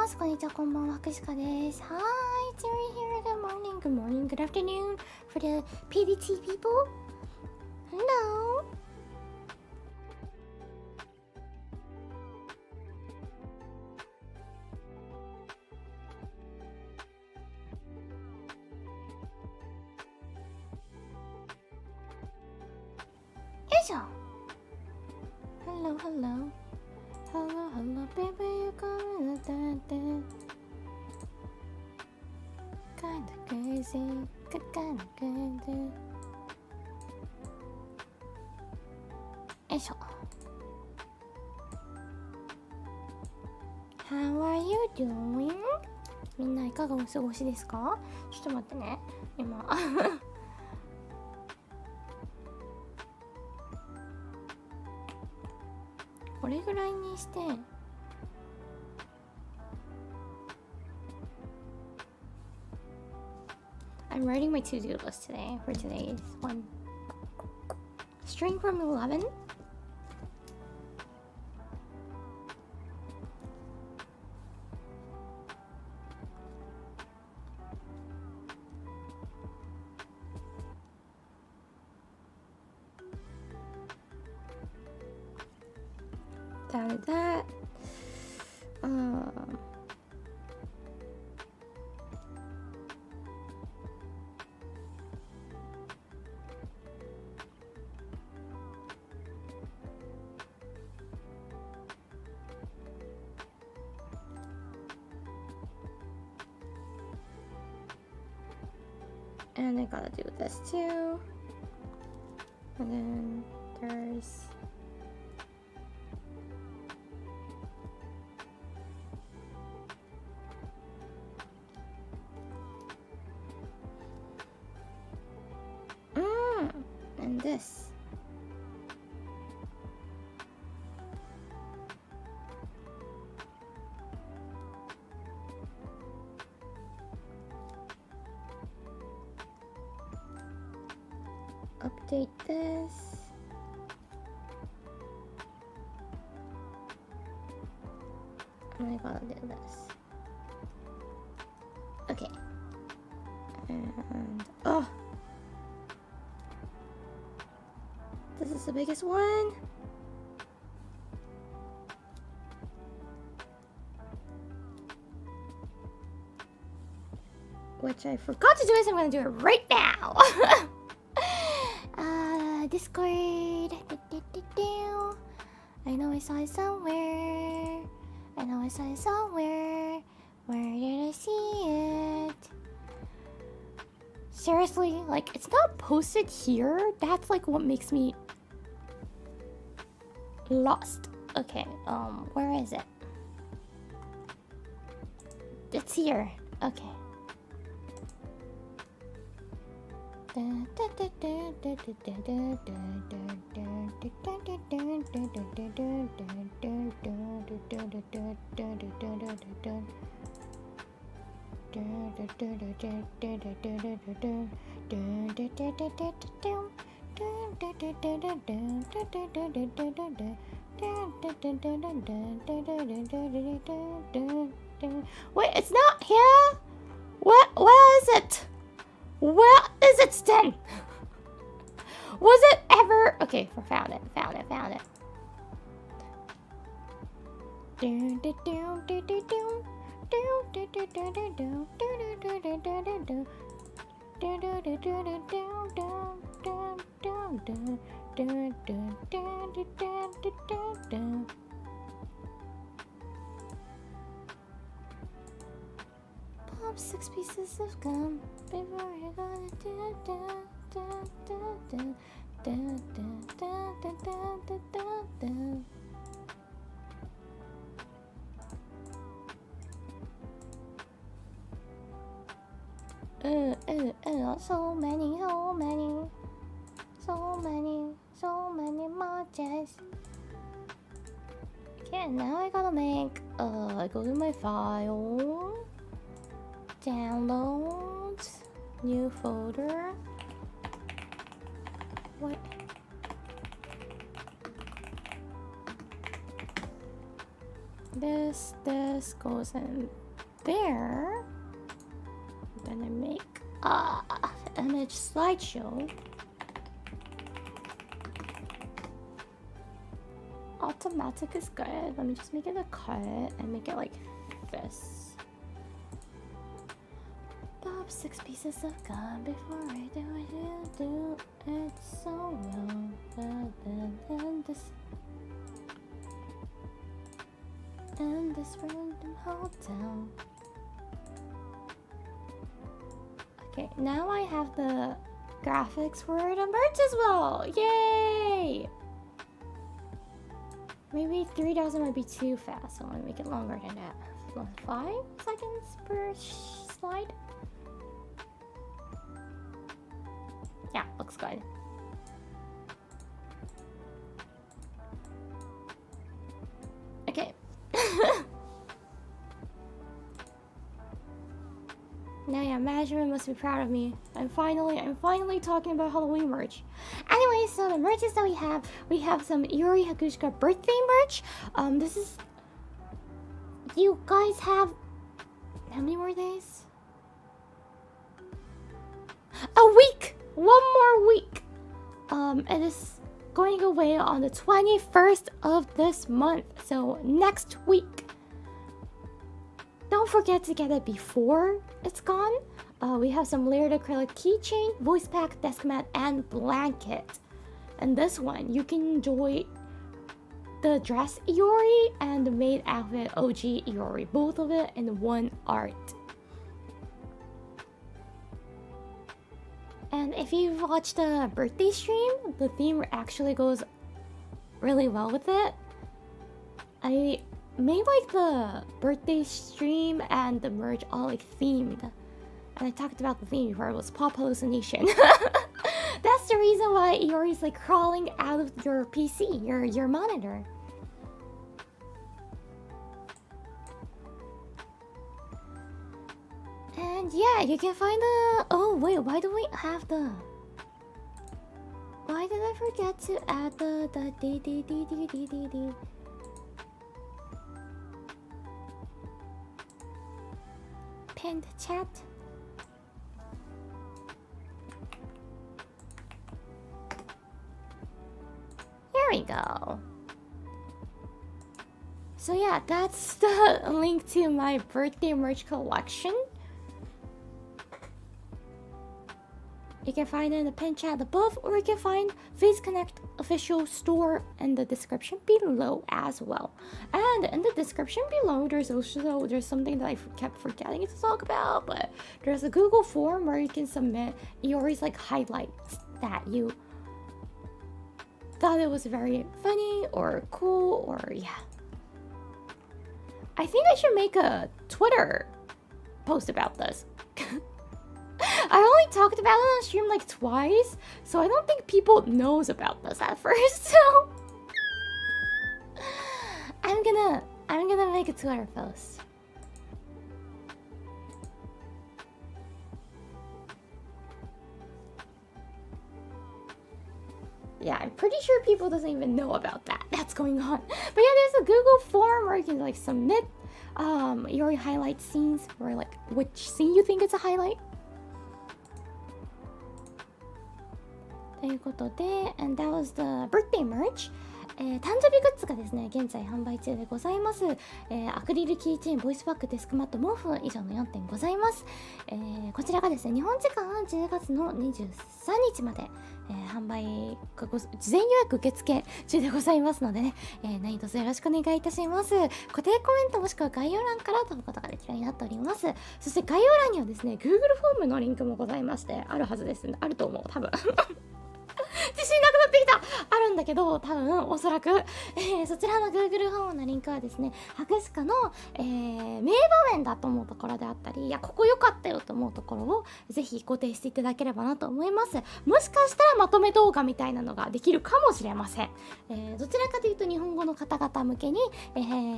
ます。こんにちは、こんばんは、福鹿です。Hi, it's Yuri here. Good morning, good morning, good afternoon for the PBT people. Hello. よいしょ。Hello, hello. Hello, hello, baby, you coming to kinda crazy, kinda crazy. よいしょ。How are you doing? みんないかがお過ごしですか？ちょっと待ってね。今これぐらいにして、I'm writing my to-do list today for today's one. String from 11. Done that. And I gotta do this too. And then there's and this. Update this. And I gotta do this. Okay. And oh, this is the biggest one. Which I forgot to do, so I'm gonna do it right now. Discord. I know I saw it somewhere. I know I saw it somewhere. Where did I see it? Seriously, like, it's not posted here. That's like what makes me lost. Okay, where is it? It's here. Okay. Wait, it's not here? Where is it? Where is it then? Was it ever? Okay, found it. Pop 6 pieces of gum before you're gonna so many marches. Okay, now I gotta make I go to my file, downloads, new folder. What? this goes in there. Then I make image slideshow. Automatic is good. Let me just make it a cut and make it like this. Pop 6 pieces of gum before I do it so well. And this random hotel. Okay, now I have the graphics for the merch as well. Yay! Maybe 3,000 might be too fast, so I'm gonna make it longer than that. 5 seconds per slide. Yeah, looks good. Okay. Now yeah, management must be proud of me. I'm finally talking about Halloween merch. Anyway, so the merches that we have some Iori Hakushika birthday merch. This is, you guys have how many more days? A week! One more week! It is going away on the 21st of this month, so next week. Don't forget to get it before it's gone. We have some layered acrylic keychain, voice pack, desk mat, and blanket. And this one, you can enjoy the dress Iori and the maid outfit OG Iori. Both of it in one art. And if you've watched the birthday stream, the theme actually goes really well with it. I made like the birthday stream and the merch all like themed. And I talked about the theme before, it was pop hallucination. That's the reason why Iori's like crawling out of your PC, your monitor. And yeah, you can find the... Oh wait, why do we have the... Why did I forget to add the pinned chat? Here we go. So yeah, that's the link to my birthday merch collection. You can find it in the pin chat above, or you can find Face Connect official store in the description below as well. And in the description below, there's something that I kept forgetting to talk about, but there's a Google form where you can submit Iori's like highlights that you thought it was very funny or cool, or yeah. I think I should make a Twitter post about this. I only talked about it on stream like twice, so I don't think people knows about this at first. So I'm gonna make a Twitter post. Yeah, I'm pretty sure people doesn't even know about that. That's going on. But yeah, there's a Google form where you can like submit your highlight scenes, or like which scene you think is a highlight. ということで、and that was the birthday merch. 誕生日グッズがですね、現在販売中でございます。アクリルキーチェーン、ボイスパック、デスクマット、毛布以上の4点ございます。こちらがですね、日本時間10月の23日まで、販売事前予約受付中でございますのでね、何卒よろしくお願いいたします。固定コメントもしくは概要欄から飛ぶことができるようになっております。そして概要欄にはですね、Google フォームのリンクもございまして、あるはずですね。あると思う、多分。自信なくなってきた。あるんだけど、多分おそらく、そちらの Google フォームのリンクはですね、博士課の、名場面だと思うところであったり、いやここ良かったよと思うところをぜひ固定していただければなと思います。もしかしたらまとめ動画みたいなのができるかもしれません。どちらかというと日本語の方々向けに、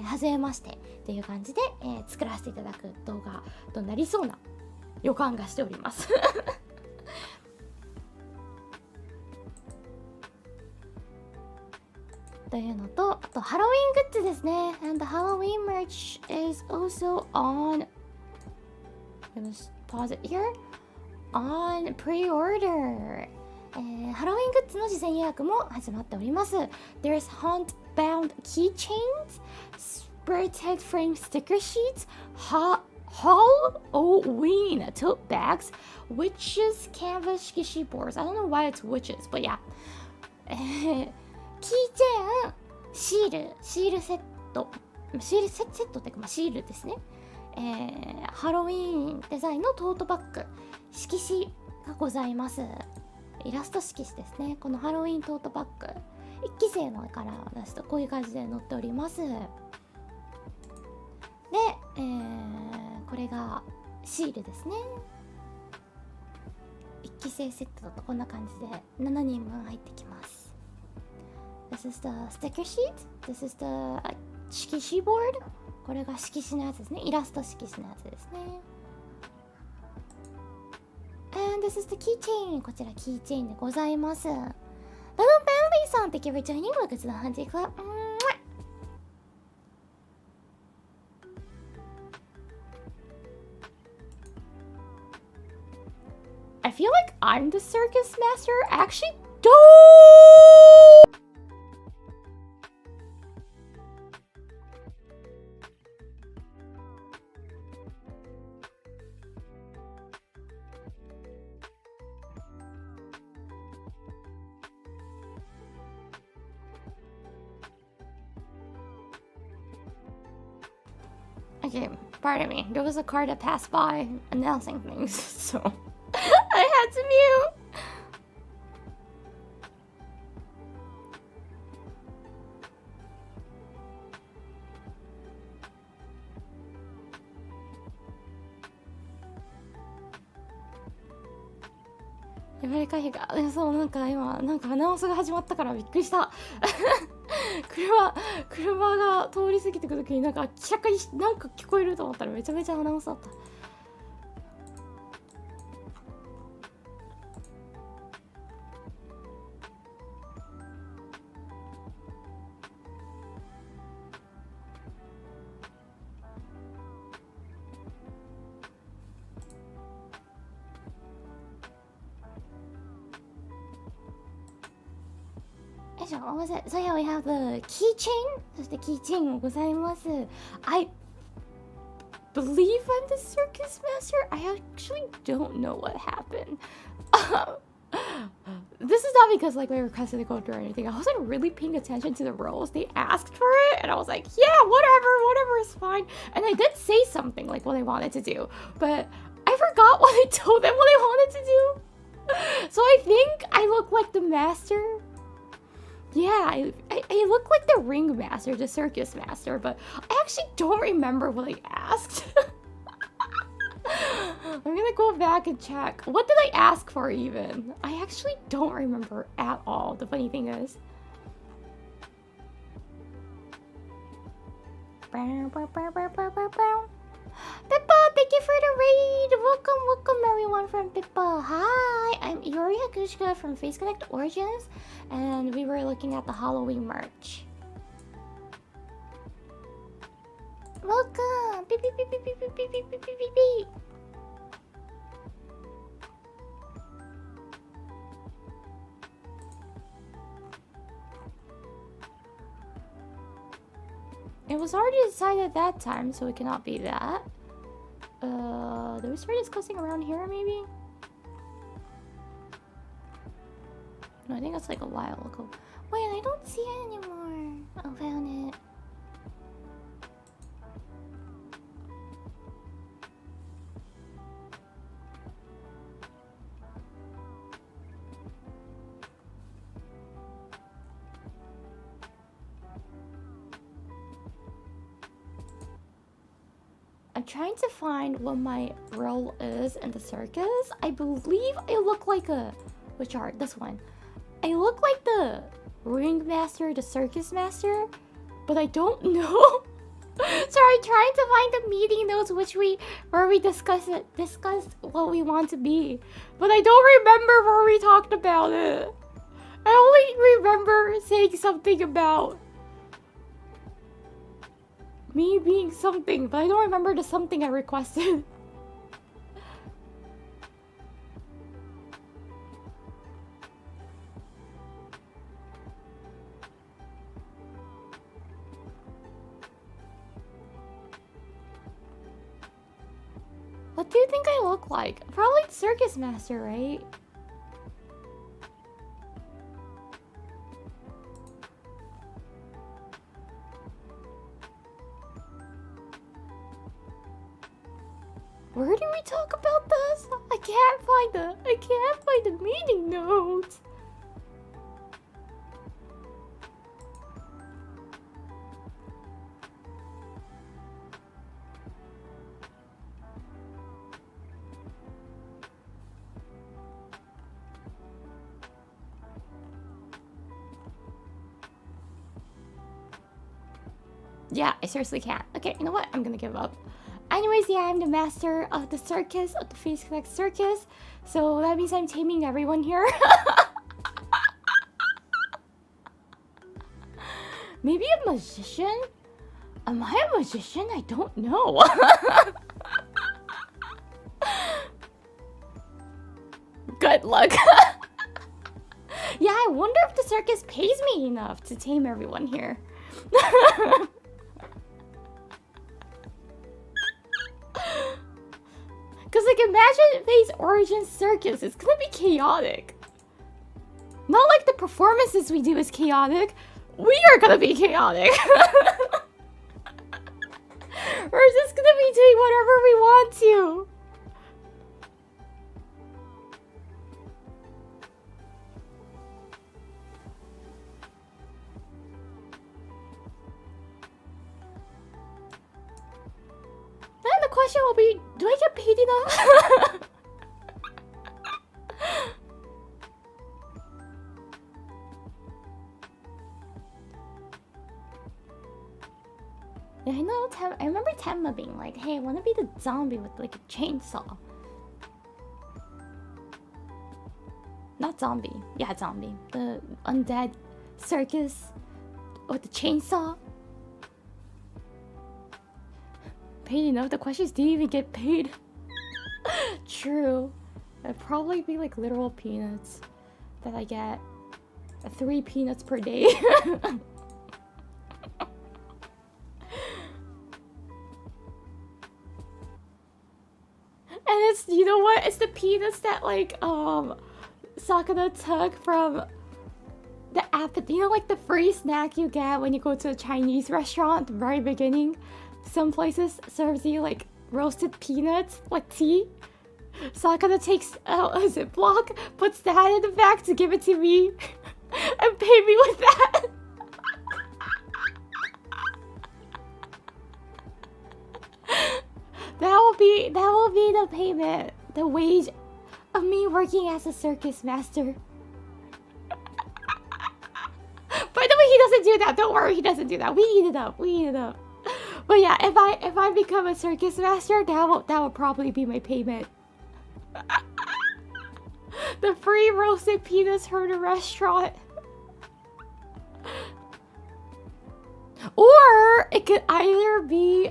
はじめましてっていう感じで、作らせていただく動画となりそうな予感がしております。というのと、あとハロウィングッズですね。And the Halloween merch is also on. Let me pause it here. On pre-order. ハロウィングッズの事前予約も始まっております。There's hunt-bound keychains, spirited frame sticker sheets, Halloween tote bags, witches canvas 色紙 boards. I don't know why it's witches, but yeah. キーチェーン、シールセット、シールセットっていうか、シールですね。ハロウィンデザインのトートバッグ、色紙がございます。イラスト色紙ですね。このハロウィントートバッグ、1期生のカラーを出すとこういう感じで載っております。で、これがシールですね。1期生セットだとこんな感じで7人分入ってきます。This is the sticker sheet. This is the 色紙 board. これが色紙のやつですね。イラスト色紙のやつですね。And this is the keychain. こちらキーチェーンでございます。Little Bambi さん、Thank you for joining. Welcome to the Hunting Club. I feel like I'm the circus master. I actually don't. Okay, pardon me. There was a car that passed by announcing things, so I had to mute.やばい回避が、そう、なんか今、なんかアナウンスが始まったからびっくりした。車が通り過ぎてくるときになんか明らかになんか聞こえると思ったらめちゃめちゃアナウンスだった。What was it? So yeah, we have the keychain. そしてキーチェーンもございます。I believe I'm the circus master. I actually don't know what happened. This is not because like I requested the code or anything. I wasn't really paying attention to the roles. They asked for it, and I was like, yeah, whatever is fine. And I did say something like what I wanted to do, but I forgot what I told them what I wanted to do. So I think I look like the master. Yeah, I look like the ringmaster, the circus master, but I actually don't remember what I asked. I'm gonna go back and check. What did I ask for even? I actually don't remember at all. The funny thing is. Pippa, thank you for the raid. Welcome everyone from Pippa. Hi, I'm Iori Hakushika from Face Connect Origins, and we were looking at the Halloween merch. Welcome. Beep, beep, beep, beep, beep, beep, beep, beep, beep, beep, beep. It was already decided that time, so it cannot be that. Did we start discussing around here, maybe? No, I think that's like a while ago. Wait, I don't see it anymore. I found it. I'm trying to find what my role is in the circus. I believe I look like which art? This one. I look like the ringmaster, the circus master, but I don't know. Sorry, trying to find the meeting notes where we discussed what we want to be, but I don't remember where we talked about it. I only remember saying something about me being something, but I don't remember the something I requested. What do you think I look like? Probably circus master, right? Where do we talk about this? I can't find the meeting notes. Yeah, I seriously can't. Okay, you know what? I'm gonna give up. Anyways, yeah, I'm the master of the circus, of the Face Connect circus. So that means I'm taming everyone here. Maybe a magician? Am I a magician? I don't know. Good luck. Yeah, I wonder if the circus pays me enough to tame everyone here. Because, like, imagine Faye's origin circus. It's gonna be chaotic. Not like the performances we do is chaotic. We are gonna be chaotic. We're just gonna be doing whatever we want to. Then the question will be, do I get paid enough? Yeah, I know. I remember Tenma being like, hey, I want to be the zombie with like a chainsaw. Not zombie. Yeah, zombie. The undead circus with the chainsaw. Paid enough? The question is, do you even get paid? True. It'd probably be like literal peanuts that I get. 3 peanuts per day. And it's, you know what? It's the peanuts that like Sakura took from the app. You know, like the free snack you get when you go to a Chinese restaurant at the very beginning. Some places serves you like roasted peanuts with tea. Sakura takes a Ziploc, puts that in the bag to give it to me, and pay me with that. That will be the payment, the wage of me working as a circus master. By the way, he doesn't do that. Don't worry, he doesn't do that. We eat it up. We eat it up. But yeah, if I become a circus master, that will probably be my payment. The free roasted peanuts from the restaurant. Or it could either be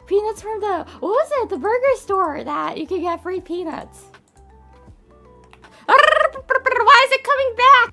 peanuts from the, what was it? The burger store that you could get free peanuts. Why is it coming back?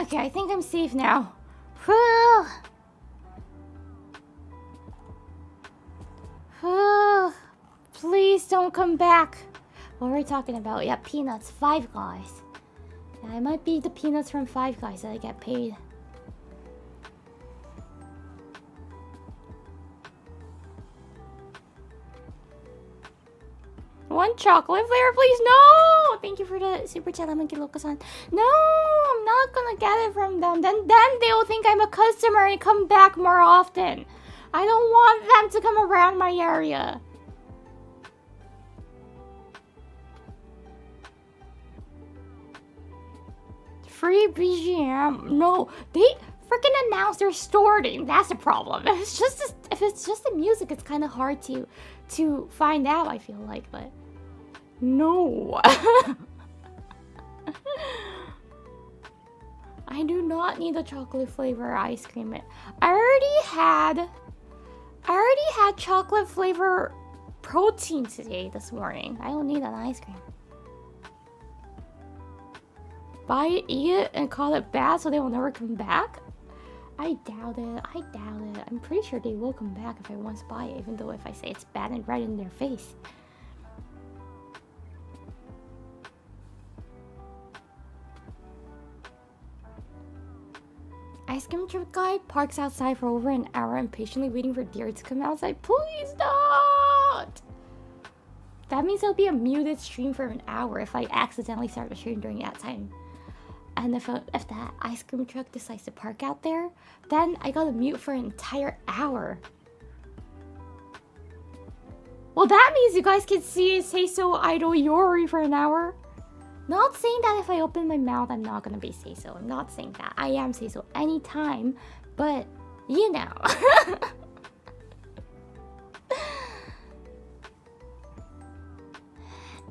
Okay, I think I'm safe now. Whew. Whew. Please don't come back. What were we talking about? Yeah, peanuts. Five Guys. Yeah, it might be the peanuts from Five Guys that I get paid. One chocolate flavor, please. No! Thank you for the super chat, Lemon-Kiloka-san. No, I'm not gonna get it from them. Then they will think I'm a customer and come back more often. I don't want them to come around my area. Free BGM? No, they freaking announced they're starting. That's the problem. If it's just the music, it's kind of hard to find out. I feel like, but no. I do not need the chocolate flavor ice cream. I already had chocolate flavor protein today this morning. I don't need an ice cream. Buy it, eat it, and call it bad so they will never come back? I doubt it. I doubt it. I'm pretty sure they will come back if I once buy it, even though if I say it's bad and right in their face. Ice cream truck guy parks outside for over an hour impatiently waiting for deer to come outside. Please don't! That means it'll be a muted stream for an hour if I accidentally start the stream during that time. And if that ice cream truck decides to park out there, then I gotta mute for an entire hour. Well, that means you guys can see Say So Idol Yori for an hour. Not saying that if I open my mouth, I'm not gonna be Say So. I'm not saying that. I am Say So anytime, but you know.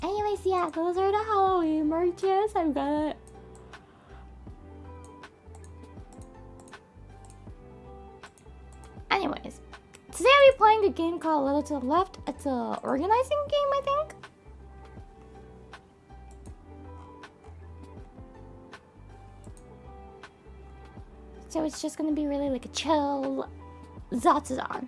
Anyways, yeah, those are the Halloween merches I've got. Anyways, today I'll be playing a game called A Little to the Left. It's a organizing game, I think. So it's just gonna be really like a chill Zatsudan.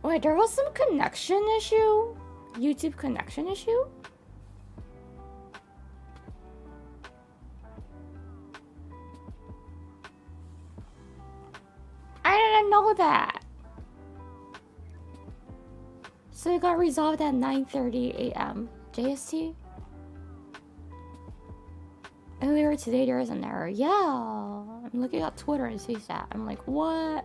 Wait, there was some connection issue? YouTube connection issue? I didn't know that. So it got resolved at 9:30 a.m. JST? Earlier today there was an error. Yeah, I'm looking at Twitter and sees that. I'm like, what?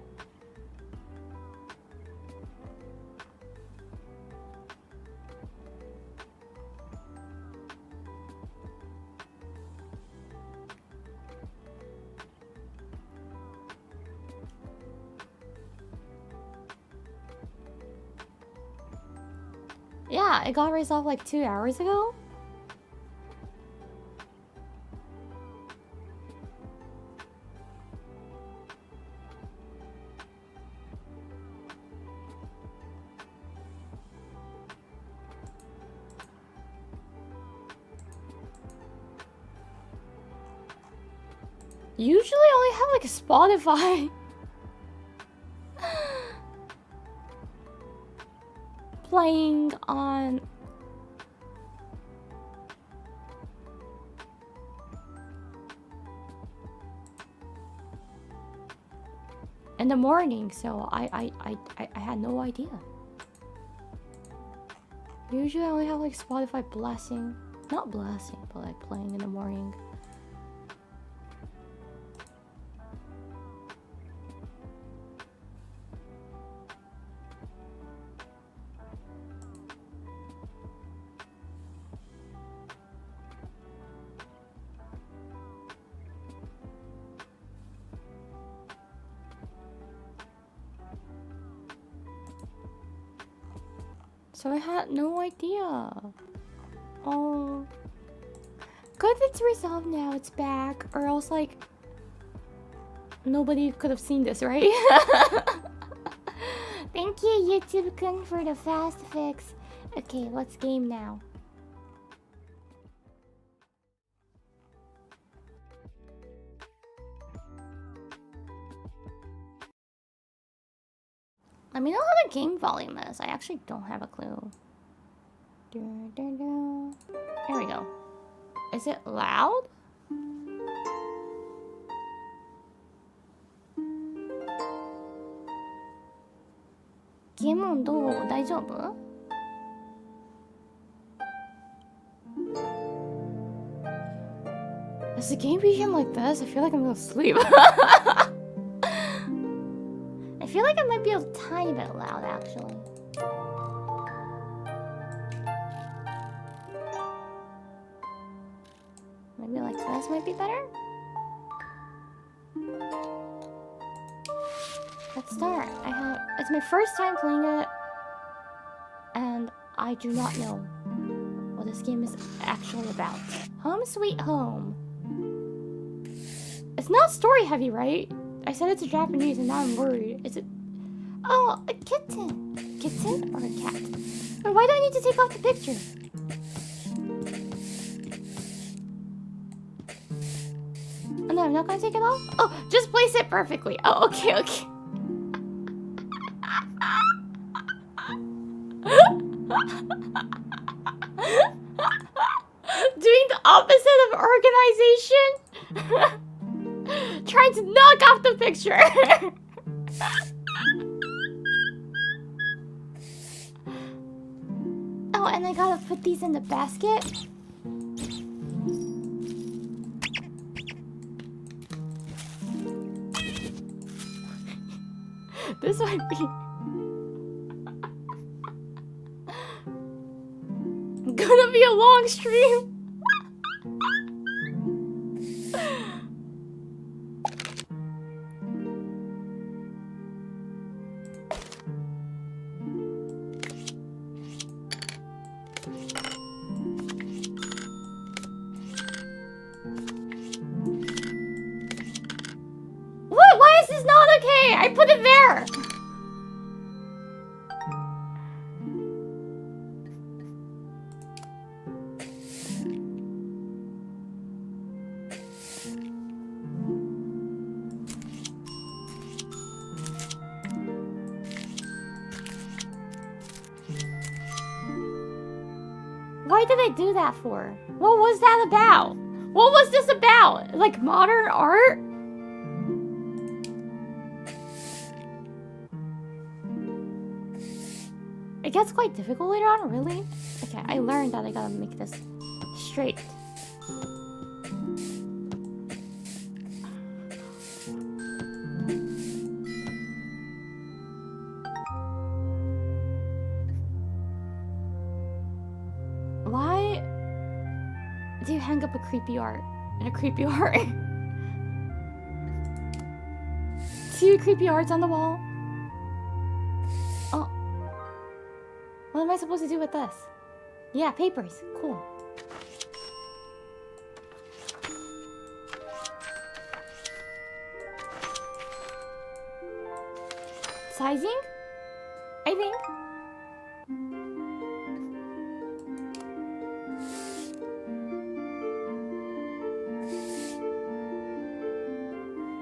Yeah, it got resolved like 2 hours ago. Usually I only have like a Spotify. Playing on in the morning, so I had no idea. Usually I only have like Spotify blasting, not blasting, but like playing in the morning. So I had no idea. Oh. Good it's resolved now, it's back. Or else like nobody could have seen this, right? Thank you, YouTube-kun, for the fast fix. Okay, let's game now. Let me know how the game volume is. I actually don't have a clue. There we go. Is it loud? Game onどう？大丈夫？ Is the game BGM like this? I feel like I'm gonna sleep. I feel like it might be a tiny bit loud, actually. Maybe like this might be better? Let's start. It's my first time playing it, and I do not know what this game is actually about. Home Sweet Home. It's not story heavy, right? I said it's a Japanese and now I'm worried. Is it... Oh, a kitten. Kitten or a cat? Or why do I need to take off the picture? Oh, no, I'm not gonna take it off? Oh, just place it perfectly. Oh, okay, okay. Doing the opposite of organization? Trying to knock off the picture. Oh, and I gotta put these in the basket. This might be gonna be a long stream. Why is this not okay? I put it there. Why did I do that for? What was that about? What was this about? Like modern art? It gets quite difficult later on, really? Okay, I learned that I gotta make this straight. Why do you hang up a creepy art in a creepy art? 2 creepy arts on the wall? Oh. What am I supposed to do with this? Yeah, papers. Cool. Sizing? I think.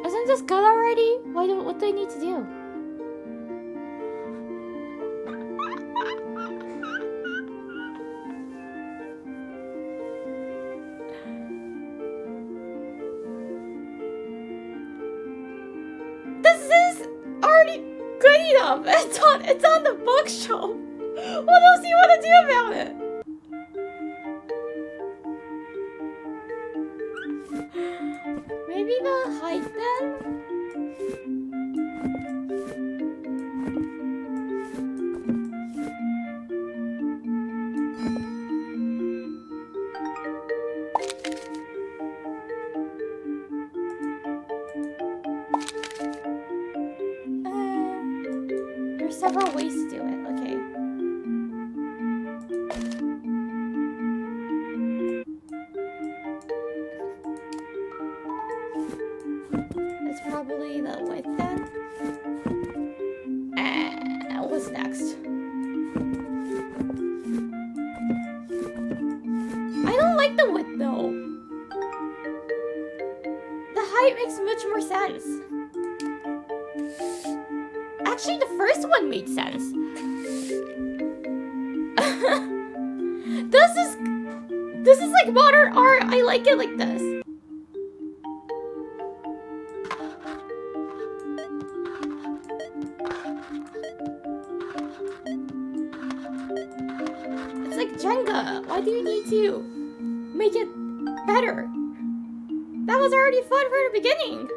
Isn't this good already? What do I need to do? It's on the bookshelf. What else do you want to do about it? Maybe the height then? There's several ways to do it, okay. more sense. Actually, the first one made sense. This is like modern art. I like it like this. It's like Jenga. Why do you need to make it better? That was already fun from the beginning.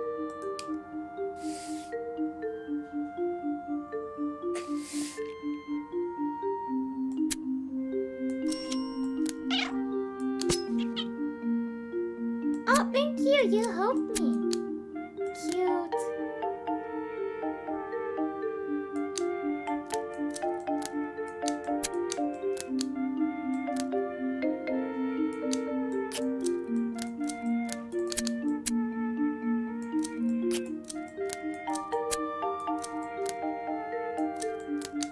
Oh, thank you. You helped me. Cute.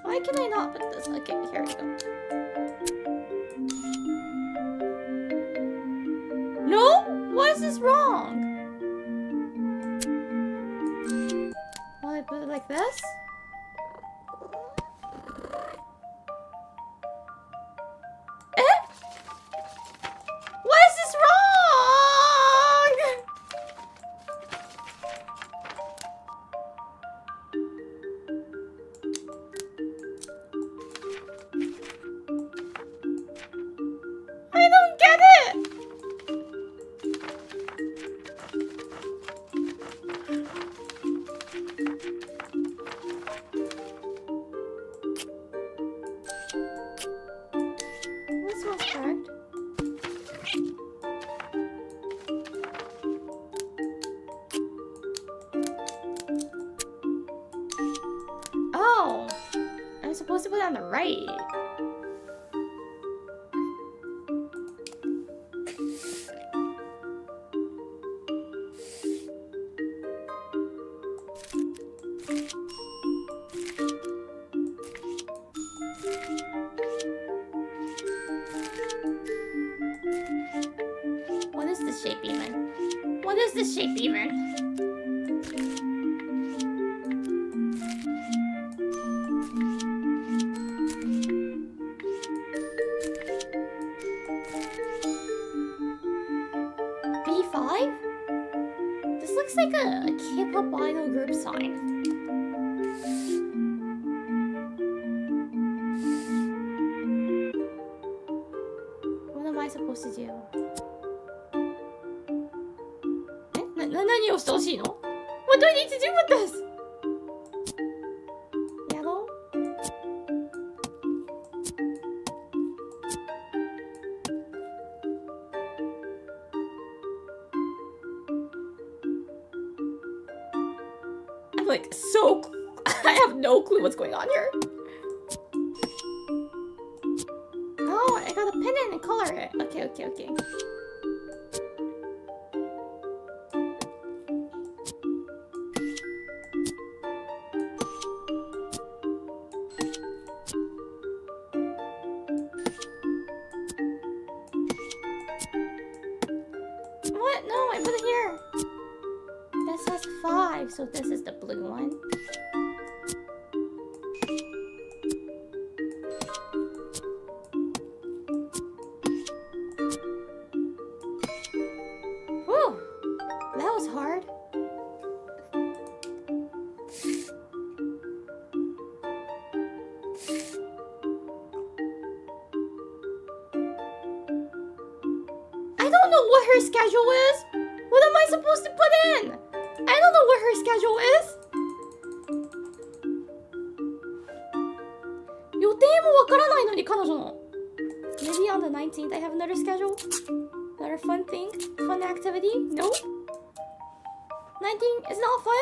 Why can I not put this? Okay, here we go. No? Why is this wrong? Well, I put it like this? Eh? Why is this wrong? I don't get it! This one's correct. Oh! I'm supposed to put it on the right. What is this shape even? What is this shape even? B5? This looks like a K-pop idol group sign. What am I supposed to do? 何をしてほしいの? What do I need to do with this? Yellow? I'm like so... I have no clue what's going on here. Oh, I gotta pin it and color it. Okay. What? No, I put it here. This has 5, so this is the blue one. Whew, that was hard. I don't know what her schedule is. What am I supposed to put in? I don't know what her schedule is. 予定もわからないのに彼女の。Maybe on the 19th I have another schedule? Another fun thing? Fun activity? No? 19 is not fun?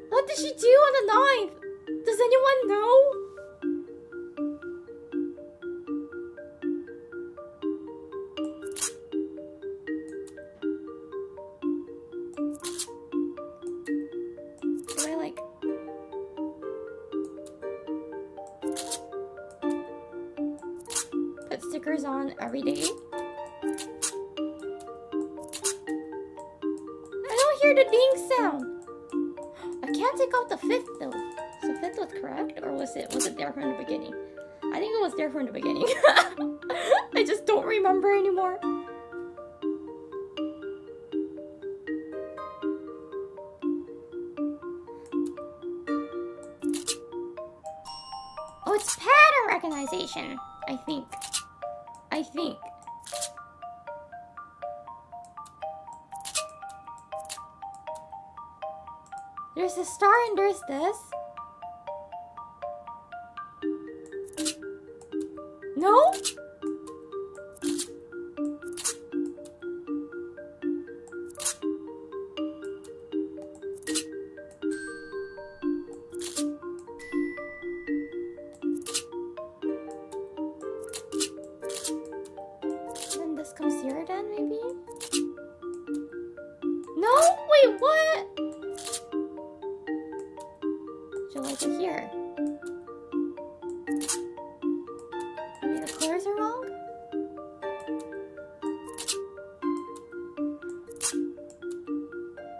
What did she do on the 9th? Does anyone know? Do I speakers on every day. I don't hear the ding sound. I can't take out the fifth though. So fifth was correct, or was it there from the beginning? I think it was there from the beginning. I just don't remember anymore. Oh, it's pattern recognition, I think. There's a star and there's this. No? Then this comes here then, maybe? No? Wait, what? So like it here. Maybe the colors are wrong?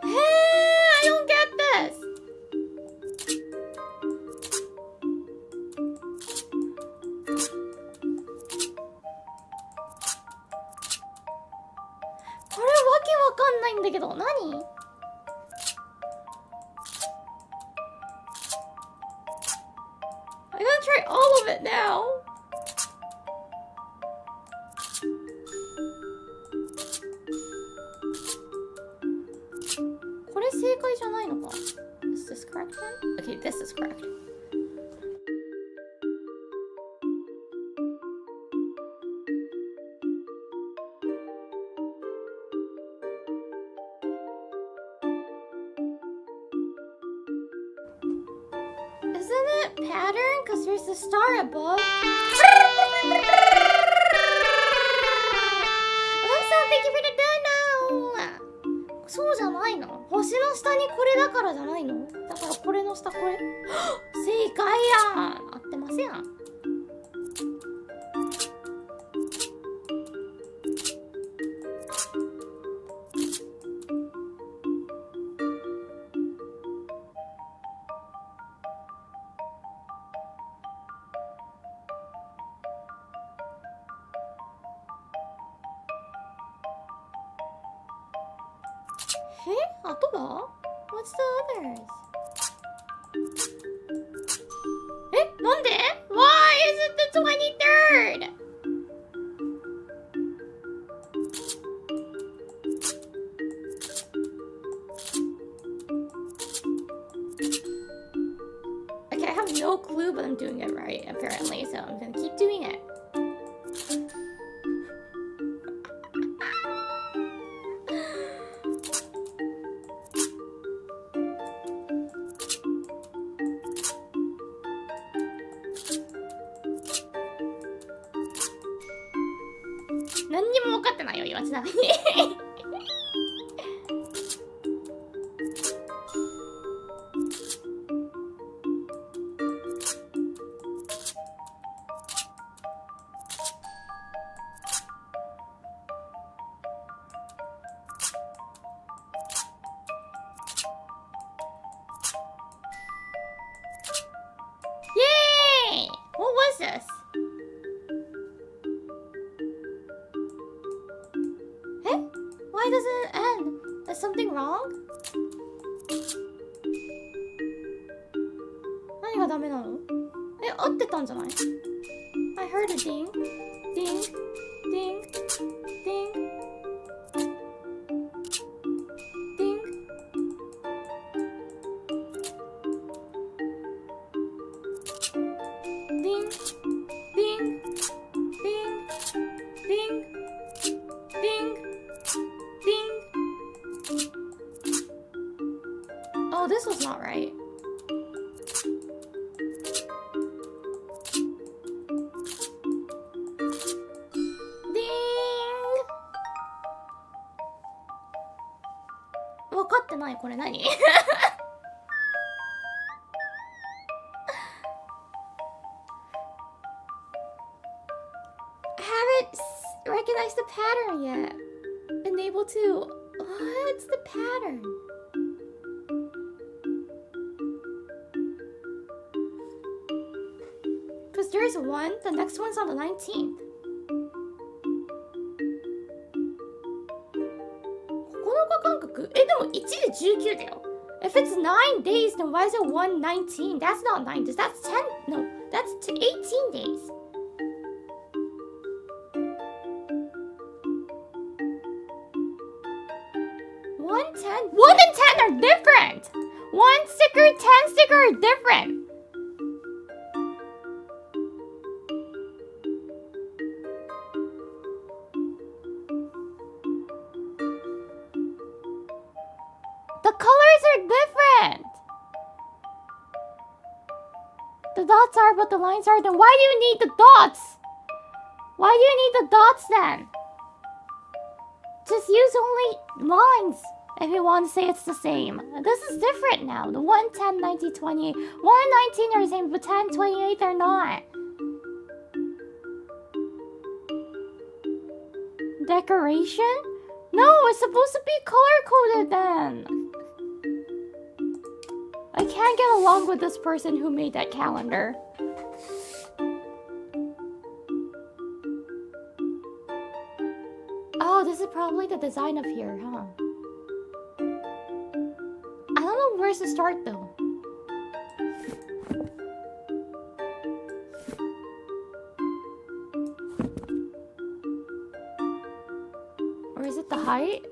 I don't get this!これわけわかんないんだけど、何？I gotta try all of it now. Is this correct then? Okay, this is correct. Isn't it pattern? Because there's a star above. Thank you for the dono! そうじゃないの？星の下にこれだからじゃないの？だからこれの下これ。正解やん！合ってますやん。あとは What's the others? なんで Why is it the 23rd? Okay, I have no clue, but I'm doing it right, apparently, so I'm gonna keep doing it. Yay! What was this? Why doesn't it end? Is something wrong? 何がダメなの？合ってたんじゃない？ I heard a ding, ding, ding, ding, ding. Ding, ding, ding, ding, ding, ding. Oh, this was not right. Ding! 分かってない。これ何？ haven't recognized the pattern yet. Enable to. What's the pattern? Because there's one, the next one's on the 19th. 9日間隔でも1で19だよ。If it's 9 days, then why is it 119? That's not 9 days. That's 10. No, that's 18 days. One and 10 are different. 1 sticker, 10 sticker are different. The colors are different. The dots are, but the lines are. Then why do you need the dots? Why do you need the dots then? Just use only lines if you want to say it's the same. This is different now. The 1, 10, 90, 20. 1 19 are the same, but 10, 28 are not. Decoration? No, it's supposed to be color-coded then. I can't get along with this person who made that calendar. Oh, this is probably the design of here, huh? I don't know where to start though. Or is it the height?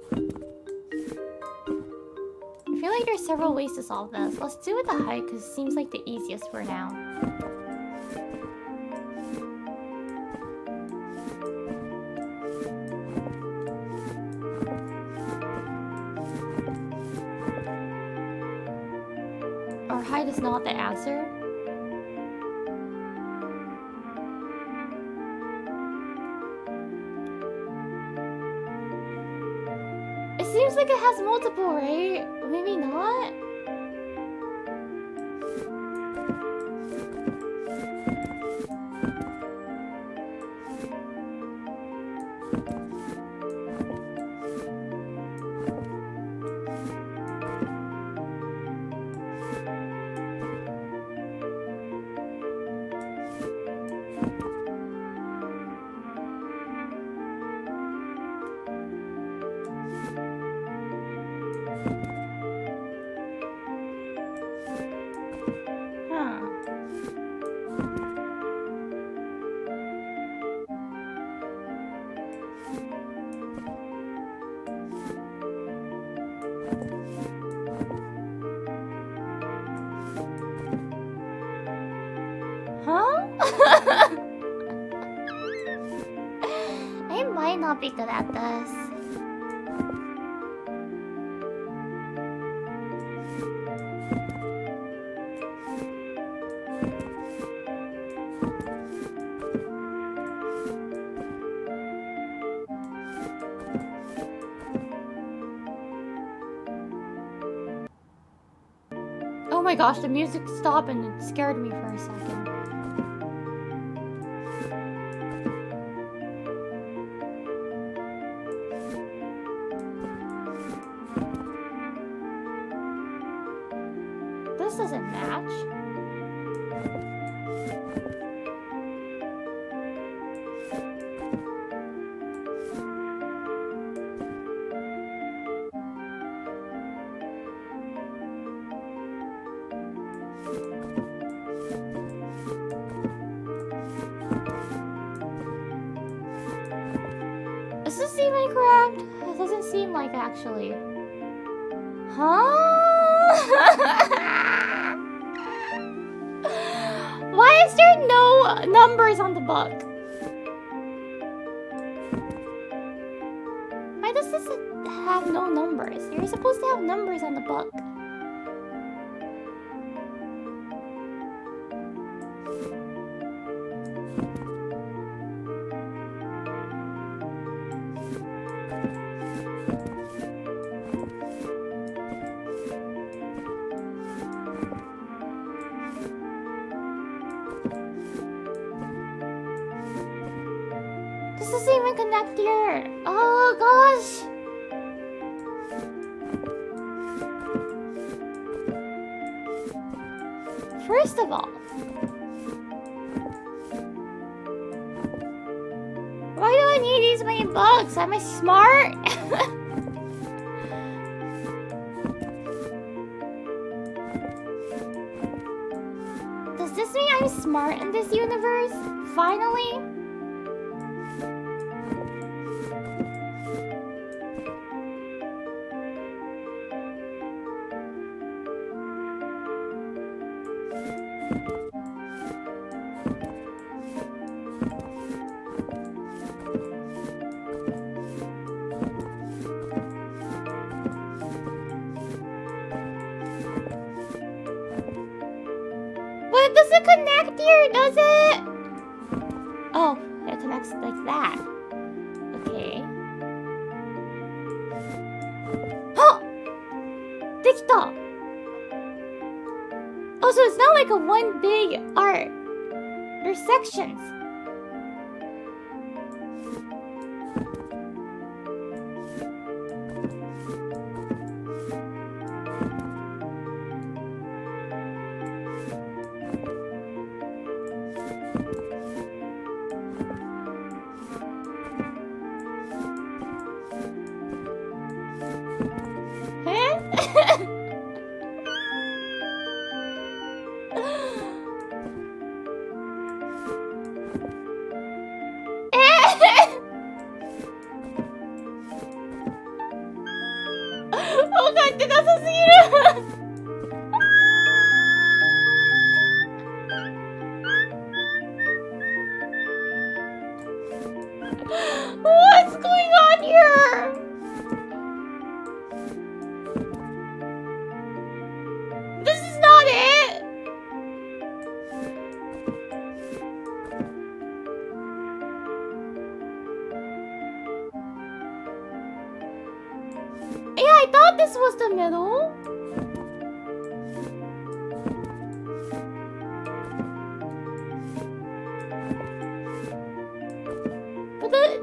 I feel like there's several ways to solve this. Let's do it the height because it seems like the easiest for now. Or height is not the answer. It seems like it has multiple, right? Maybe not? I might not be good at this. Oh my gosh, the music stopped and it scared me for a second. This doesn't match. Is this even correct? It doesn't seem like actually. Huh? Why is there no numbers on the book? Why does this have no numbers? You're supposed to have numbers on the book. doesn't even connect here. Oh gosh. First of all, why do I need these many bugs? Am I smart? Does this mean I'm smart in this universe? Finally? But it doesn't connect here, does it? Oh, it connects like that. Okay. Huh! できた! Oh, so it's not like a one big art. There's sections. What's going on here? This is not it. Yeah, I thought this was the middle.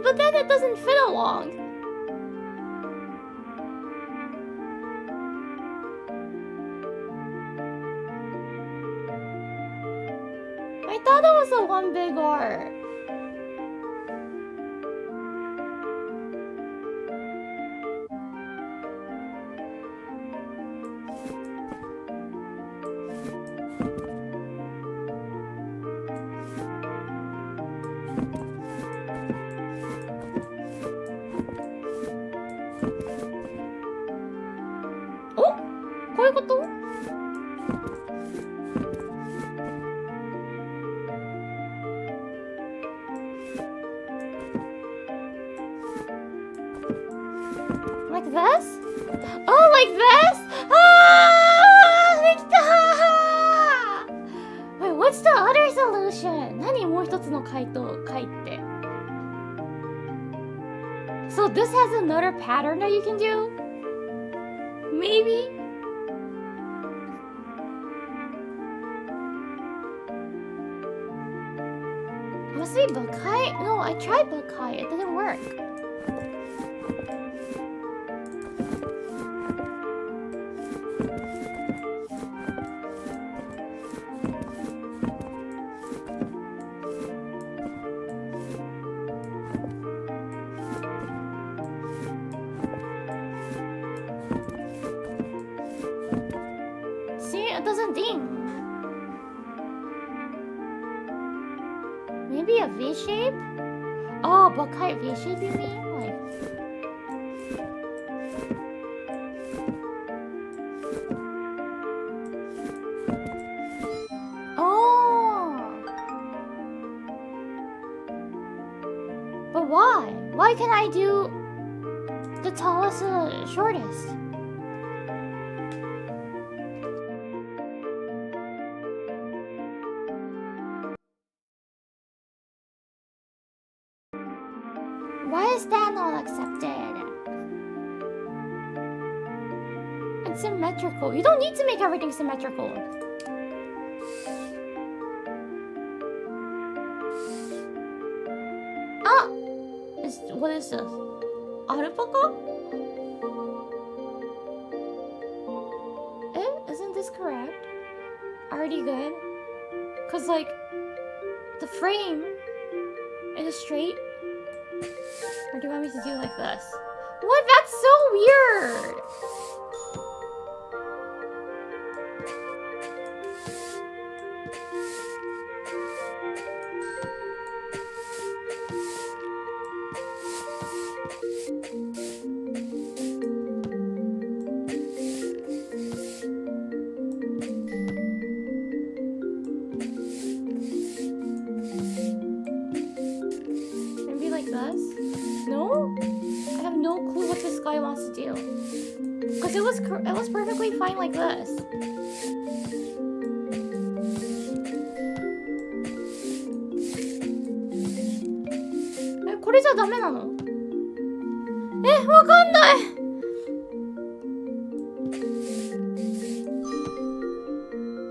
But then it doesn't fit along. I thought it was a one big art. Oh? こういうこと? Like this? Oh, like this? Ah! できた! Wait, what's the other solution? 何もう一つの回って. So this has another pattern that you can do? Maybe? Must be Bakai? No, I tried Bakai. It didn't work. See, it doesn't ding. Maybe a V shape? Oh, Bakai V shape, you mean? Like. Oh. But why? Why can't I do the tallest and the shortest? Why is that not accepted? It's symmetrical. You don't need to make everything symmetrical. Ah! What is this? Alpaca? Isn't this correct? Already good? Cause like the frame is straight. Or do you want me to do like this? What? That's so weird! Maybe like this? No? I have no clue what this guy wants to do. Because it was perfectly fine like this. Eh, これじゃダメなの？え、わかんない。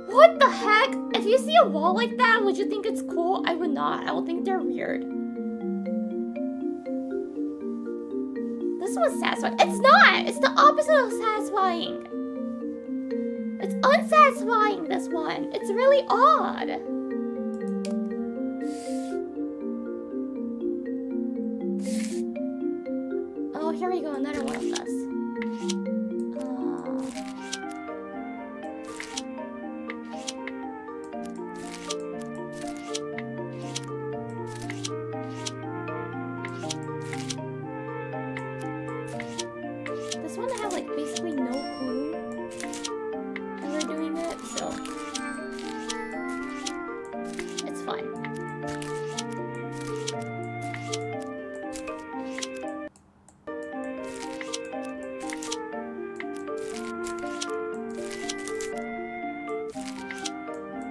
What the heck? If you see a wall like that, would you think it's cool? I would not. I would think they're weird. This was satisfying. It's not! It's the opposite of satisfying. It's unsatisfying, this one. It's really odd. Oh, here we go. Another one of this. This one I have like basically no clue that we're doing it, so it's fine.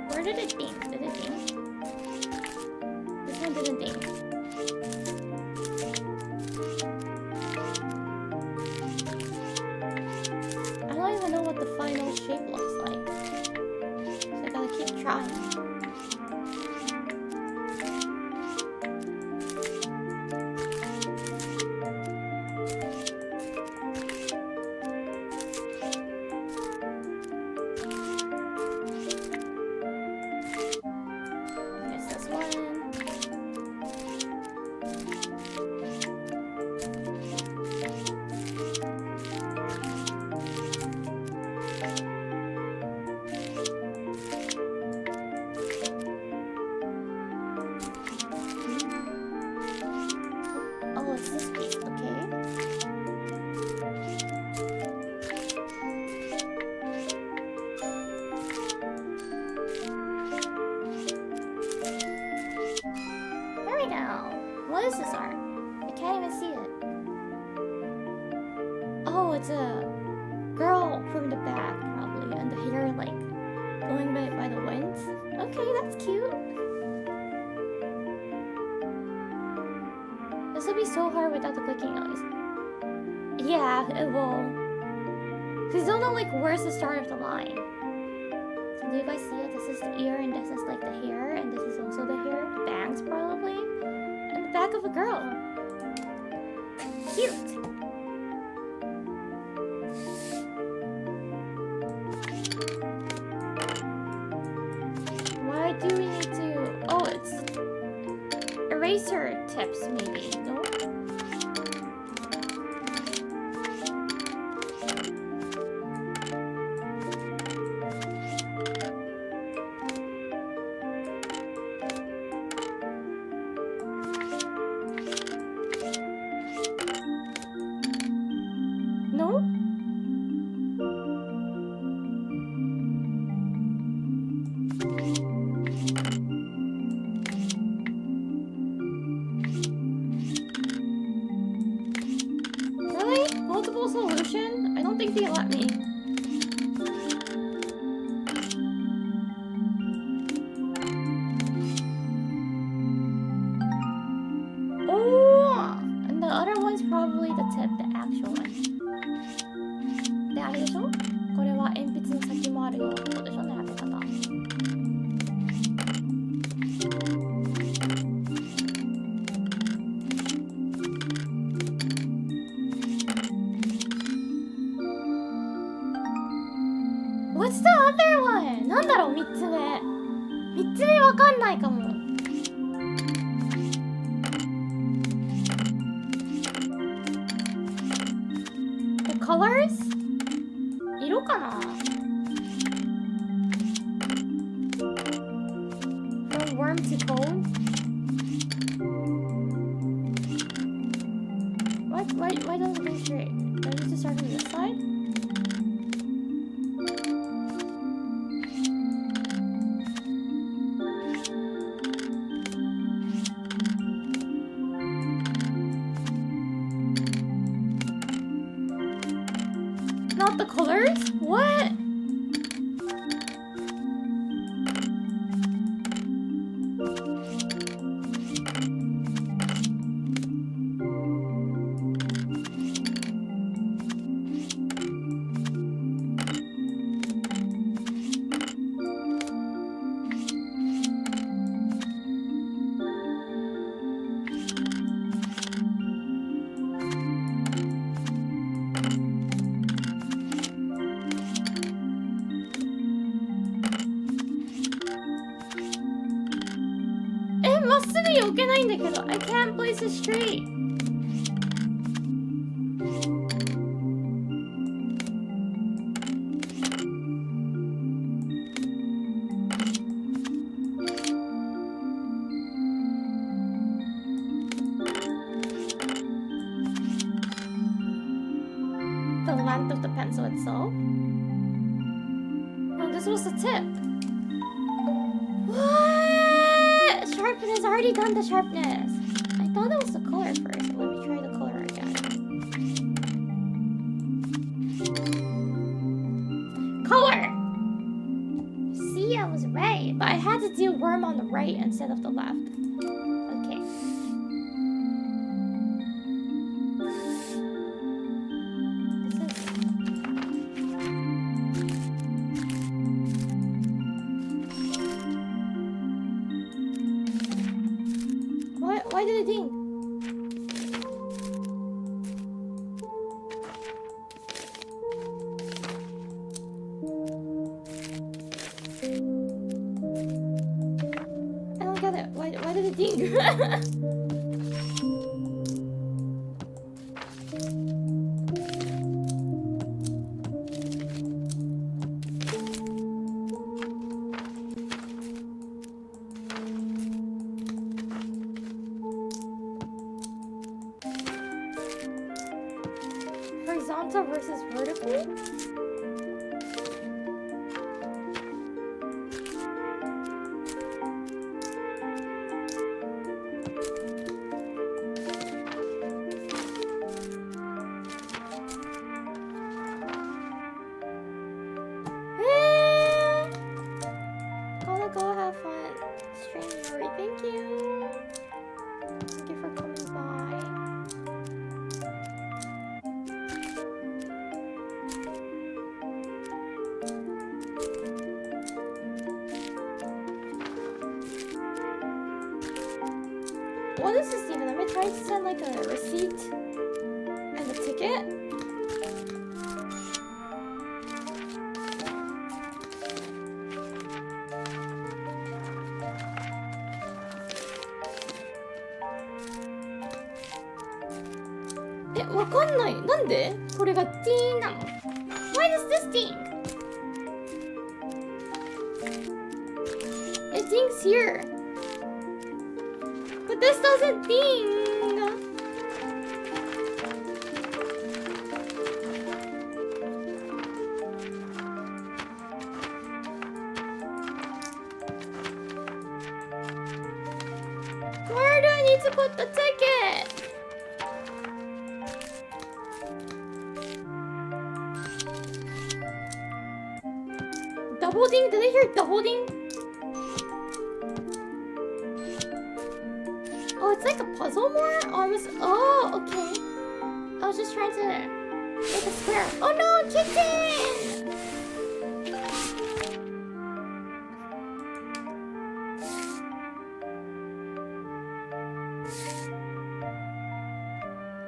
Where did it ding? Did it ding? This one didn't ding. I don't even know what the final shape looks like. So I gotta keep trying. Here's this one. Oh, it's this piece, okay. There we go. What is this art? I can't even see it. Oh, it's a girl from the back, probably, and the hair like going by the wind. Okay, that's cute. This will be so hard without the clicking noise. Yeah, it will. Because you don't know like where's the start of the line. So do you guys see it? This is the ear and this is like the hair and this is also the hair. Bangs probably. And the back of a girl. Cute. Why do we need to... Oh, it's eraser tips maybe. No? No? Really? Multiple solution? I don't think they let me. Oh! And the other one's probably the tip, the actual one. で、あれでしょ？これは鉛筆の先もあるよってことでしょね、当て方。なんだろう、3つ目。3つ目わかんないかも。The colors？ 色かな？ From warm to cold? Why doesn't it go straight? Do I need to start from this side? Not the colors? What? I can't place it straight. The length of the pencil itself. No, this was the tip. What? Sharpness. I already done the sharpness. I thought it was the color first. Let me try the color again. Color! See, I was right. But I had to do worm on the right instead of the left. Okay. Why did it ding? I don't get it. Why did it ding? Horizontal versus vertical? Gotta go have fun. Stream Yuri, thank you. Thank you for coming by. What is this even? Am I trying to send like a receipt and a ticket? Eh, わかんない。なんでこれがティーンなの？ Why does this ding? It dings here. But this doesn't ding. Where do I need to put the ticket? Double ding? Did I hear double ding? Oh, it's like a puzzle more? Oh, okay. I was just trying to make a square. Oh no, kitten!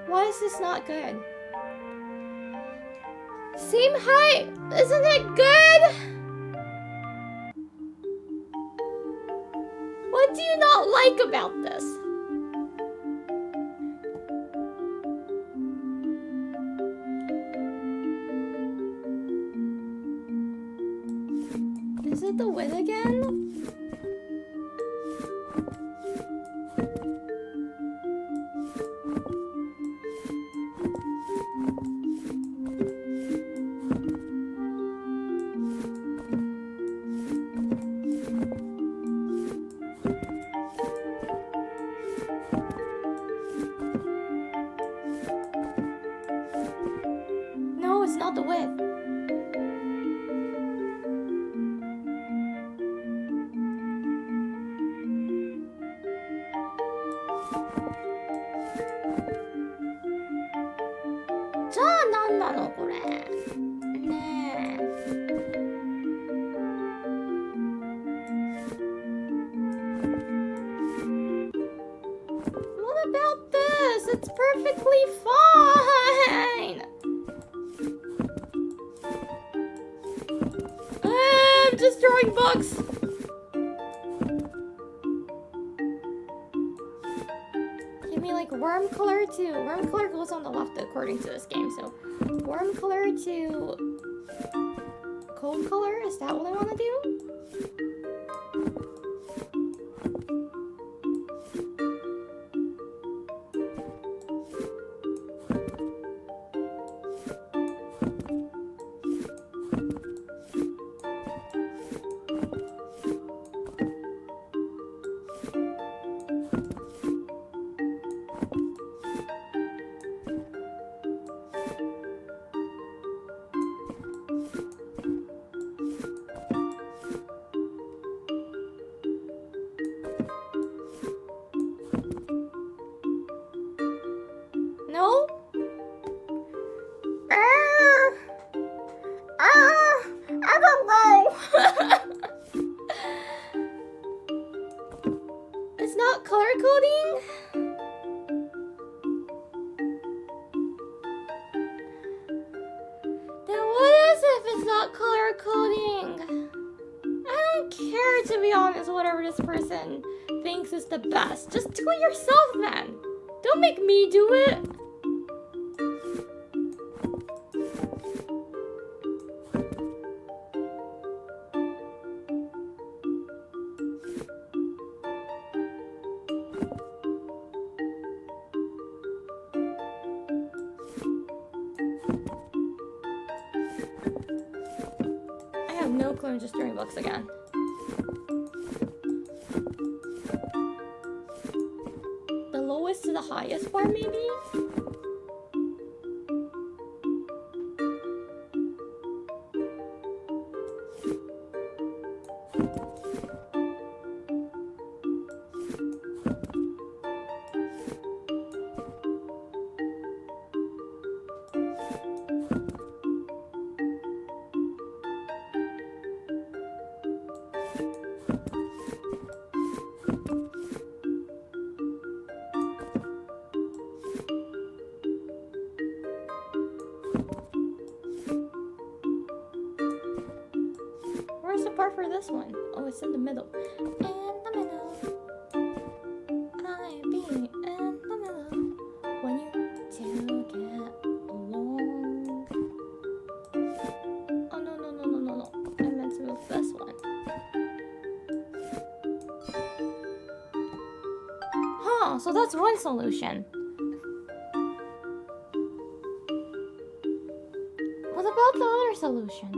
Why is this not good? Same height! Isn't it good? like about this? Is it the win again? No, it's not the win. What about this? It's perfectly fine. I'm just drawing books. Give me like worm color to worm color goes on the left according to this game. So warm color to cold color, is that what I want to do? No? I don't know. It's not color coding? Then what is it if it's not color coding? I don't care, to be honest, whatever this person thinks is the best. Just do it yourself then. Don't make me do it. I have no clue, I'm just doing books again. The lowest to the highest bar, maybe? Where's the part for this one? Oh, it's in the middle. In the middle. I be in the middle. When you two get along. Oh, no. I meant to move this one. Huh, so that's one solution. What about the other solution?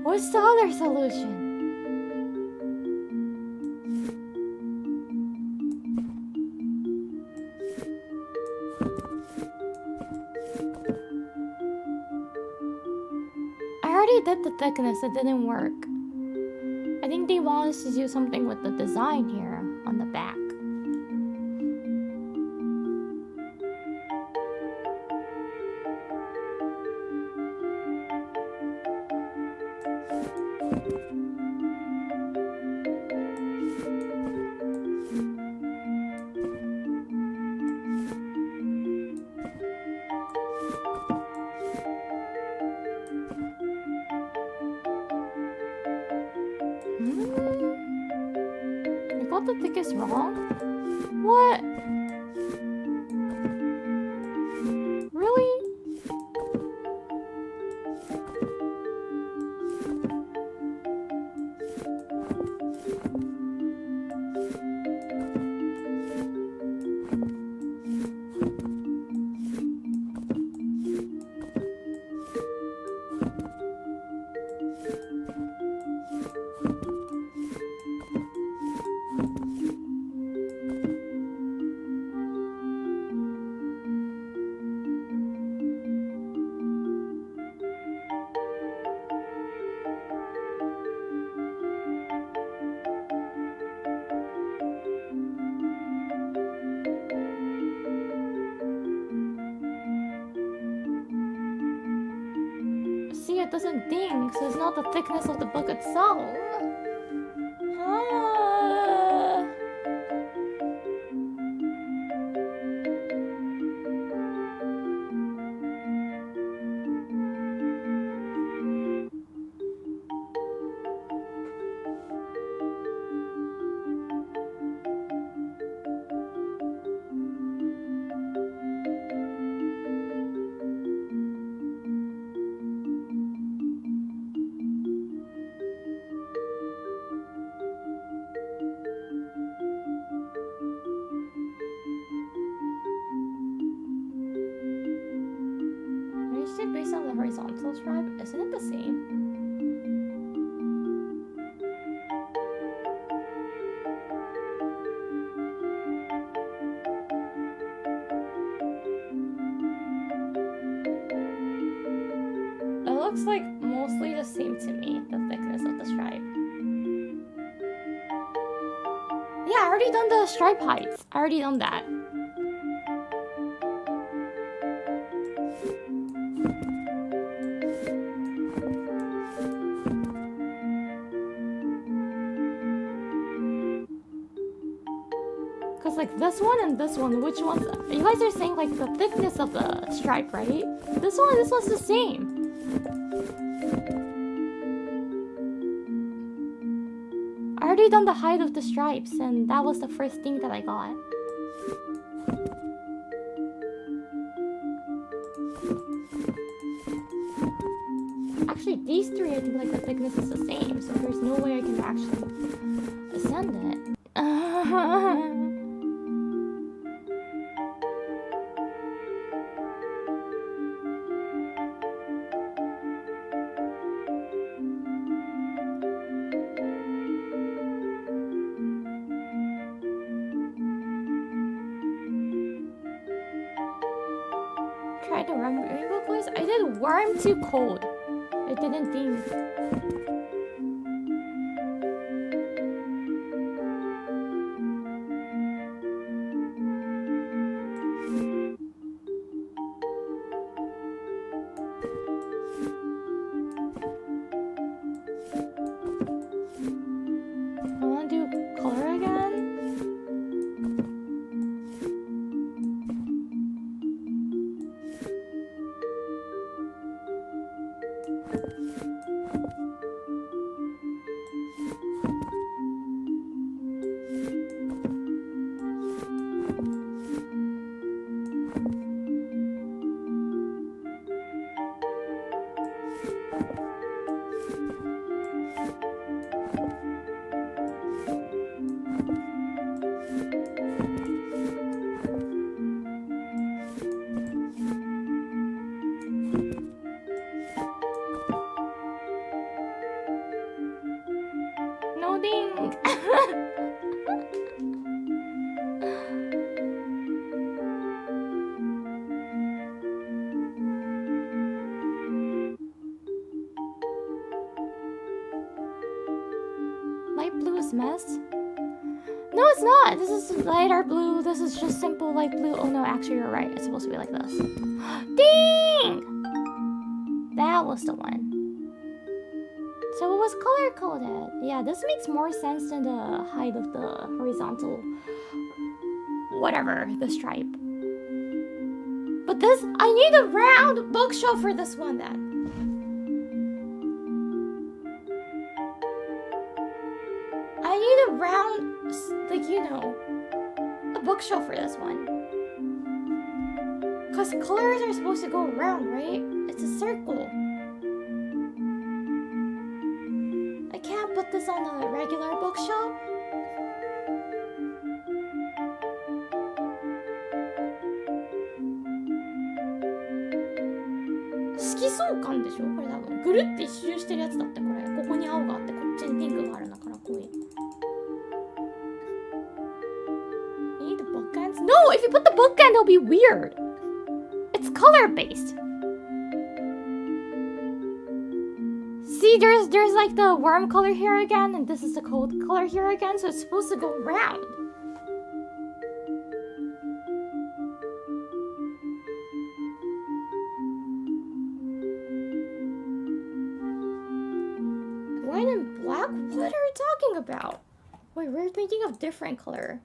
What's the other solution? I already did the thickness, it didn't work. I think they want us to do something with the design here on the back. the thickest wrong? What? Really? See, it doesn't ding, so it's not the thickness of the book itself. Based on the horizontal stripe, isn't it the same? It looks like mostly the same to me, the thickness of the stripe. Yeah, I already done the stripe heights. I already done that. Like this one and this one, which ones? You guys are saying like the thickness of the stripe, right? This one's the same. I already done the height of the stripes, and that was the first thing that I got. Actually, these three, I think like the thickness is the same, so there's no way I can actually ascend it. Tried to run rainbow boys. I did worm too cold. It didn't ding. I want to do color again. No ding. Light blue is mess? No, it's not. This is lighter blue. This is just simple light blue. Oh no, actually you're right. It's supposed to be like this. Ding! That was the one. So it was color coded. Yeah, this makes more sense than the height of the horizontal whatever, the stripe. But this, I need a round bookshelf for this one then. I need a round like, you know, a bookshelf for this one. Because colors are supposed to go around, right? It's a circle. I can't put this on a regular bookshelf. Skisoukan でしょこれ多分。ぐるって一周してるやつだってこれ。ここに青があって、こっちにピンクがあるんだから、こういう。Need the bookends? No! If you put the bookend, it'll be weird! It's color-based. See, there's like the warm color here again, and this is the cold color here again, so it's supposed to go round. White and black? What are we talking about? Wait, we're thinking of different color.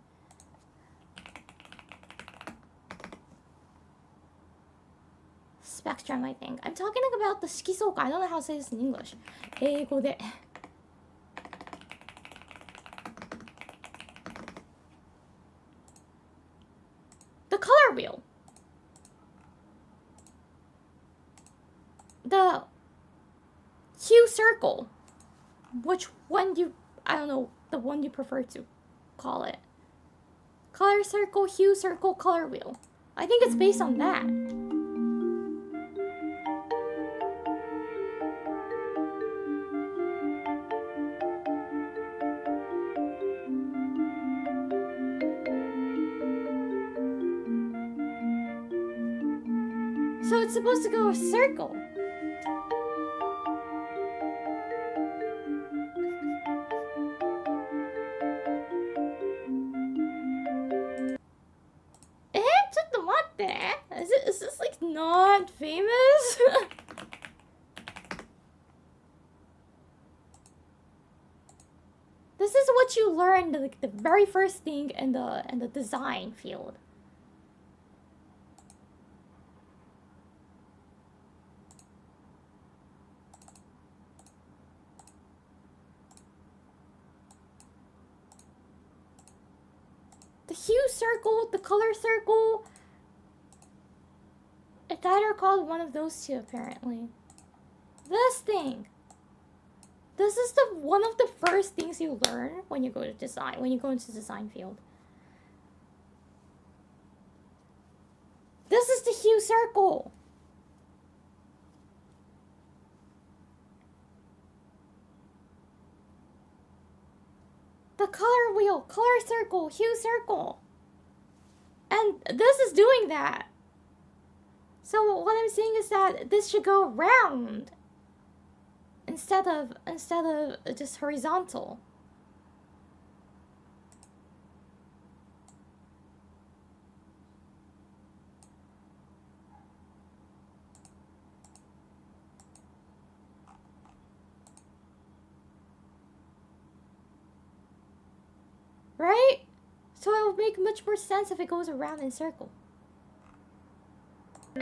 Spectrum, I think. I'm talking about the Shikisouka. I don't know how to say this in English. 英語で。The color wheel. The hue circle. Which one you... I don't know. The one you prefer to call it. Color circle, hue circle, color wheel. I think it's based on that. So it's supposed to go a circle. Is this like not famous? This is what you learned, like the very first thing in the design field. The hue circle, the color circle. It's either called one of those two, apparently. This thing. This is one of the first things you learn when you go to design, when you go into the design field. This is the hue circle. The color wheel, color circle, hue circle. And this is doing that. So what I'm saying is that this should go round instead of just horizontal. Right? So it will make much more sense if it goes around in a circle. A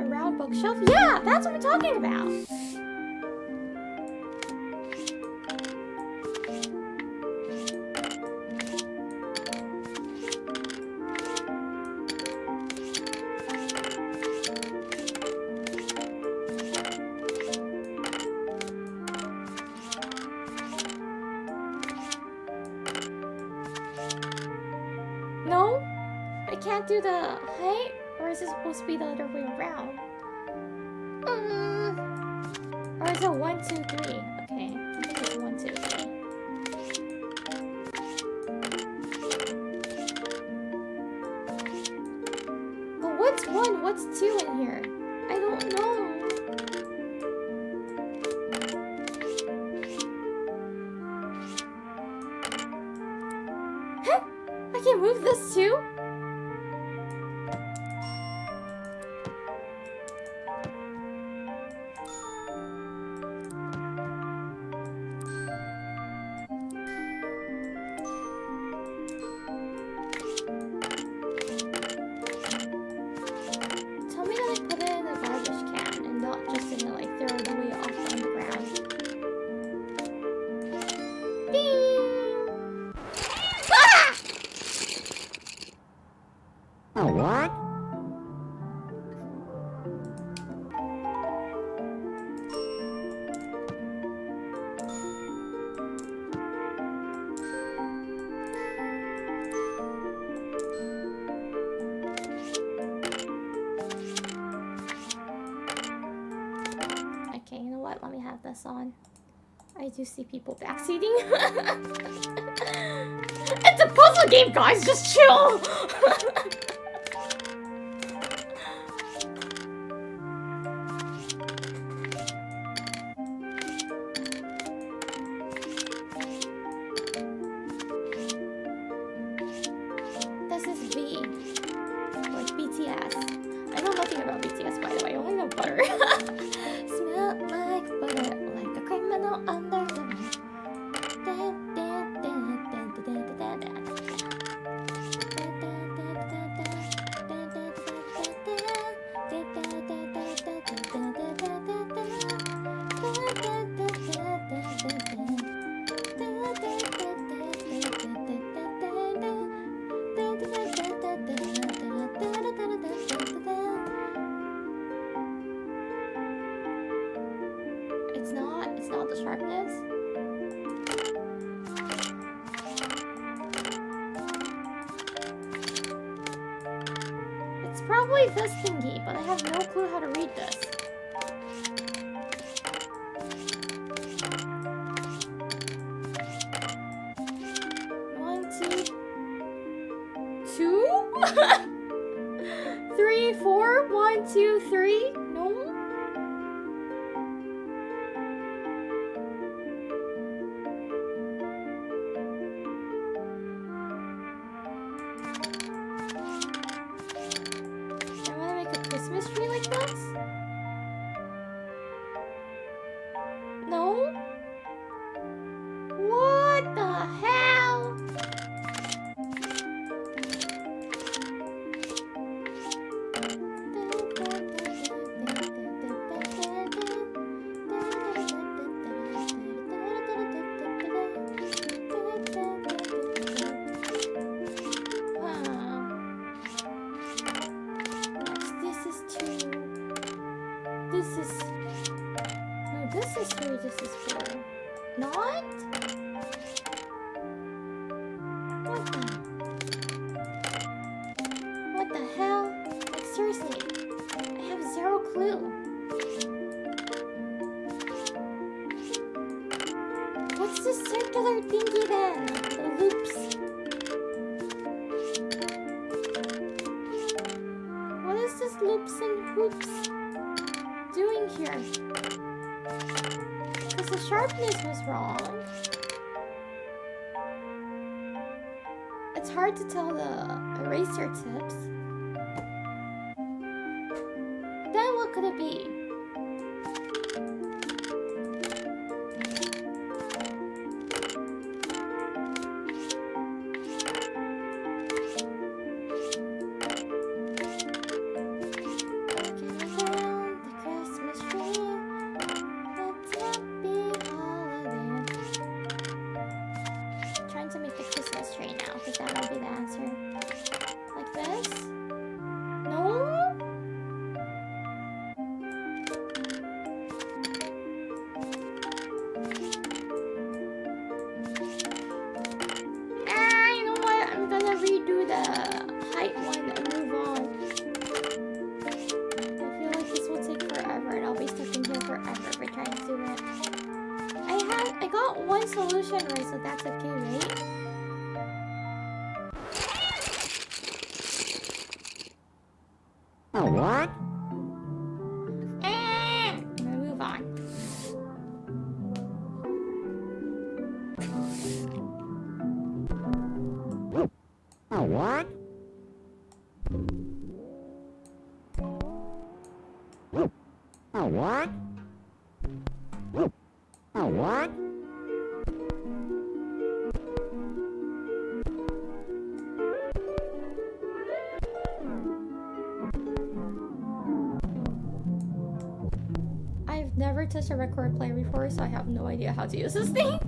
round bookshelf? Yeah, that's what we're talking about. No? I can't do the height? Or is it supposed to be the other way around? Or is it 1, 2, 3? Okay, I think it's 1, 2, 3. But what's 1? What's 2 in here? I don't know. Huh? I can move this too? what? Let me have this on. I do see people backseating. It's a puzzle game, guys. Just chill. This is V, like BTS. I know nothing about BTS, by the way. I only know butter. Smell like butter, like a criminal under the moon. It's not the sharpness. It's probably this thingy, but I have no clue how to read this. One, two, 3, 4. 1, 2, 3. No. Christmas tree like this? No? What the hell? This is 3, this is 4. Not? What the hell? Like seriously, I have 0 clue. What's this circular thingy then? The loops. What is this loops and hoops doing here? Because the sharpness was wrong. It's hard to tell the eraser tips. Then what could it be? Solution right, so that's okay, right? Oh, what? I'm gonna move on. Oh, what? Oh, what? Oh, what? I've never touched a record player before, so I have no idea how to use this thing.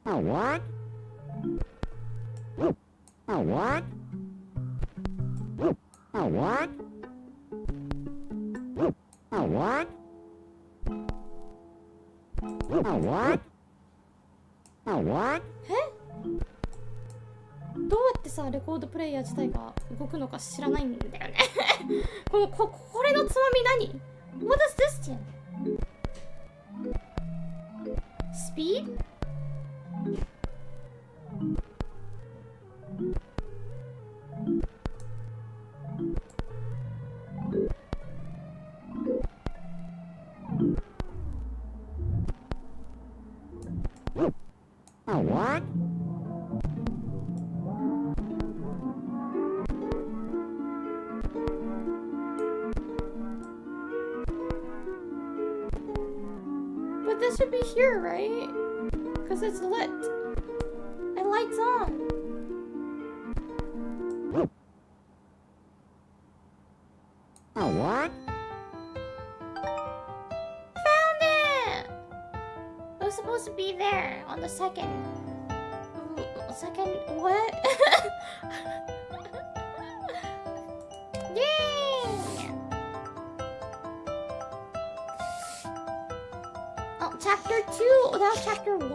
Oh, what? Oh, what? Oh, what? Oh, what? Oh, what? Oh, what? Huh? どうやってさレコードプレイヤー自体が動くのか知らないんだよねこれのつまみ何？ What is this thing? Speed? What? But this should be here, right? Because it's lit. And lights on. What? Found it! It was supposed to be there on the second. Second. What? Yay! Oh, chapter 2. Oh, that was chapter 1.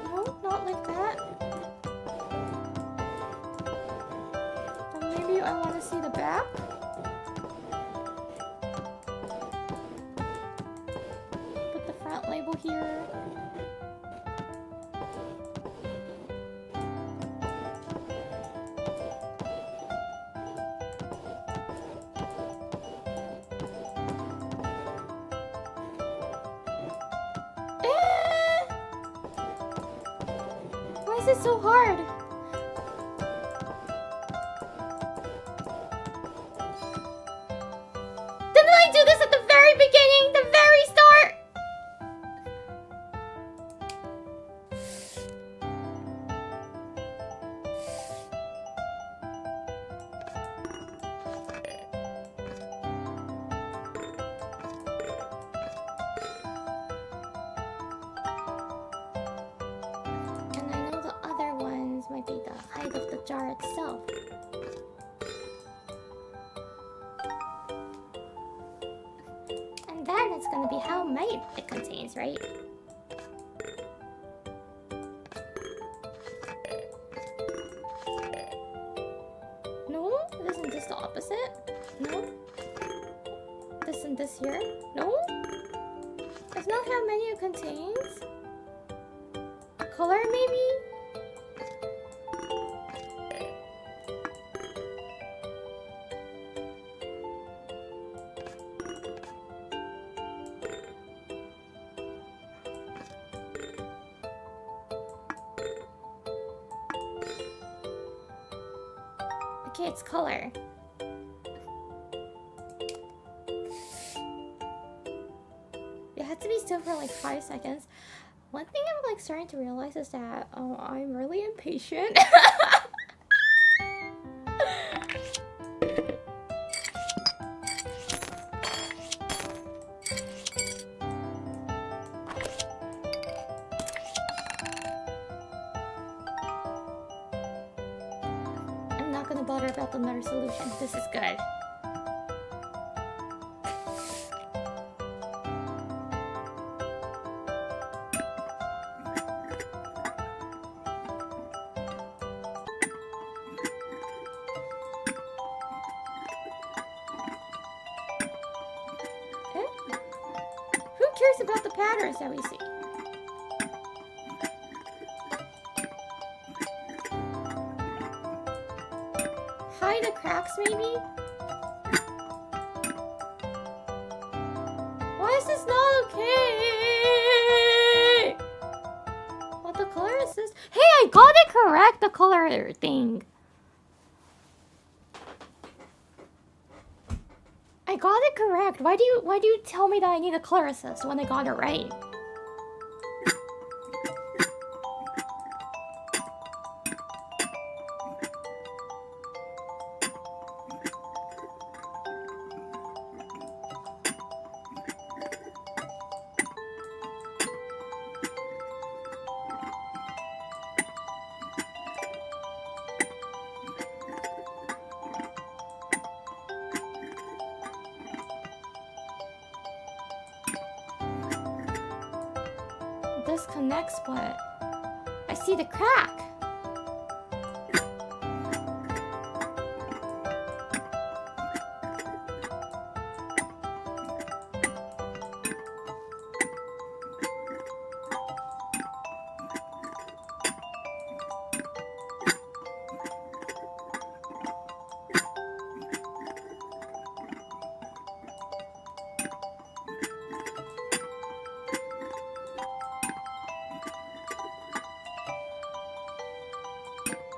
No, not like that. Then maybe I want to see the back. Put the front label here. Why is it so hard? Didn't I do this at the very beginning? The very start? And I know the other ones might be the height of the jar itself. And then it's gonna be how many it contains, right? No? Isn't this the opposite? No? This and this here? No? That's not how many it contains? Color maybe? Okay, it's color. It had to be still for like 5 seconds. One thing I'm like starting to realize is that I'm really impatient. I'm not gonna bother about another solution. This is good. Who cares about the patterns that we see? Hide the cracks, maybe? Why is this not okay? What the color is this? Hey, I got it correct, the color thing. I got it correct. Why do you tell me that I need a color assist when I got it right? this connects, but I see the crack.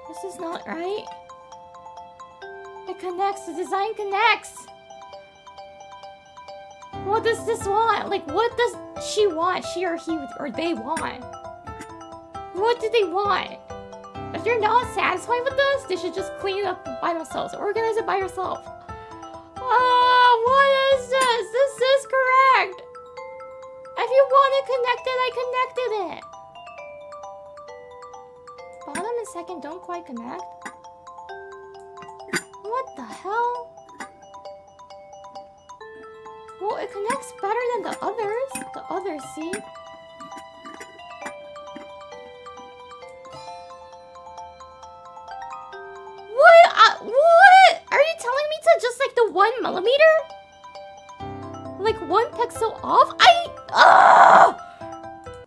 This is not right. It connects. The design connects. What does this want? Like, what does she want? She or he or they want? What do they want? If they're not satisfied with this, they should just clean it up by themselves. Organize it by yourself. What is this? This is correct. If you want it connected, I connected it. Bottom and second don't quite connect. What the hell? Well, it connects better than the others. The others, see? What? Are you telling me to just like the 1 millimeter? Like 1 pixel off?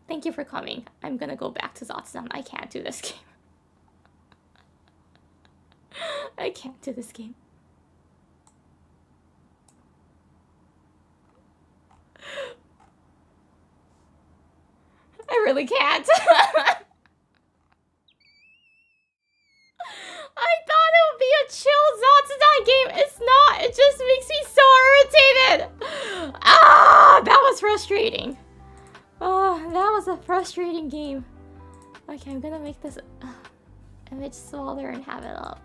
Thank you for coming. I'm gonna go back to Zatsuzan. I can't do this game. I can't do this game. I really can't. I thought it would be a chill Zatsuzan game. It's not. It just makes me so irritated. That was frustrating. That was a frustrating game. Okay, I'm gonna make this image smaller and have it up.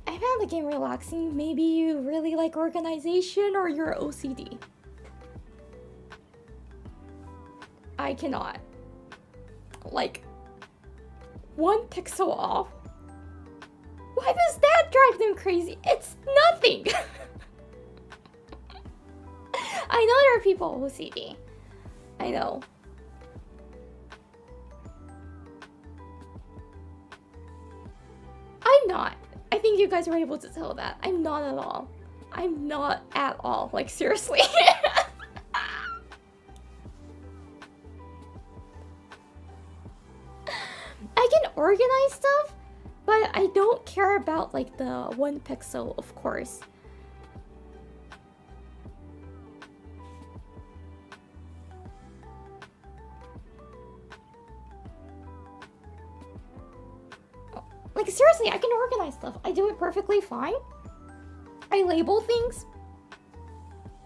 I found the game relaxing. Maybe you really like organization or you're OCD. I cannot. Like, 1 pixel off? Why does that drive them crazy? It's nothing! I know there are people OCD. I know. I'm not. I think you guys were able to tell that. I'm not at all. I'm not at all. Like, seriously. I can organize stuff, but I don't care about like the 1 pixel, of course. Like seriously, I can organize stuff. I do it perfectly fine. I label things.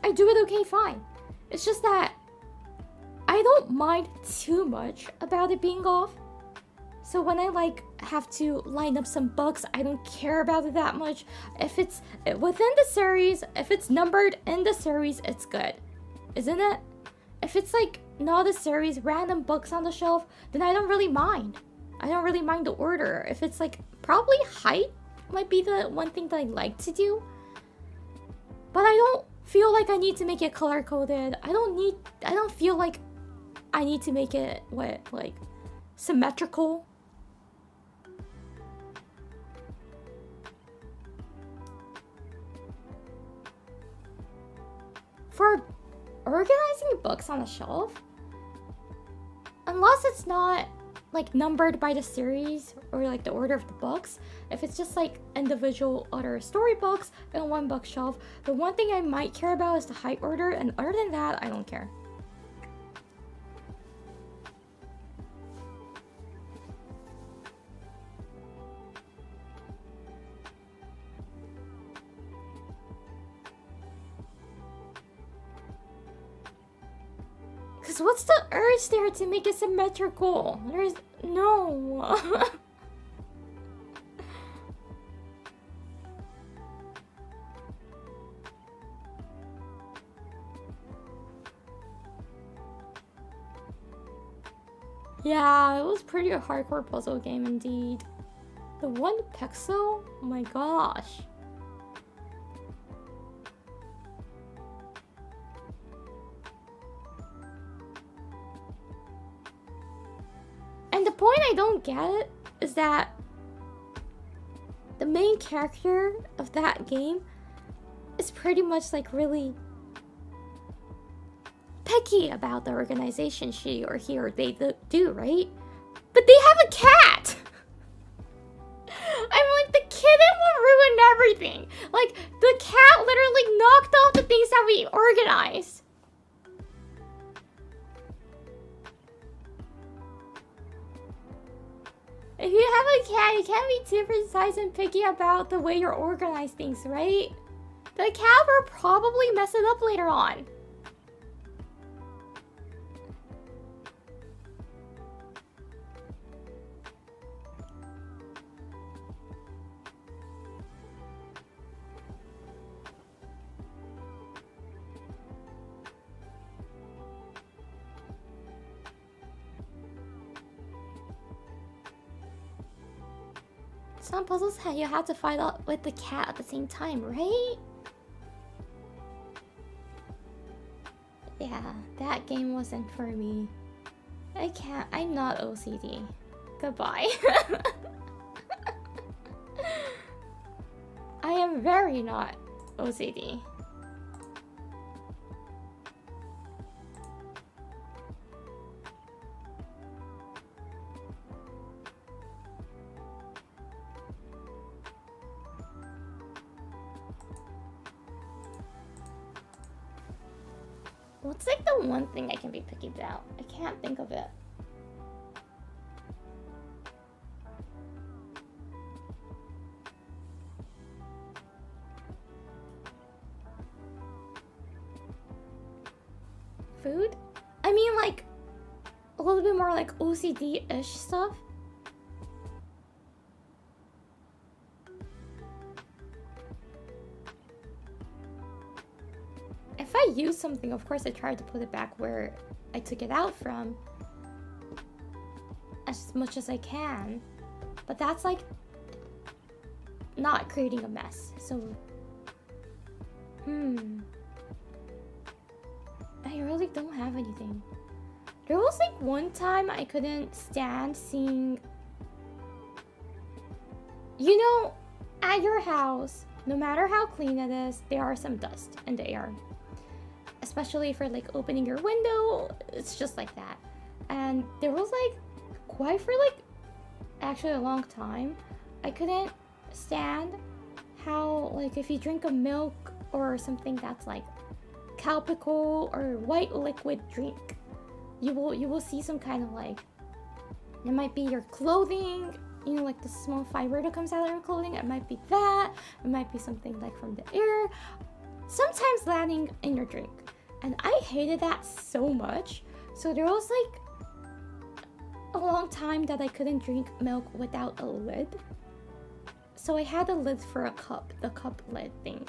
I do it okay fine. It's just that I don't mind too much about it being off. So when I like have to line up some books, I don't care about it that much. If it's within the series, if it's numbered in the series, it's good. Isn't it? If it's like not a series, random books on the shelf, then I don't really mind. I don't really mind the order. If it's like, probably height might be the one thing that I like to do. But I don't feel like I need to make it color coded. I don't feel like I need to make it like symmetrical. For organizing books on a shelf, unless it's not like numbered by the series or like the order of the books, if it's just like individual other storybooks in one bookshelf, the one thing I might care about is the height order, and other than that, I don't care. Because what's the urge there to make it symmetrical? There's no. Yeah, it was pretty a hardcore puzzle game indeed. The one pixel? Oh my gosh. And the point I don't get is that the main character of that game is pretty much like really picky about the organization she or he or they do, right? But they have a cat! I'm like, the kitten will ruin everything. Like, the cat literally knocked off the things that we organized. If you have a cat, you can't be too precise and picky about the way you organize things, right? The cat will probably mess it up later on. Some puzzles you have to fight out with the cat at the same time, right? Yeah, that game wasn't for me. I'm not OCD. Goodbye. I am very not OCD. What's like the one thing I can be picky about? I can't think of it. Food? I mean like a little bit more like OCD-ish stuff. If I use something, of course I try to put it back where I took it out from as much as I can, but that's like not creating a mess. So I really don't have anything. There was like one time I couldn't stand seeing, you know, at your house, no matter how clean it is, there are some dust in the air. Especially for like opening your window, it's just like that. And there was like quite for like actually a long time, I couldn't stand how like if you drink a milk or something that's like cow pickle or white liquid drink, you will see some kind of like, it might be your clothing, you know, like the small fiber that comes out of your clothing. It might be that, it might be something like from the air, sometimes landing in your drink. And I hated that so much. So there was like a long time that I couldn't drink milk without a lid. So I had a lid for a cup, the cup lid thing,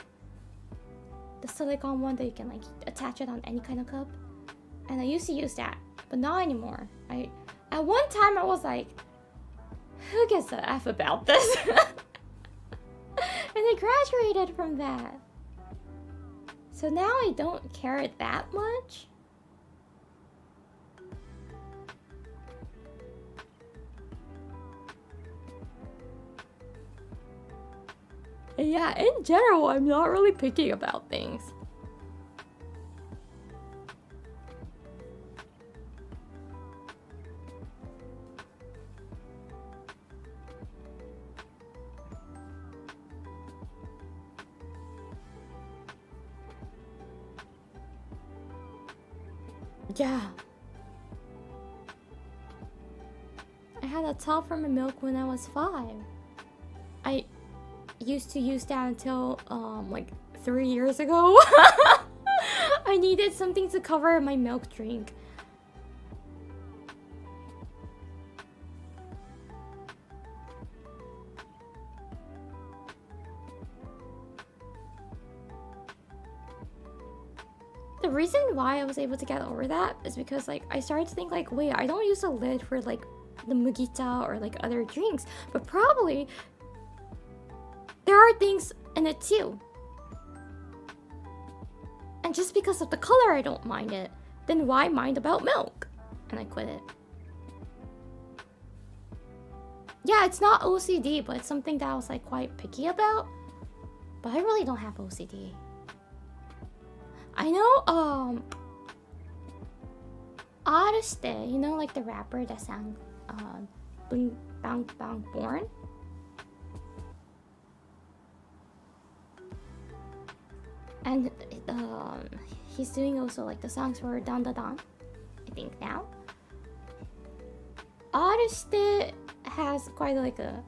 the silicone one that you can like attach it on any kind of cup. And I used to use that, but not anymore. At one time I was like, who gives a F about this? And I graduated from that. So now I don't care that much. Yeah, in general, I'm not really picky about things. Yeah. I had a top for my milk when I was 5. I used to use that until like 3 years ago. I needed something to cover my milk drink. the reason why I was able to get over that is because like I started to think like, wait, I don't use a lid for like the mugicha or like other drinks, but probably there are things in it too. And just because of the color I don't mind it, then why mind about milk? And I quit it. Yeah, it's not OCD, but it's something that I was like quite picky about. But I really don't have OCD. I know, Ariste, you know, like the rapper that sang, Bang Bang Bang Born? And, he's doing also like the songs for Dan Da Dan, I think now. Ariste has quite like a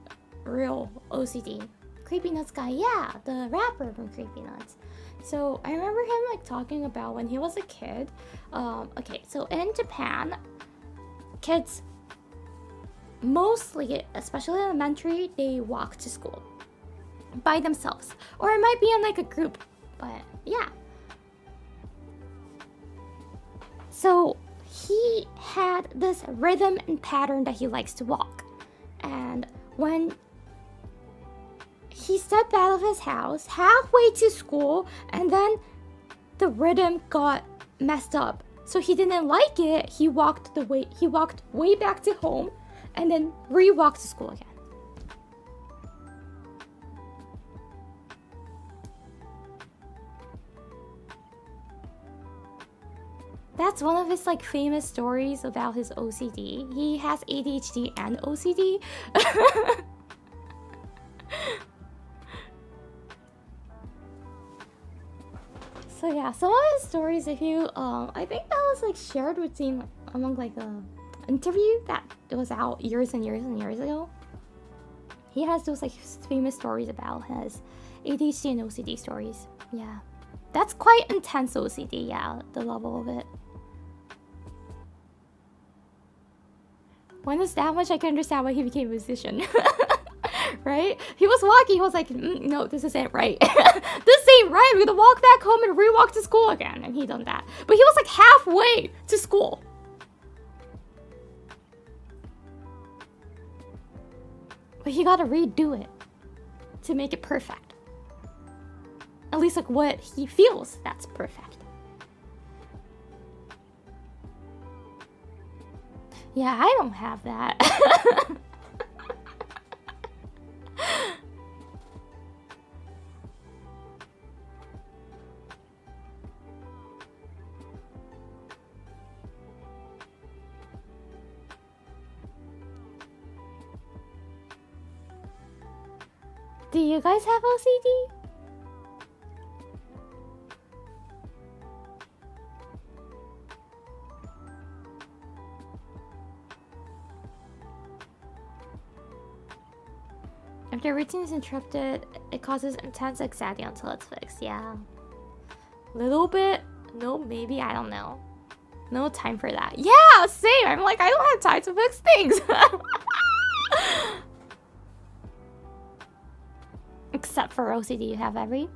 real OCD. Creepy Nuts guy, yeah, the rapper from Creepy Nuts. So I remember him like talking about when he was a kid. Okay, so in Japan, kids mostly, especially elementary, they walk to school by themselves, or it might be in like a group. But yeah. So he had this rhythm and pattern that he likes to walk, and when he stepped out of his house halfway to school, and then the rhythm got messed up. So he didn't like it. He walked way back to home and then re-walked to school again. That's one of his like famous stories about his OCD. He has ADHD and OCD. So yeah, some of his stories, if you, I think that was like shared between among like a interview that was out years and years and years ago. He has those like famous stories about his ADHD and OCD stories. Yeah, that's quite intense OCD. Yeah, the level of it. When it's that much, I can understand why he became a musician. Right? He was walking, he was like, no, this isn't right. This ain't right. We're gonna walk back home and re-walk to school again. And he done that. But he was like halfway to school. But he gotta redo it to make it perfect. At least like what he feels that's perfect. Yeah, I don't have that. Do you guys have OCD? If the routine is interrupted, it causes intense anxiety until it's fixed. Yeah. Little bit? No, maybe, I don't know. No time for that. Yeah, same. I'm like, I don't have time to fix things. Except for OCD, you have every...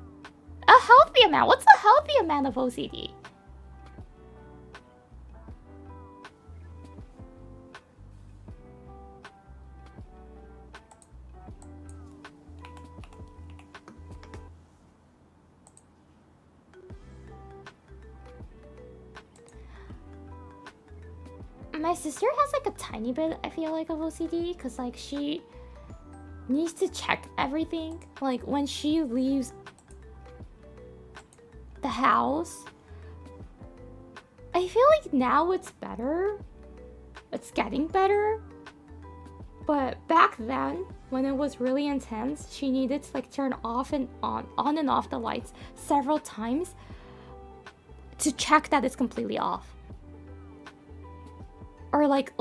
A healthy amount. What's a healthy amount of OCD? My sister has like a tiny bit, I feel like, of OCD, because like she needs to check everything. Like when she leaves the house, I feel like now it's better. It's getting better. But back then, when it was really intense, she needed to like turn off and on and off the lights several times to check that it's completely off. Or like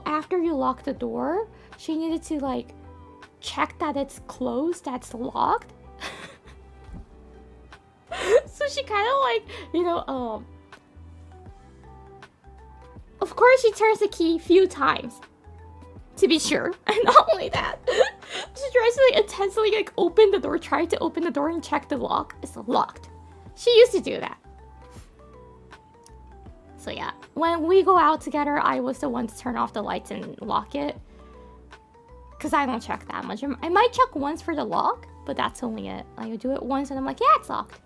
after you lock the door, she needed to like check that it's closed, that's locked. So she kind of like, you know, of course she turns the key a few times to be sure. And not only that, she tries to like intensely like open the door, try to open the door and check the lock. It's locked. She used to do that. So yeah, when we go out together, I was the one to turn off the lights and lock it. Because I don't check that much. I might check once for the lock, but that's only it. Like, I do it once and I'm like, yeah, it's locked.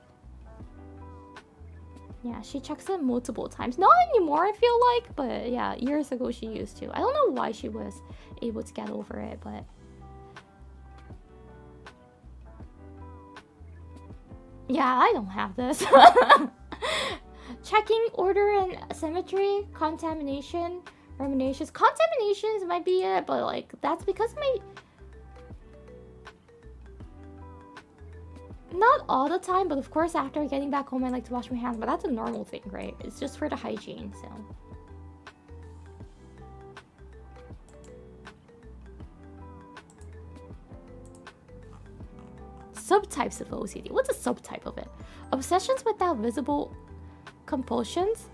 Yeah, she checks it multiple times. Not anymore, I feel like, but yeah, years ago she used to. I don't know why she was able to get over it, but... Yeah, I don't have this. Checking order and symmetry, contamination, ruminations. Contaminations might be it, but like, that's because my... Not all the time, but of course after getting back home I like to wash my hands, but that's a normal thing, right? It's just for the hygiene, so... Subtypes of OCD. What's a subtype of it? Obsessions without visible compulsions?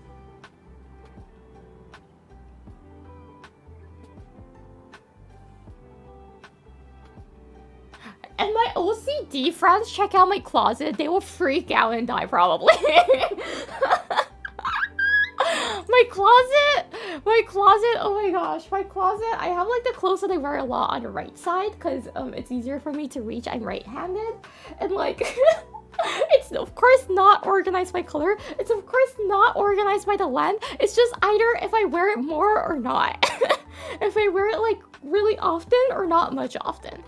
And my OCD friends check out my closet, they will freak out and die probably. My closet, oh my gosh, my closet, I have like the clothes that I wear a lot on the right side because it's easier for me to reach. I'm right-handed, and like it's of course not organized by color. It's of course not organized by the length. It's just either if I wear it more or not. If I wear it like really often or not much often.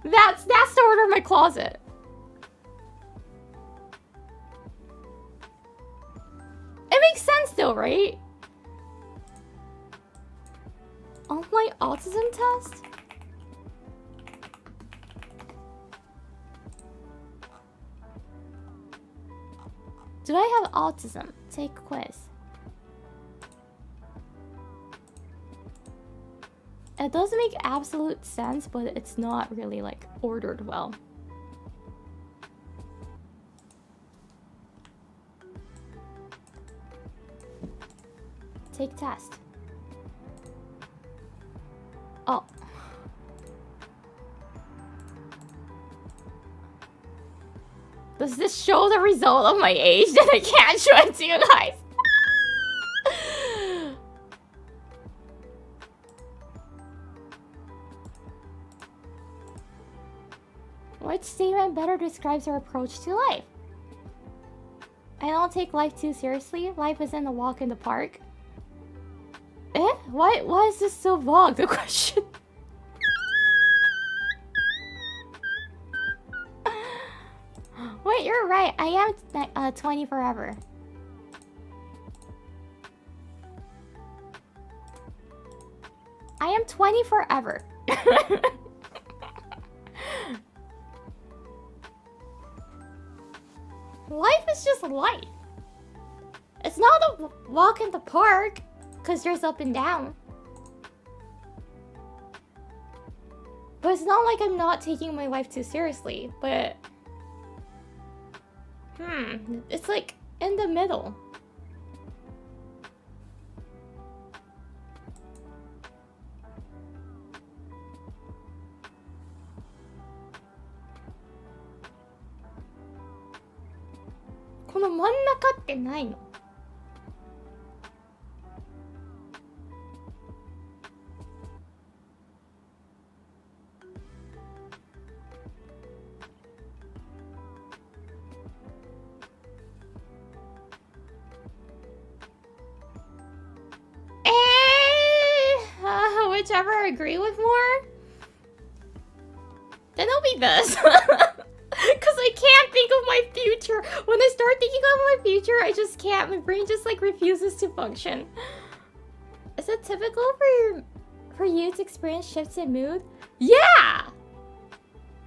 That's the order of my closet. It makes sense though, right? Online autism test? Do I have autism? Take quiz. It does make absolute sense, but it's not really like ordered well. Take test. Oh. Does this show the result of my age that I can't show it to you guys? Which statement better describes her approach to life? I don't take life too seriously. Life isn't a walk in the park. Eh? Why is this so vague, the question? Wait, you're right. I am 20 forever. I am 20 forever. Life is just life. It's not a walk in the park, because there's up and down. But it's not like I'm not taking my life too seriously, but... it's like in the middle.この真ん中ってないの? Whichever I agree with more, then it'll be this. Because I can't think of my future. When I start thinking of my future, I just can't. My brain just like refuses to function. Is it typical for you to experience shifts in mood? Yeah!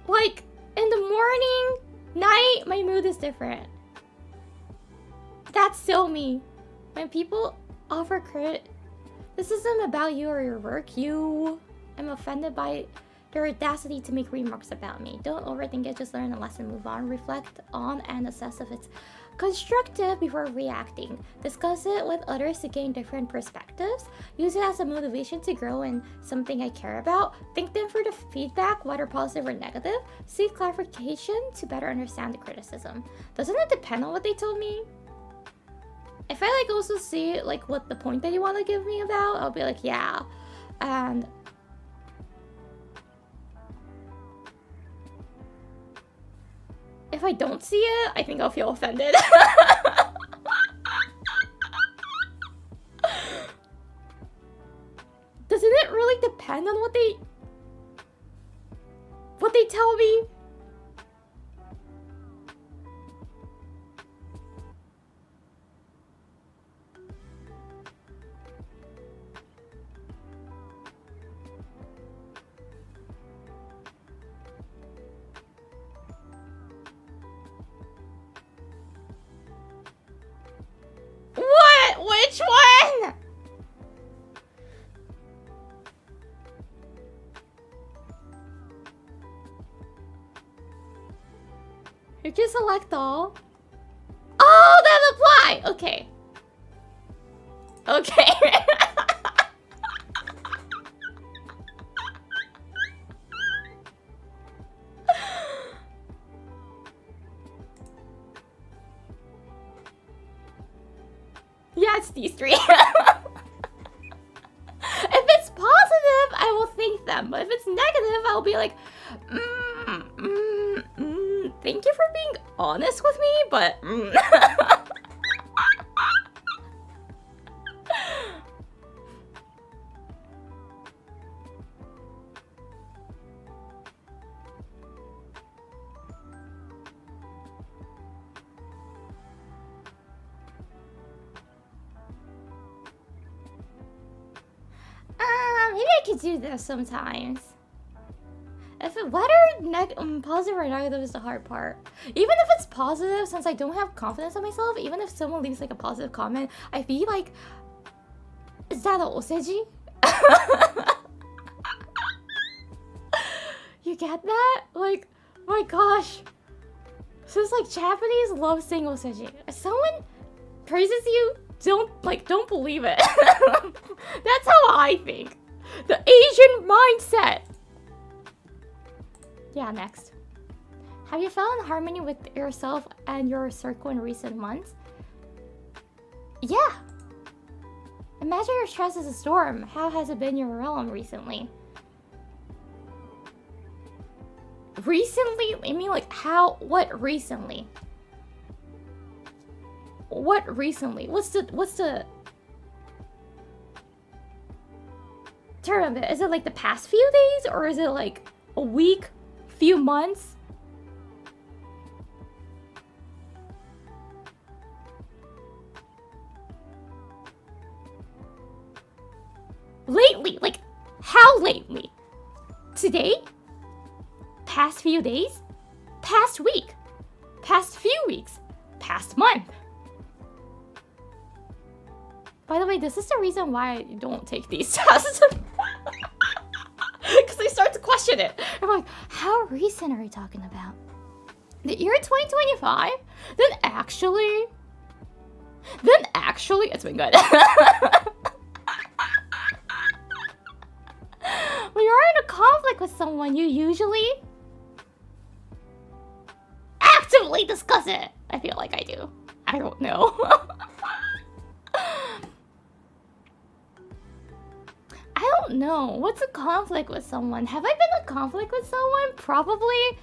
Like, in the morning, night, my mood is different. That's so me. When people offer this isn't about you or your work. I'm offended by their audacity to make remarks about me. Don't overthink it, just learn a lesson, move on, reflect on and assess if it's constructive before reacting. Discuss it with others to gain different perspectives. Use it as a motivation to grow in something I care about. Thank them for the feedback, whether positive or negative. Seek clarification to better understand the criticism. Doesn't it depend on what they told me? if I like also see like what the point that you want to give me about, I'll be like, yeah. And if I don't see it, I think I'll feel offended. Doesn't it really depend on what they tell me? What? Which one? You can select all. Oh, that apply. Okay. Okay. Yeah, it's these three. If it's positive, I will thank them. But if it's negative, I'll be like, thank you for being honest with me, but maybe I could do this sometimes. If it, whether positive or negative is the hard part. Even if it's positive, since I don't have confidence in myself, even if someone leaves like a positive comment, I feel like, is that a oseji? You get that? Like, my gosh. Since like Japanese love saying oseji. If someone praises you, don't believe it. That's how I think. The Asian mindset. Yeah, next. Have you felt in harmony with yourself and your circle in recent months? Yeah. Imagine your stress is a storm. How has it been your realm recently? Recently? I mean, like, how? What recently? What recently? What's the term of it? Is it like the past few days, or is it like a week? Few months? Lately? Like, how lately? Today? Past few days? Past week? Past few weeks? Past month? By the way, this is the reason why I don't take these tests. Because I start to question it. I'm like, how recent are we talking about? The year 2025? Then actually, it's been good. When you're in a conflict with someone, you usually actively discuss it. I feel like I do. I don't know. I don't know. What's a conflict with someone? Have I been in conflict with someone? Probably.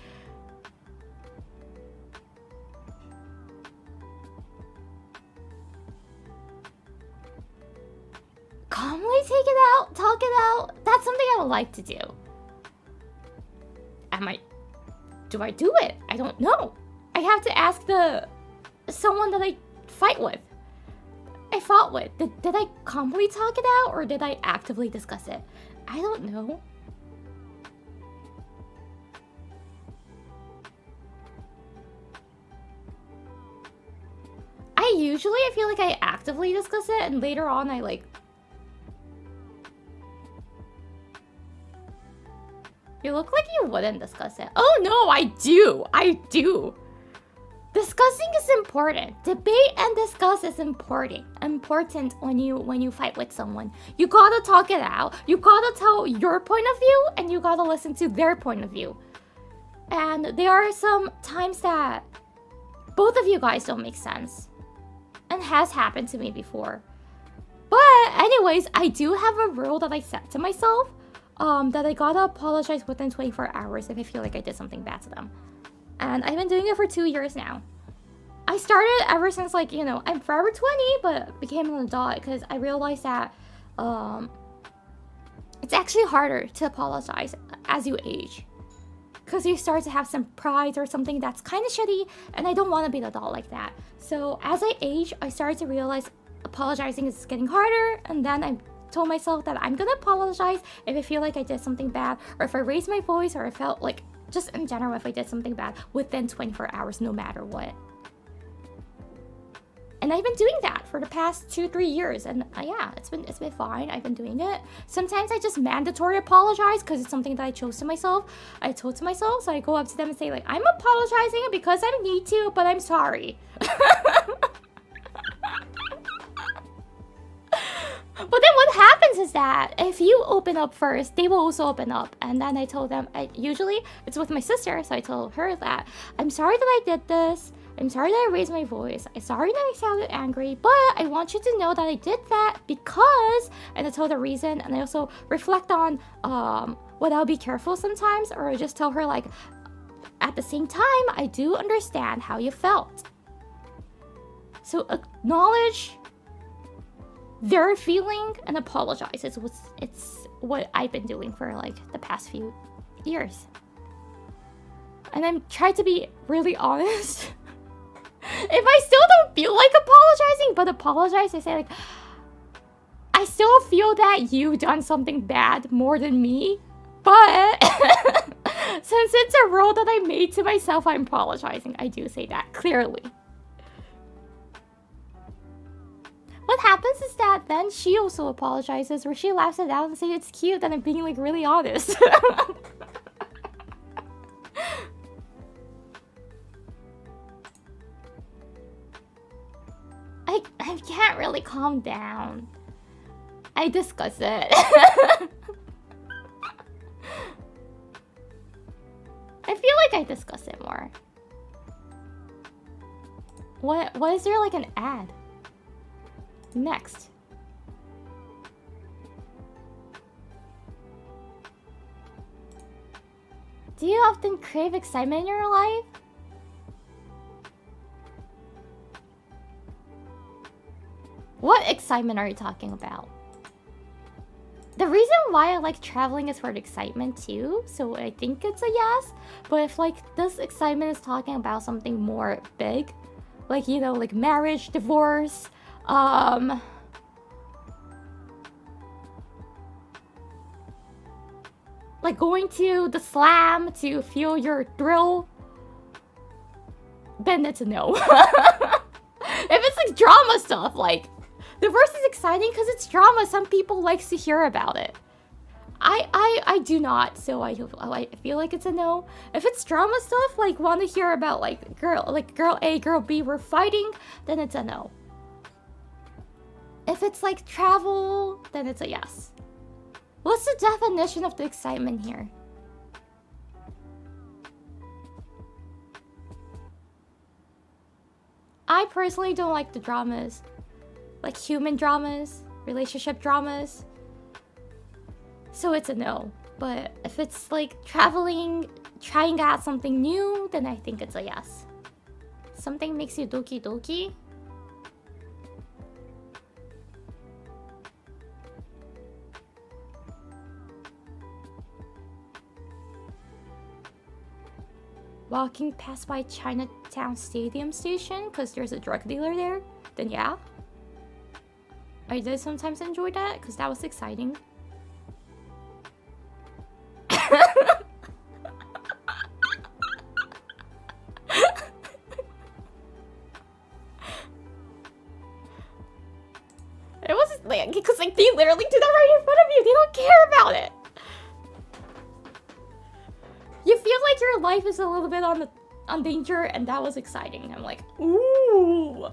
Calmly take it out, talk it out. That's something I would like to do. Do I do it? I don't know. I have to ask someone that I fought with. Did I calmly talk it out, or did I actively discuss it? I don't know. I feel like I actively discuss it, and later on I like... You look like you wouldn't discuss it. Oh no, I do. Discussing is important. Debate and discuss is important when you fight with someone. You gotta talk it out. You gotta tell your point of view, and you gotta listen to their point of view. And there are some times that both of you guys don't make sense. And has happened to me before. But anyways, I do have a rule that I set to myself, that I gotta apologize within 24 hours if I feel like I did something bad to them. And I've been doing it for 2 years now. I started ever since, like, you know, I'm forever 20, but became an adult because I realized that it's actually harder to apologize as you age. Because you start to have some pride or something that's kind of shitty, and I don't want to be an adult like that. So as I age, I started to realize apologizing is getting harder, and then I told myself that I'm gonna apologize if I feel like I did something bad, or if I raised my voice, or I felt like, just in general, if I did something bad within 24 hours, no matter what. And I've been doing that for the past 2-3 years, and yeah, it's been fine. I've been doing it. Sometimes I just mandatory apologize because it's something that I chose to myself. I told to myself, so I go up to them and say like, I'm apologizing because I need to, but I'm sorry. But then what happens is that if you open up first, they will also open up. And then I told them, usually it's with my sister, so I told her that I'm sorry that I did this. I'm sorry that I raised my voice. I'm sorry that I sounded angry, but I want you to know that I did that because, and I told the reason, and I also reflect on what I'll be careful sometimes, or I just tell her like, at the same time, I do understand how you felt. So acknowledge their feeling and apologize. It's what I've been doing for like the past few years. And I'm trying to be really honest. If I still don't feel like apologizing, but apologize, I say like, I still feel that you've done something bad more than me, but since it's a rule that I made to myself, I'm apologizing. I do say that clearly. What happens is that then she also apologizes, or she laughs it out and says it's cute that I'm being like really honest. I can't really calm down. I discuss it. I feel like I discuss it more. What is there like an ad? Next. Do you often crave excitement in your life? What excitement are you talking about? The reason why I like traveling is for the excitement too, so I think it's a yes. But if like this excitement is talking about something more big, like, you know, like marriage, divorce, like going to the slam to feel your thrill, then it's a no. If it's like drama stuff, like divorce is exciting because it's drama. Some people like to hear about it. I do not, so I feel like it's a no. If it's drama stuff, like want to hear about like girl A, girl B were fighting, then it's a no. If it's like travel, then it's a yes. What's the definition of the excitement here? I personally don't like the dramas. Like human dramas, relationship dramas. So it's a no. But if it's like traveling, trying out something new, then I think it's a yes. Something makes you doki doki. Walking past by Chinatown Stadium Station because there's a drug dealer there, then yeah. I did sometimes enjoy that because that was exciting. It was like, because like they literally do that right in front of you. They don't care about it. You feel like your life is a little bit on danger, and that was exciting. I'm like, ooh.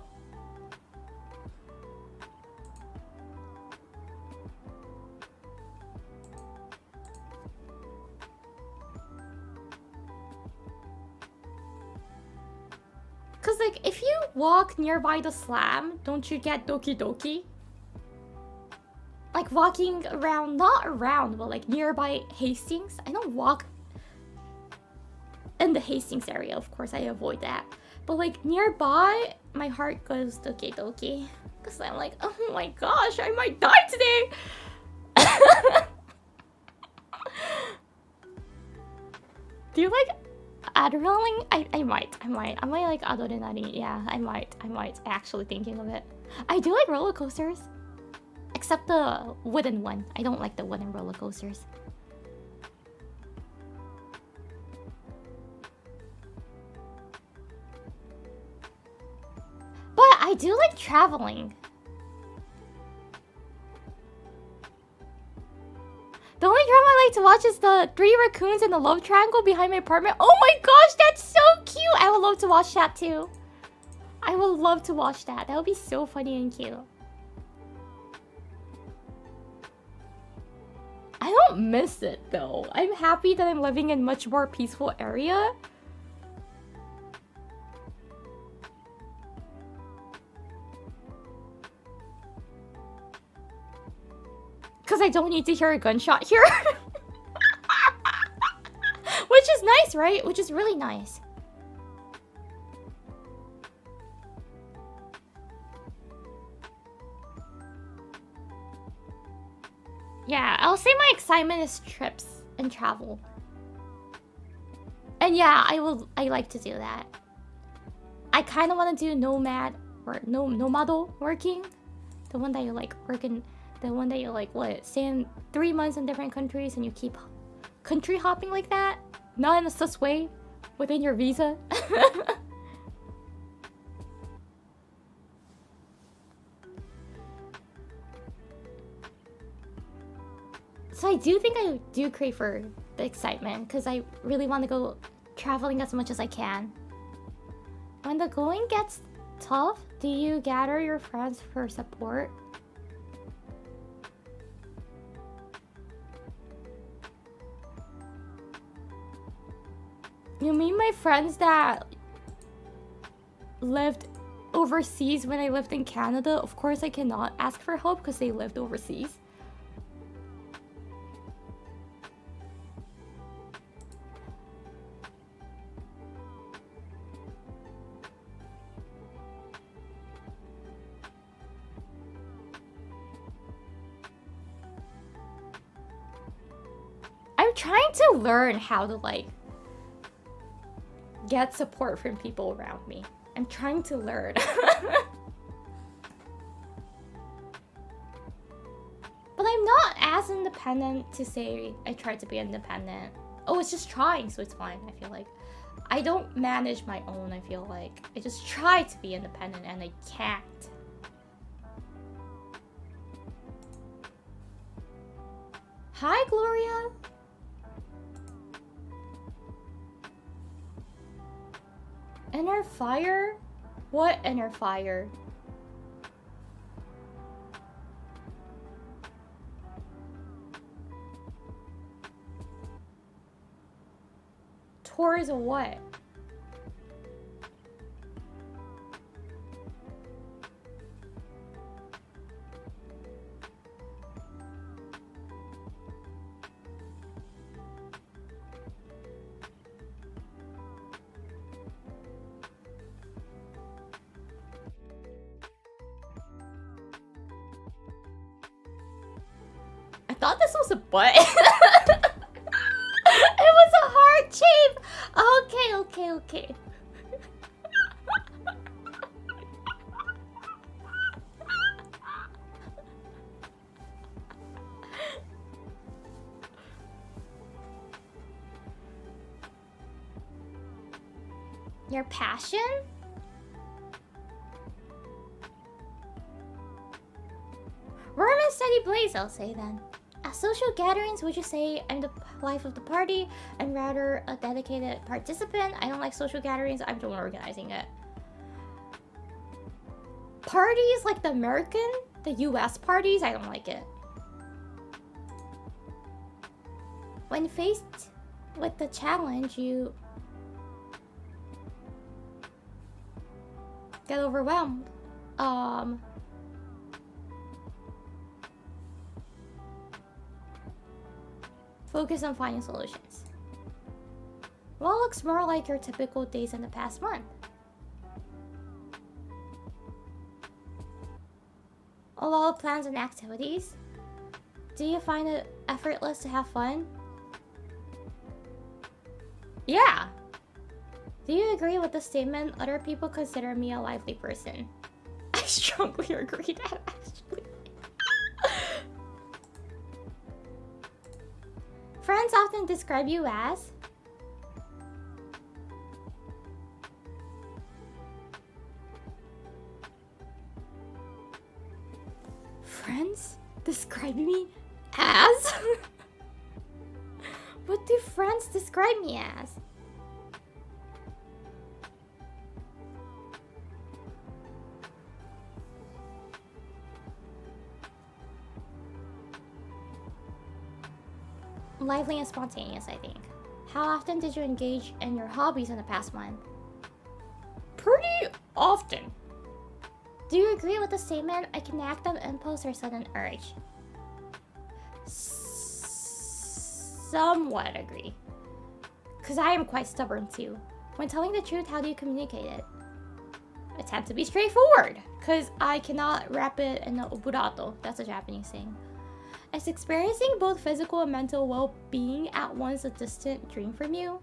Cause like if you walk nearby the slam, don't you get doki doki? Like walking around, not around, but like nearby Hastings. I don't walk in the Hastings area, of course I avoid that. But like nearby, my heart goes doki doki. Cause I'm like, oh my gosh, I might die today. Do you like adrenaline? I might like adrenaline. Yeah, I might actually thinking of it. I do like roller coasters. Except the wooden one. I don't like the wooden roller coasters. But I do like traveling. The only drama I like to watch is the 3 raccoons and the love triangle behind my apartment. Oh my gosh, that's so cute! I would love to watch that too. I would love to watch that. That would be so funny and cute. I don't miss it though. I'm happy that I'm living in a much more peaceful area. Because I don't need to hear a gunshot here. Which is nice, right? Which is really nice. Yeah, I'll say my excitement is trips and travel. And yeah, I like to do that. I kind of want to do nomad or nomado working. The one that you like working, the one that you like what, stay in 3 months in different countries and you keep country hopping like that. Not in a sus way, within your visa. So I do think I do crave for the excitement because I really want to go traveling as much as I can. When the going gets tough, do you gather your friends for support? You mean my friends that lived overseas when I lived in Canada? Of course I cannot ask for help because they lived overseas. I'm trying to learn how to like get support from people around me. I'm trying to learn. But I'm not as independent to say I try to be independent. Oh, it's just trying, so it's fine. I feel like I don't manage my own. I feel like I just try to be independent and I can't. Hi, Gloria. Inner fire? What inner fire? Towards what? I thought this was a butt. It was a heart shape. Okay. Your passion? Warm and steady blaze, I'll say then. At social gatherings, would you say I'm the life of the party? I'm rather a dedicated participant. I don't like social gatherings. I'm the one organizing it. Parties like the American, the US parties, I don't like it. When faced with the challenge, you get overwhelmed. Focus on finding solutions. What looks more like your typical days in the past month? A lot of plans and activities. Do you find it effortless to have fun? Yeah. Do you agree with the statement, other people consider me a lively person? I strongly agree that actually. Friends often describe you as friends describe me as? What do friends describe me as? Lively and spontaneous, I think. How often did you engage in your hobbies in the past month? Pretty often. Do you agree with the statement, I can act on impulse or sudden urge? Somewhat agree. Because I am quite stubborn too. When telling the truth, how do you communicate it? I tend to be straightforward. Because I cannot wrap it in a oburato. That's a Japanese thing. Is experiencing both physical and mental well-being at once a distant dream from you?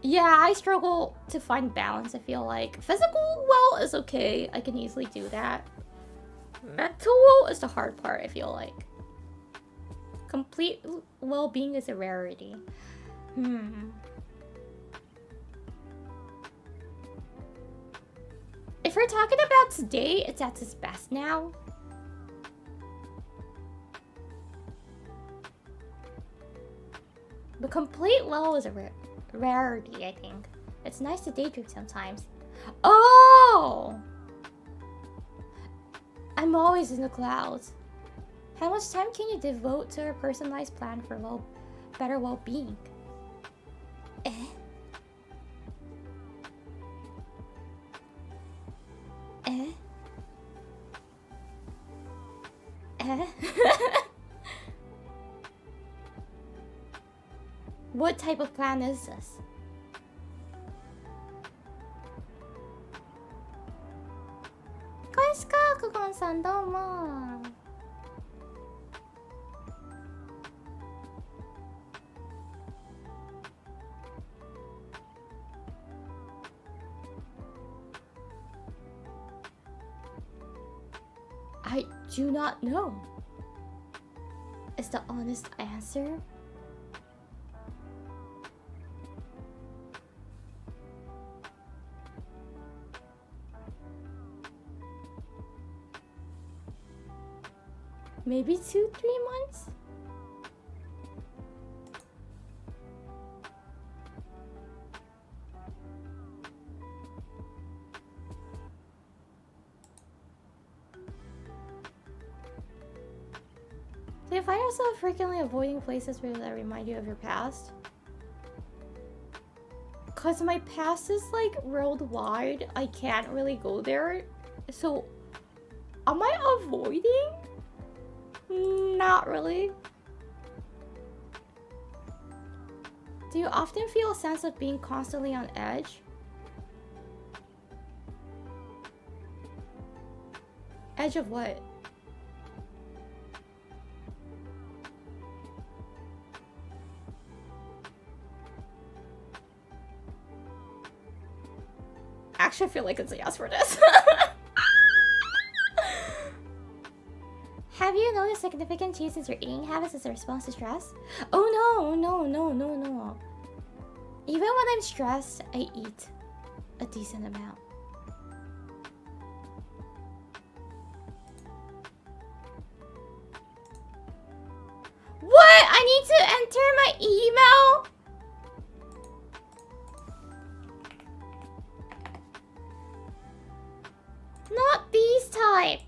Yeah, I struggle to find balance, I feel like. Physical well is okay, I can easily do that. Mental well is the hard part, I feel like. Complete well-being is a rarity. If we're talking about today, it's at its best now. But complete well is a rarity, I think. It's nice to daydream sometimes. Oh! I'm always in the clouds. How much time can you devote to a personalized plan for better well-being? What type of plan is this? Kugon-san, domo. I do not know. Is the honest answer? Maybe 2-3 months? Do you find yourself frequently avoiding places that remind you of your past? Cause my past is like worldwide, I can't really go there. So, am I avoiding? Not really. Do you often feel a sense of being constantly on edge? Edge of what? Actually, I feel like it's a yes for this. Have you noticed significant changes in your eating habits as a response to stress? Oh no. Even when I'm stressed, I eat a decent amount. What? I need to enter my email? Not these type.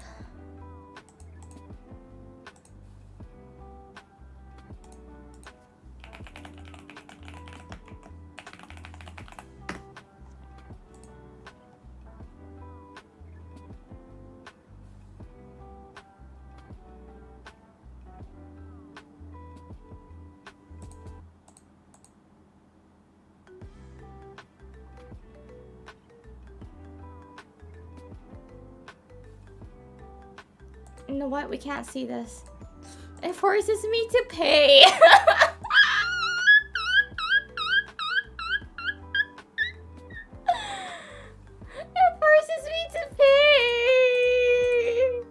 You know what? We can't see this. It forces me to pay. It forces me to pay.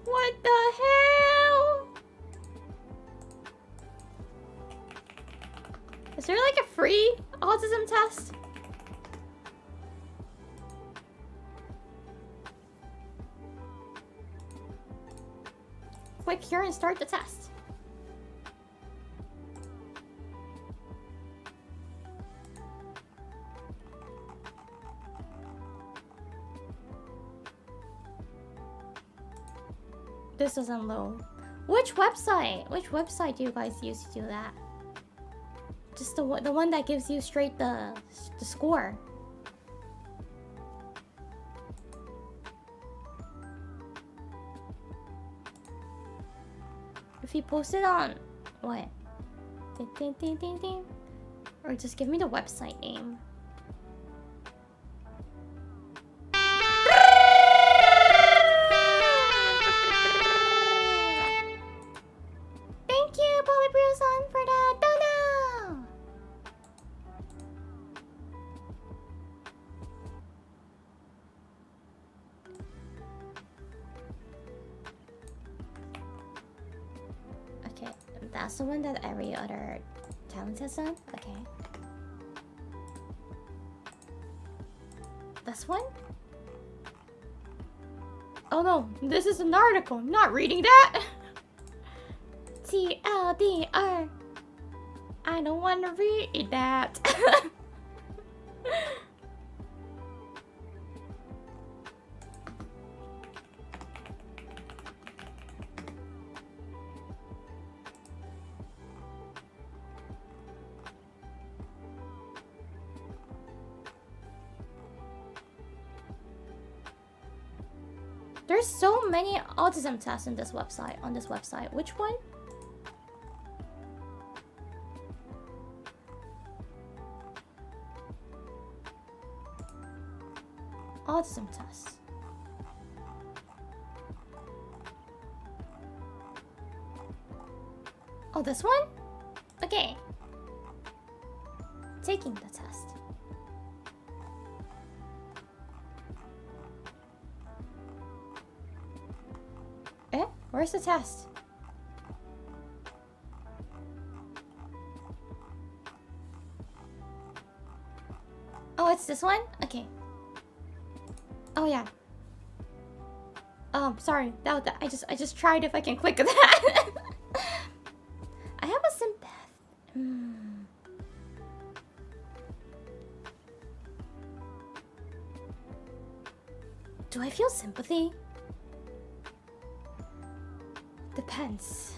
What the hell? Is there like a free autism test? Click here and start the test. This doesn't load. Which website? Which website do you guys use to do that? Just the one that gives you straight the score. If you post it on what? Ding, ding, ding, ding, ding. Or just give me the website name. Thank you, Polybrewson, for the dono! Okay, that's the one that every other talent has done? Okay. This one? Oh no, this is an article. I'm not reading that! TLDR. I don't want to read that. There's so many autism tests on this website. Which one? Autism tests. Oh, this one? Okay. Taking the test. Eh? Where's the test? Oh, it's this one? Okay. Oh yeah. Sorry. That I just tried if I can click that. I have a sympath. Do I feel sympathy? Depends.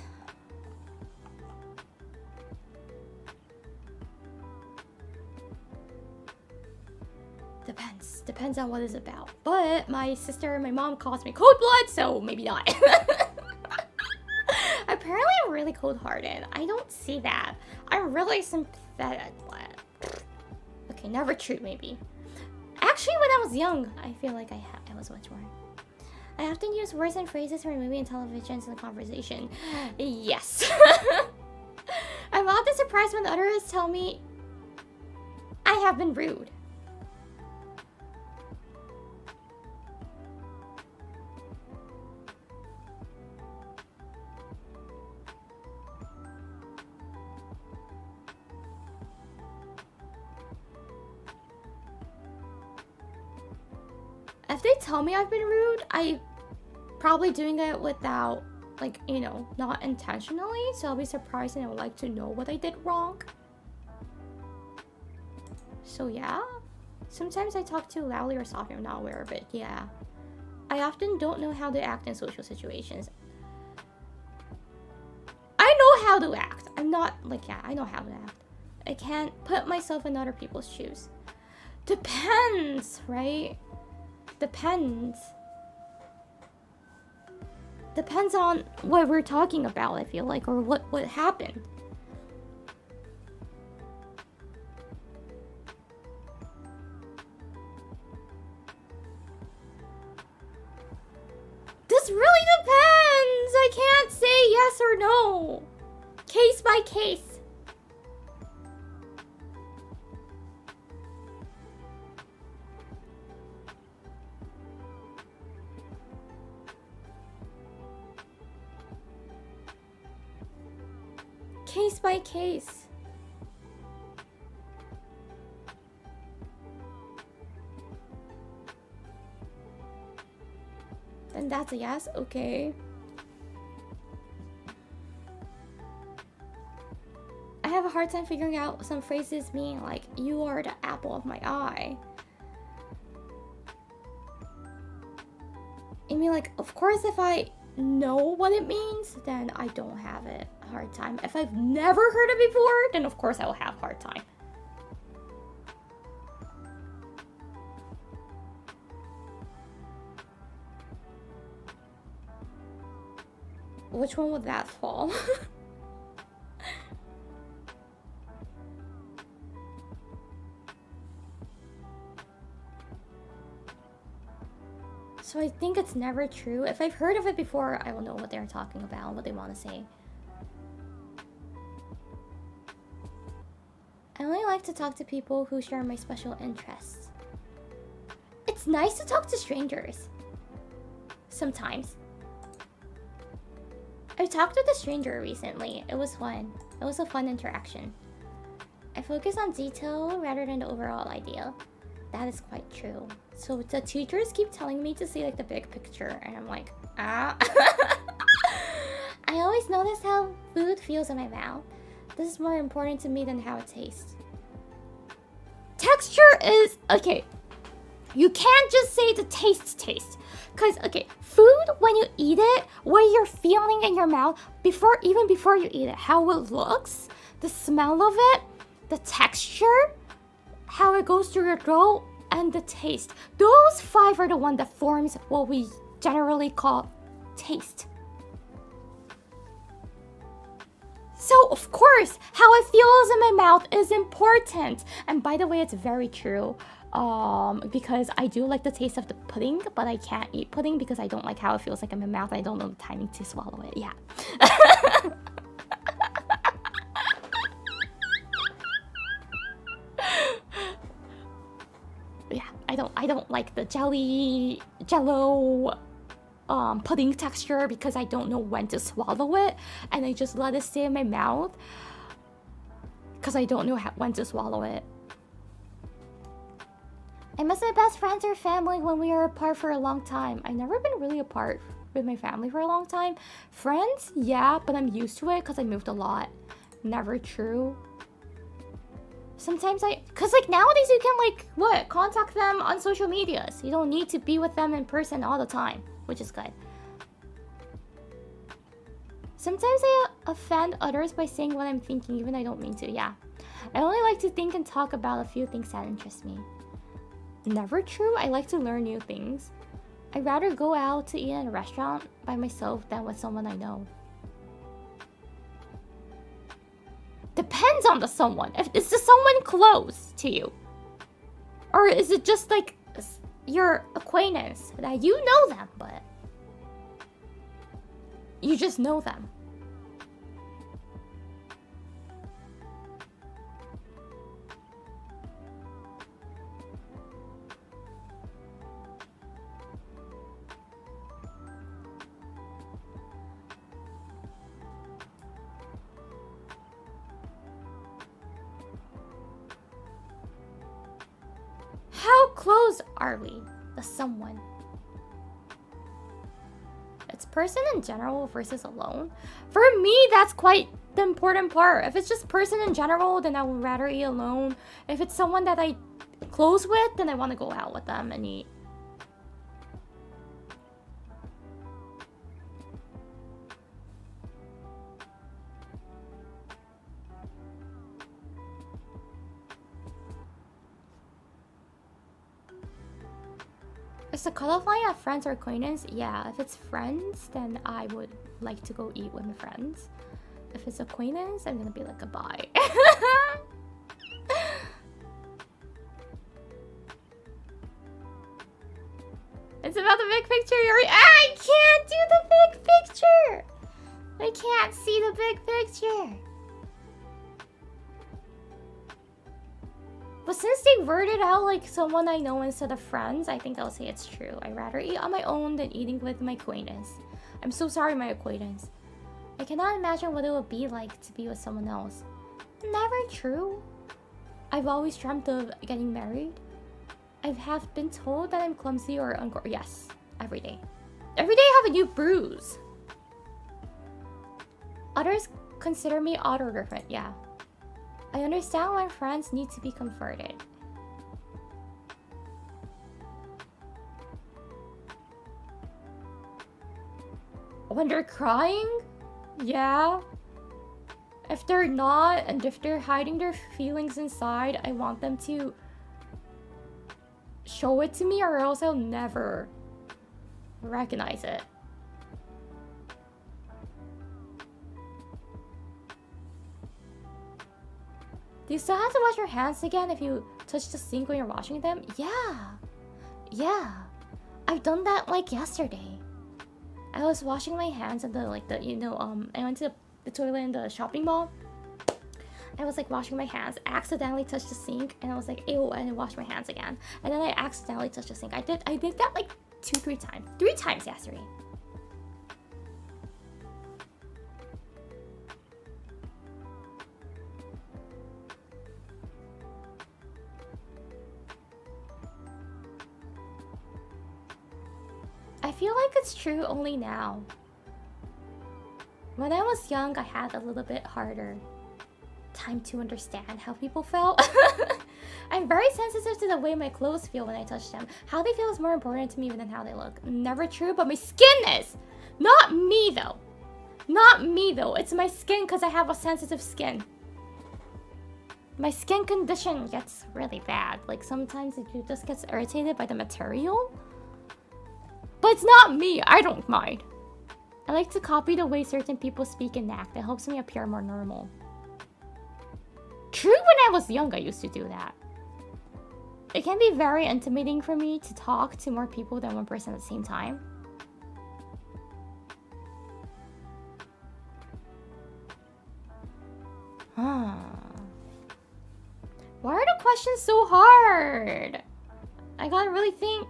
Depends on what it's about. But my sister and my mom calls me cold blood, so maybe not. Apparently I'm really cold-hearted. I don't see that. I'm really sympathetic, but... Okay, never true, maybe. Actually, when I was young, I feel like I was much more. I often use words and phrases from movie and television in the conversation. Yes. I'm often surprised when others tell me I have been rude. If they tell me I've been rude, I probably doing it without, like, you know, not intentionally. So I'll be surprised and I would like to know what I did wrong. So yeah, sometimes I talk too loudly or softly. I'm not aware of it. Yeah, I often don't know how to act in social situations. I know how to act. I'm not like, yeah, I know how to act. I can't put myself in other people's shoes. Depends, right? Depends. Depends on what we're talking about, I feel like, or what happened. yes or no. Case by case. Case by case. Then that's a yes, okay. I have a hard time figuring out some phrases mean like, you are the apple of my eye. I mean, like, of course, if I know what it means, then I don't have a hard time. If I've never heard it before, then of course I will have a hard time. Which one would that fall? So I think it's never true. If I've heard of it before, I will know what they're talking about, what they want to say. I only like to talk to people who share my special interests. It's nice to talk to strangers. Sometimes. I talked with a stranger recently. It was fun. It was a fun interaction. I focus on detail rather than the overall idea. That is quite true. So the teachers keep telling me to see like the big picture, and I'm like, ah. I always notice how food feels in my mouth. This is more important to me than how it tastes. Texture is okay. You can't just say the taste. Cause okay, food when you eat it, what you're feeling in your mouth even before you eat it, how it looks, the smell of it, the texture, how it goes through your throat, and the taste. Those 5 are the one that forms what we generally call taste. So of course, how it feels in my mouth is important. And by the way, it's very true. Because I do like the taste of the pudding, but I can't eat pudding because I don't like how it feels like in my mouth. I don't know the timing to swallow it. Yeah. Yeah, I don't like the jello pudding texture because I don't know when to swallow it, and I just let it stay in my mouth because I don't know when to swallow it. I miss my best friends or family when we were apart for a long time. I've never been really apart with my family for a long time. Friends, yeah, but I'm used to it because I moved a lot. Never true. Sometimes cause like nowadays you can like, contact them on social medias. You don't need to be with them in person all the time, which is good. Sometimes I offend others by saying what I'm thinking, even I don't mean to, yeah. I only like to think and talk about a few things that interest me. Never true. I like to learn new things. I'd rather go out to eat in a restaurant by myself than with someone I know. Depends on the someone. Is the someone close to you? Or is it just like your acquaintance that you know them, but you just know them? How close are we? The someone. It's person in general versus alone. For me, that's quite the important part. If it's just person in general, then I would rather eat alone. If it's someone that I close with, then I want to go out with them and eat. Is the cutoff line at friends or acquaintance? Yeah, if it's friends, then I would like to go eat with my friends. If it's acquaintance, I'm gonna be like a bye. It's about the big picture, Yuri. I can't do the big picture! I can't see the big picture. But since they worded out like someone I know instead of friends, I think I'll say it's true. I'd rather eat on my own than eating with my acquaintance. I'm so sorry, my acquaintance. I cannot imagine what it would be like to be with someone else. Never true. I've always dreamt of getting married. I have been told that I'm clumsy or yes, every day. Every day I have a new bruise. Others consider me odd or different, yeah. I understand why friends need to be comforted. When they're crying? Yeah. If they're not, and if they're hiding their feelings inside, I want them to show it to me or else I'll never recognize it. Do you still have to wash your hands again if you touch the sink when you're washing them? Yeah. I've done that like yesterday. I was washing my hands at I went to the toilet in the shopping mall. I was like washing my hands, accidentally touched the sink, and I was like, ew, and I washed my hands again. And then I accidentally touched the sink. I did that like 2-3 times. 3 times yesterday. I feel like it's true only now. When I was young, I had a little bit harder time to understand how people felt. I'm very sensitive to the way my clothes feel when I touch them. How they feel is more important to me than how they look. Never true, but my skin is. Not me though. Not me though. It's my skin because I have a sensitive skin. My skin condition gets really bad. Like sometimes it just gets irritated by the material. But it's not me. I don't mind. I like to copy the way certain people speak and act. It helps me appear more normal. True, when I was young, I used to do that. It can be very intimidating for me to talk to more people than one person at the same time. Why are the questions so hard? I gotta really think.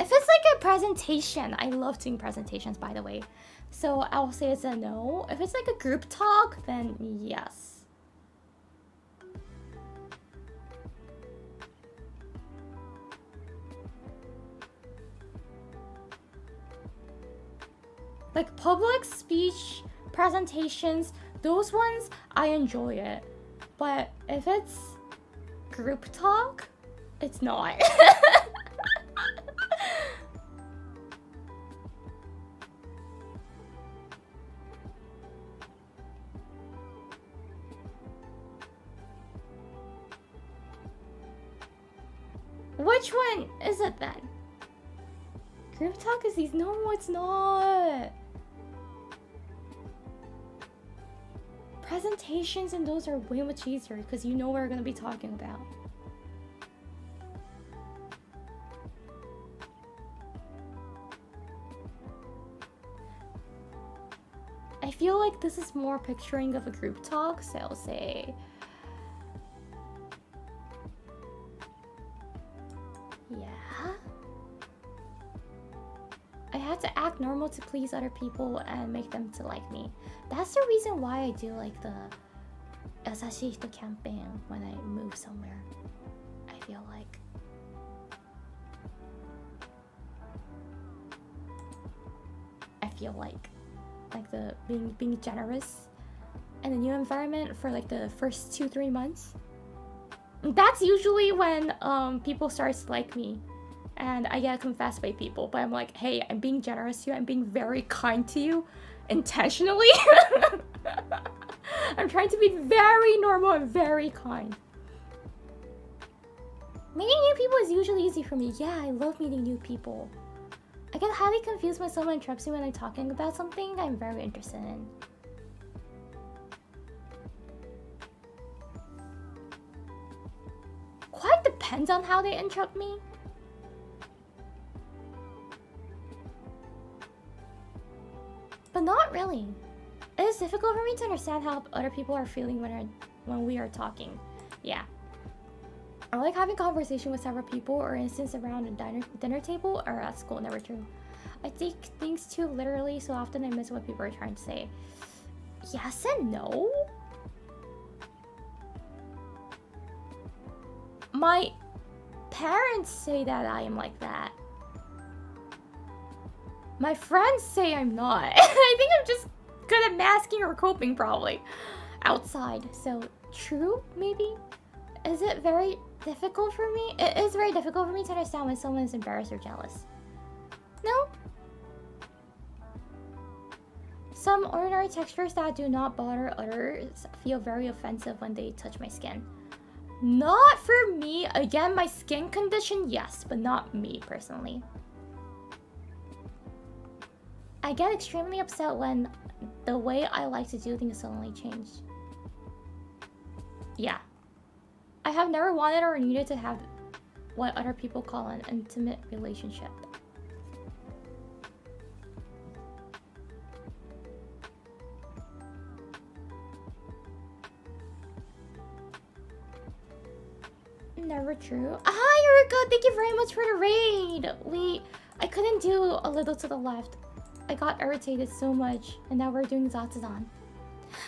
If it's like a presentation, I love doing presentations, by the way. So I'll say it's a no. If it's like a group talk, then yes. Like public speech presentations, those ones, I enjoy it. But if it's group talk, it's not. Which one is it then? Group talk is these? No, it's not. Presentations and those are way much easier because you know what we're gonna be talking about. I feel like this is more picturing of a group talk, so I'll say yeah. I had to act normal to please other people and make them to like me. That's the reason why I do like the Asashi Hito campaign when I move somewhere. I feel like the being generous in a new environment for like the first 2-3 months. That's usually when people start to like me and I get confessed by people, but I'm like, hey, I'm being generous to you, I'm being very kind to you intentionally. I'm trying to be very normal and very kind. Meeting new people is usually easy for me. Yeah, I love meeting new people. I get highly confused when someone interrupts me when I'm talking about something I'm very interested in. Quite depends on how they interrupt me. Not really. It is difficult for me to understand how other people are feeling when we are talking. Yeah. I like having conversation with several people or instance around a dinner table or at school. Never true. I take things too literally, so often I miss what people are trying to say. Yes and no. My parents say that I am like that. My friends say I'm not. I think I'm just good at masking or coping, probably. Outside. So, true, maybe? Is it very difficult for me? It is very difficult for me to understand when someone is embarrassed or jealous. No? Some ordinary textures that do not bother others feel very offensive when they touch my skin. Not for me. Again, my skin condition, yes, but not me personally. I get extremely upset when the way I like to do things suddenly change. Yeah. I have never wanted or needed to have what other people call an intimate relationship. Never true. Hi, Uruka! Thank you very much for the raid! I couldn't do a little to the left. I got irritated so much, and now we're doing Zatsudan.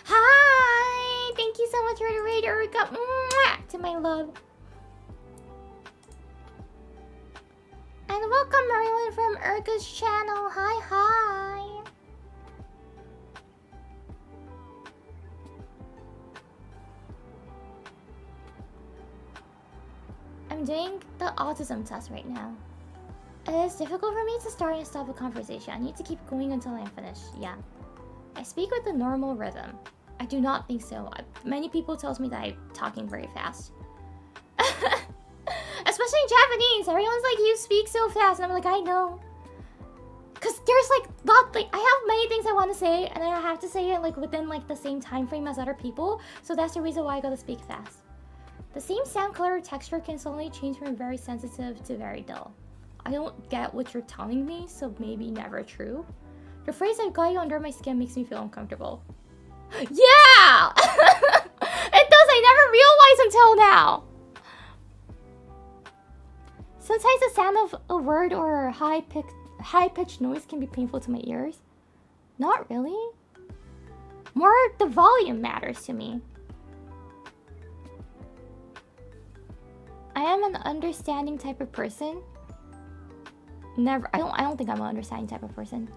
Hi! Thank you so much for the raid, Uruka! Mwah! To my love. And welcome everyone from Uruka's channel. Hi, hi! I'm doing the autism test right now. It is difficult for me to start and stop a conversation. I need to keep going until I am finished. Yeah. I speak with a normal rhythm. I do not think so. Many people tells me that I'm talking very fast. Especially in Japanese. Everyone's like, you speak so fast. And I'm like, I know. Because there's I have many things I want to say. And I have to say it within the same time frame as other people. So that's the reason why I gotta speak fast. The same sound, color, or texture can suddenly change from very sensitive to very dull. I don't get what you're telling me, so maybe never true. The phrase "I've got you under my skin" makes me feel uncomfortable. Yeah! It does, I never realized until now. Sometimes the sound of a word or a high-pitched noise can be painful to my ears. Not really. More the volume matters to me. I am an understanding type of person. Never. I don't think I'm an understanding type of person.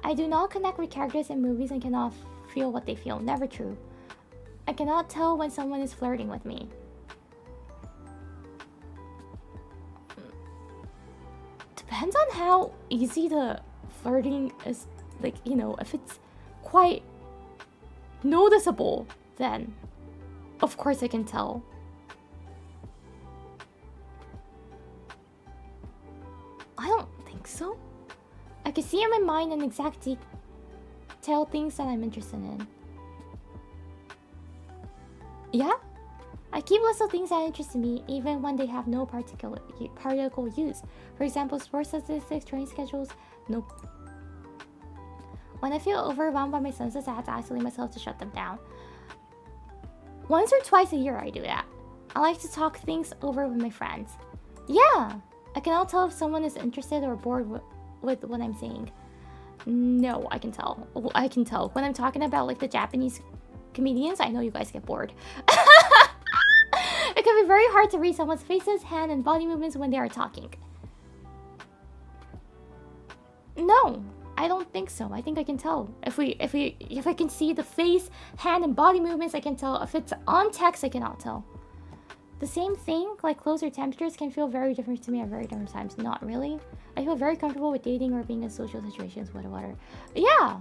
I do not connect with characters in movies and cannot feel what they feel. Never true. I cannot tell when someone is flirting with me. Depends on how easy the flirting is. If it's quite noticeable, then of course I can tell. I don't think so. I can see in my mind an exact detail things that I'm interested in. Yeah? I keep lists of things that interest me even when they have no particular use. For example, sports statistics, training schedules, nope. When I feel overwhelmed by my senses, I have to isolate myself to shut them down. Once or twice a year I do that. I like to talk things over with my friends. Yeah! I cannot tell if someone is interested or bored with what I'm saying. No, I can tell. I can tell. When I'm talking about the Japanese comedians, I know you guys get bored. It can be very hard to read someone's faces, hand, and body movements when they are talking. No, I don't think so. I think I can tell. If I can see the face, hand, and body movements, I can tell. If it's on text, I cannot tell. The same thing, clothes or temperatures, can feel very different to me at very different times. Not really. I feel very comfortable with dating or being in social situations with water. Yeah.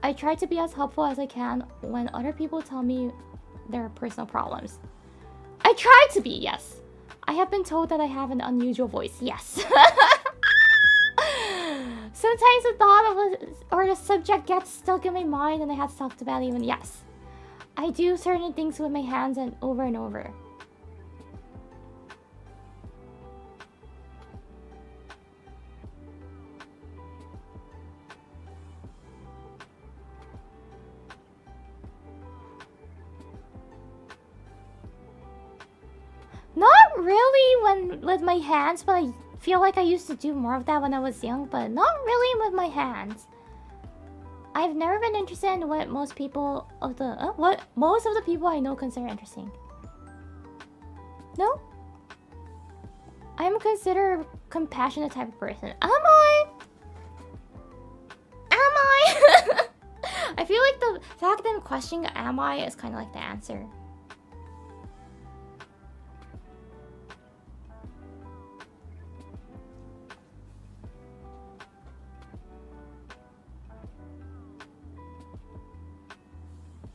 I try to be as helpful as I can when other people tell me their personal problems. I try to be, yes. I have been told that I have an unusual voice, yes. Sometimes the thought or the subject gets stuck in my mind and I have to talk about it even, yes. I do certain things with my hands and over. really when with my hands, but I feel like I used to do more of that when I was young, but not really with my hands. I've never been interested in what most of the people I know consider interesting. No? I'm considered a compassionate type of person. Am I? I feel like the fact that I'm questioning am I is kind of like the answer.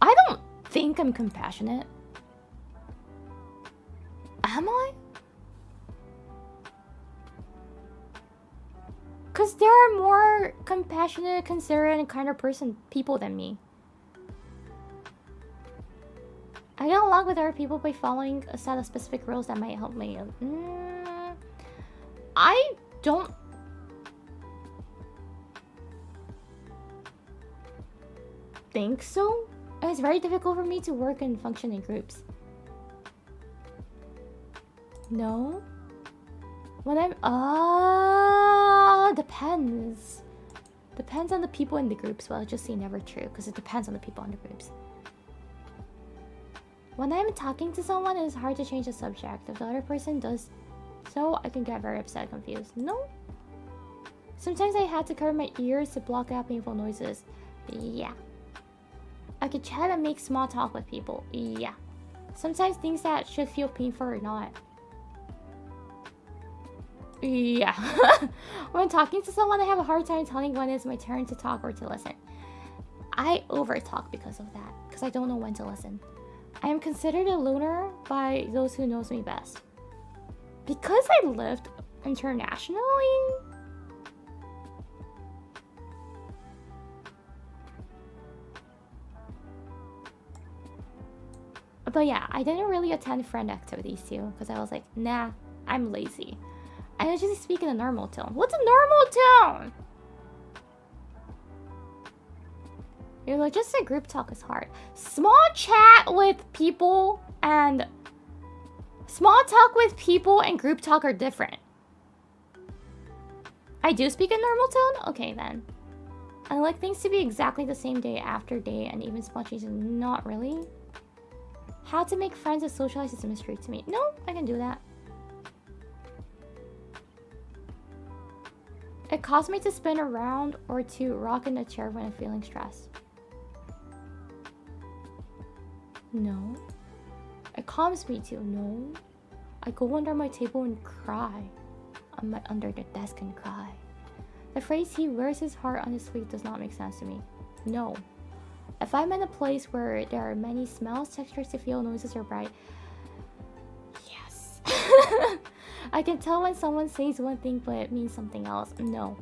I don't think I'm compassionate. Am I? Because there are more compassionate, considerate, and kind of people than me. I get along with other people by following a set of specific rules that might help me. I don't... think so. It's very difficult for me to work and function in groups. No? When I'm... depends. Depends on the people in the groups. Well, I'll just say never true, because it depends on the people in the groups. When I'm talking to someone, it's hard to change the subject. If the other person does so, I can get very upset and confused. No? Sometimes I had to cover my ears to block out painful noises. Yeah. I could chat and make small talk with people. Yeah. Sometimes things that should feel painful or not. Yeah. When talking to someone, I have a hard time telling when it's my turn to talk or to listen. I overtalk because of that, because I don't know when to listen. I am considered a loner by those who knows me best. Because I lived internationally? But yeah, I didn't really attend friend activities too, because I was like, nah, I'm lazy. I usually speak in a normal tone. What's a normal tone? You're like, just a group talk is hard. Small chat with people and... small talk with people and group talk are different. I do speak in normal tone? Okay then. I like things to be exactly the same day after day and even small changes. Not really. How to make friends and socialize is a mystery to me. No, I can do that. It caused me to spin around or to rock in a chair when I'm feeling stressed. No. It calms me too. No. I go under my table and cry. Under the desk and cry. The phrase he wears his heart on his sleeve does not make sense to me. No. If I'm in a place where there are many smells, textures to feel, noises are bright. Yes. I can tell when someone says one thing but it means something else. No.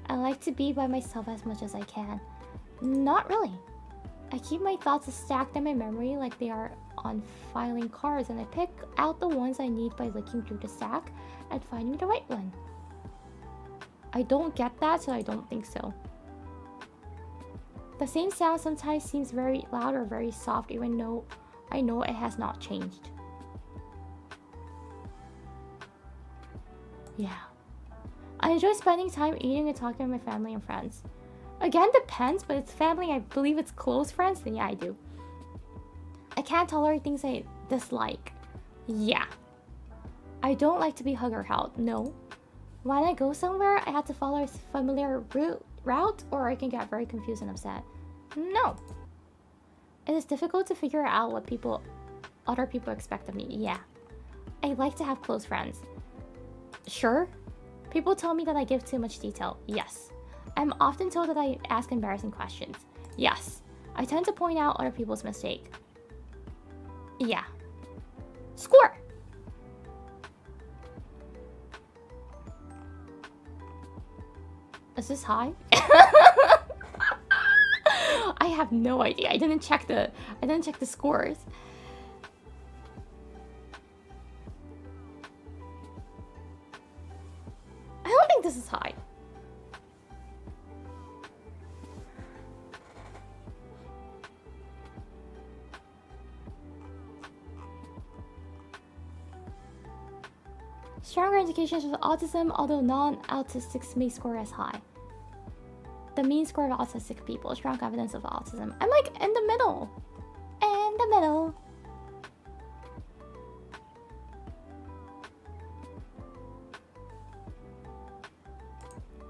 I like to be by myself as much as I can. Not really. I keep my thoughts stacked in my memory like they are on filing cards, and I pick out the ones I need by looking through the stack and finding the right one. I don't get that, so I don't think so. The same sound sometimes seems very loud or very soft, even though I know it has not changed. Yeah. I enjoy spending time eating and talking with my family and friends. Again, depends, but it's family, I believe it's close friends, then yeah, I do. I can't tolerate things I dislike. Yeah. I don't like to be hugged or held. No. When I go somewhere, I have to follow a familiar route, or I can get very confused and upset. No. It is difficult to figure out what other people expect of me. Yeah. I like to have close friends. Sure. People tell me that I give too much detail. Yes. I'm often told that I ask embarrassing questions. Yes. I tend to point out other people's mistakes. Yeah. Score! Is this high? I have no idea. I didn't check the scores. I don't think this is high. Stronger indications of autism, although non-autistics may score as high. The mean score of autistic people, strong evidence of autism. I'm like in the middle. In the middle.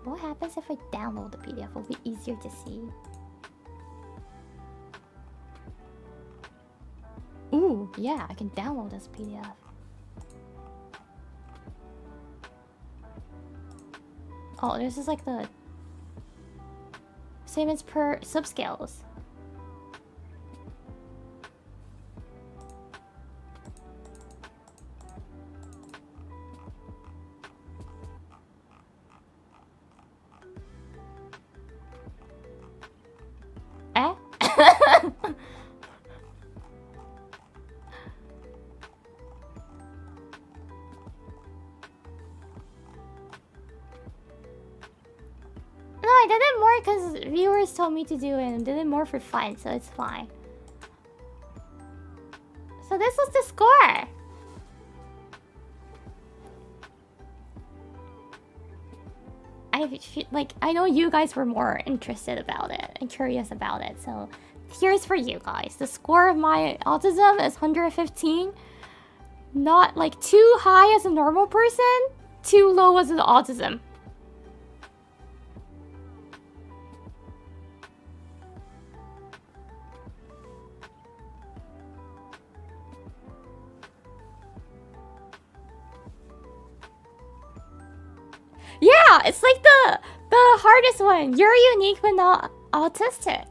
What happens if I download the PDF? It'll be easier to see. Ooh, yeah, I can download this PDF. Oh, this is like the statements per subscales. Eh? No, I did it more because viewers told me to do it and did it more for fun, so it's fine. So this was the score. I know you guys were more interested about it and curious about it, so here's for you guys. The score of my autism is 115. Not like too high as a normal person, too low as an autism. Yeah, it's like the hardest one. You're unique but not autistic.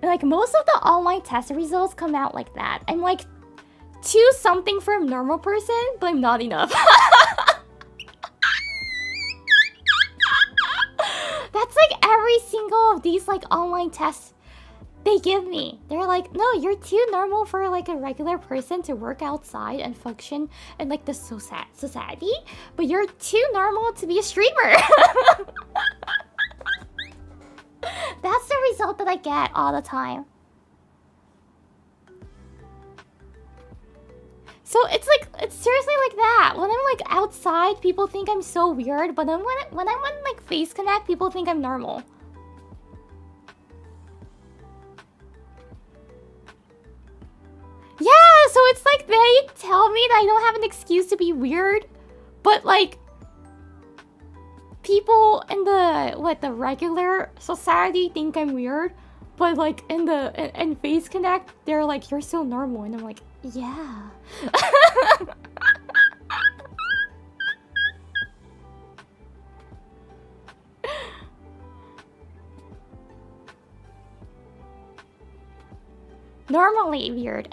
Like most of the online test results come out like that. I'm like 2 something for a normal person, but I'm not enough. That's like every single of these like online tests they give me. They're like, no, you're too normal for like a regular person to work outside and function in like the society, but you're too normal to be a streamer. That's the result that I get all the time. So it's seriously like that. When I'm like outside, people think I'm so weird, but then when I'm on like Face Connect, people think I'm normal. Yeah, so it's like they tell me that I don't have an excuse to be weird, but like people in the regular society think I'm weird, but like in Face Connect, they're like, you're so normal, and I'm like, yeah. Normally weird.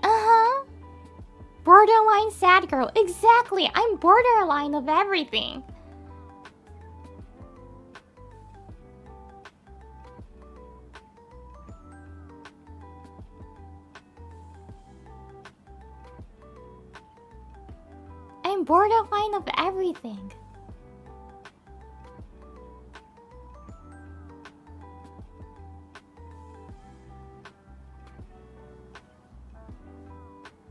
Borderline sad girl. Exactly. I'm borderline of everything. I'm borderline of everything.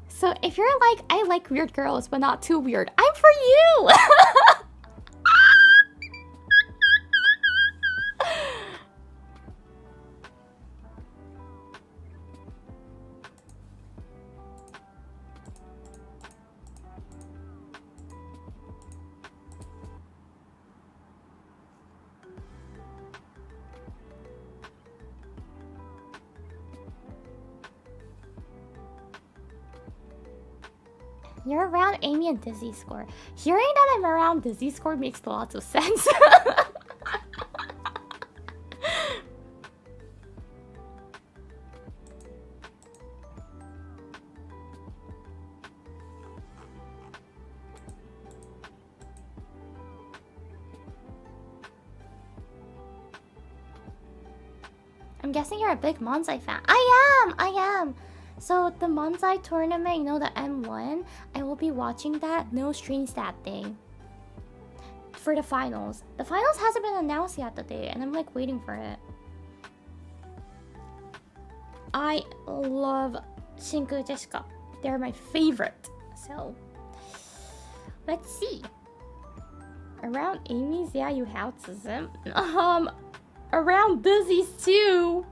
So if you're like, I like weird girls, but not too weird, I'm for you! You're around Amy and Dizzy score. Hearing that I'm around Dizzy score makes lots of sense. I'm guessing you're a big Manzai fan. I am! So the Manzai tournament, you know, the M1, I will be watching that. No streams that day. For the finals. The finals hasn't been announced yet today, and I'm like waiting for it. I love Shinku Jessica. They're my favorite. So Let's see. Around Amy's, yeah, you have to them. Around Busy's too.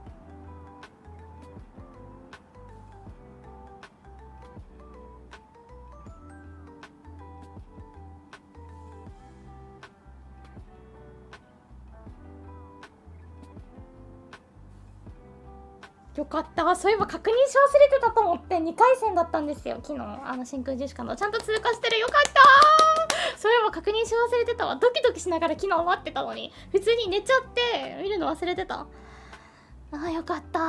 よかった。そういえば確認し忘れてたと思って2回戦だったんですよ昨日真空ジェシカのちゃんと通過してる。よかった。そういえば確認し忘れてたわ。ドキドキしながら昨日待ってたのに普通に寝ちゃって見るの忘れてた。あ、よかった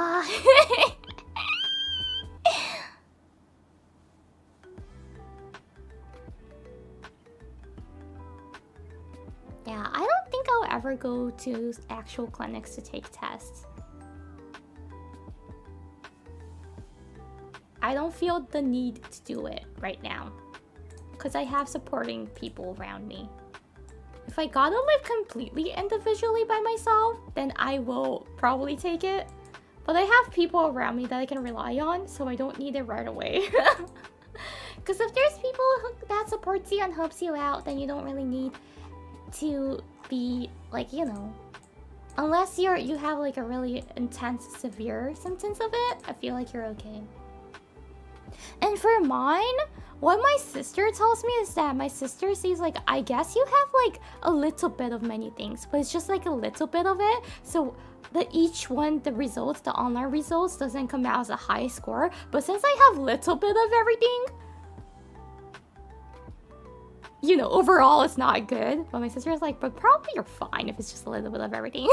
Yeah, I don't think I'll ever go to actual clinics to take tests. I don't feel the need to do it right now because I have supporting people around me. If I gotta live completely individually by myself, then I will probably take it. But I have people around me that I can rely on, so I don't need it right away. Because if there's people that supports you and helps you out, then you don't really need to be like, you know, unless you have like a really intense, severe symptoms of it, I feel like you're okay. And for mine, what my sister tells me is that my sister sees like, I guess you have like a little bit of many things, but it's just like a little bit of it. So each one, the results, the online results doesn't come out as a high score. But since I have little bit of everything, you know, overall it's not good. But my sister is like, but probably you're fine if it's just a little bit of everything.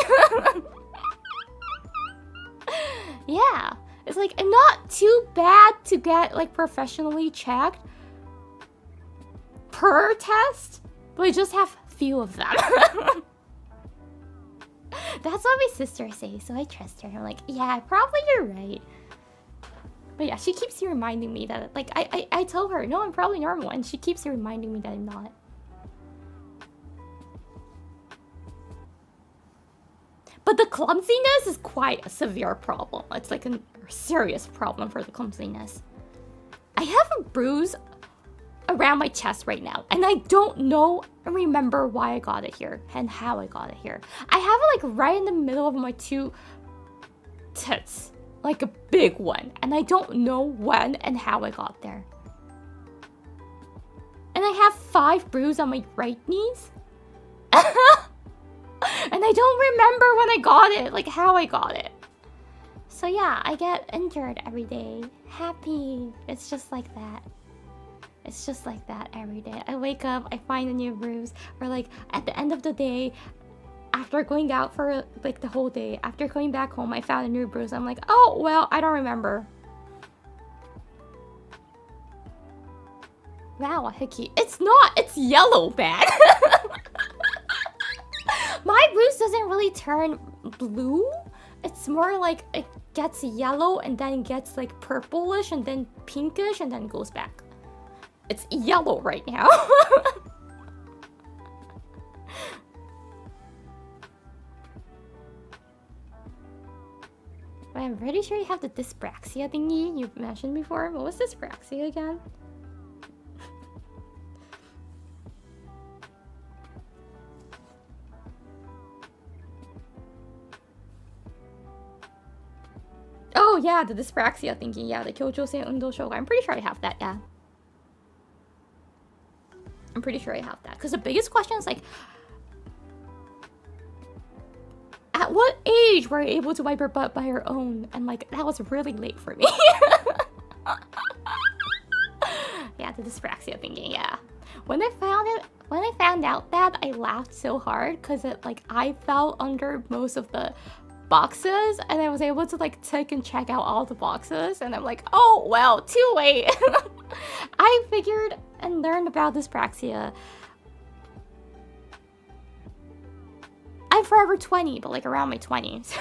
Yeah. It's like not too bad to get like professionally checked per test, but I just have few of them. That's what my sister says, so I trust her. I'm like, yeah, probably you're right. But yeah, she keeps reminding me that like I tell her, no, I'm probably normal, and she keeps reminding me that I'm not. But the clumsiness is quite a severe problem. It's like a serious problem for the clumsiness. I have a bruise around my chest right now, and I don't remember why I got it here and how I got it here. I have it like right in the middle of my two tits, like a big one, and I don't know when and how I got there. And I have 5 bruises on my right knees. And I don't remember when I got it, like how I got it. So yeah, I get injured every day. Happy. It's just like that. It's just like that every day. I wake up, I find a new bruise. Or like at the end of the day, after going out for like the whole day, after going back home, I found a new bruise. I'm like, oh, well, I don't remember. Wow, a hickey. It's not. It's yellow, man. My bruise doesn't really turn blue. It's more like it gets yellow and then gets like purplish and then pinkish and then goes back. It's yellow right now. But I'm pretty sure you have the dyspraxia thingy you mentioned before. What was dyspraxia again? Oh yeah, the dyspraxia thingy. Yeah, the Kyocho-sen Undo Shogai. I'm pretty sure I have that, yeah. I'm pretty sure I have that. Because the biggest question is like, at what age were you able to wipe your butt by your own? And like, that was really late for me. Yeah, the dyspraxia thingy, yeah. When I found out that, I laughed so hard because it like I fell under most of the boxes and I was able to like take and check out all the boxes and I'm like, oh well, too late. I figured and learned about dyspraxia. I'm forever 20, but like around my 20s.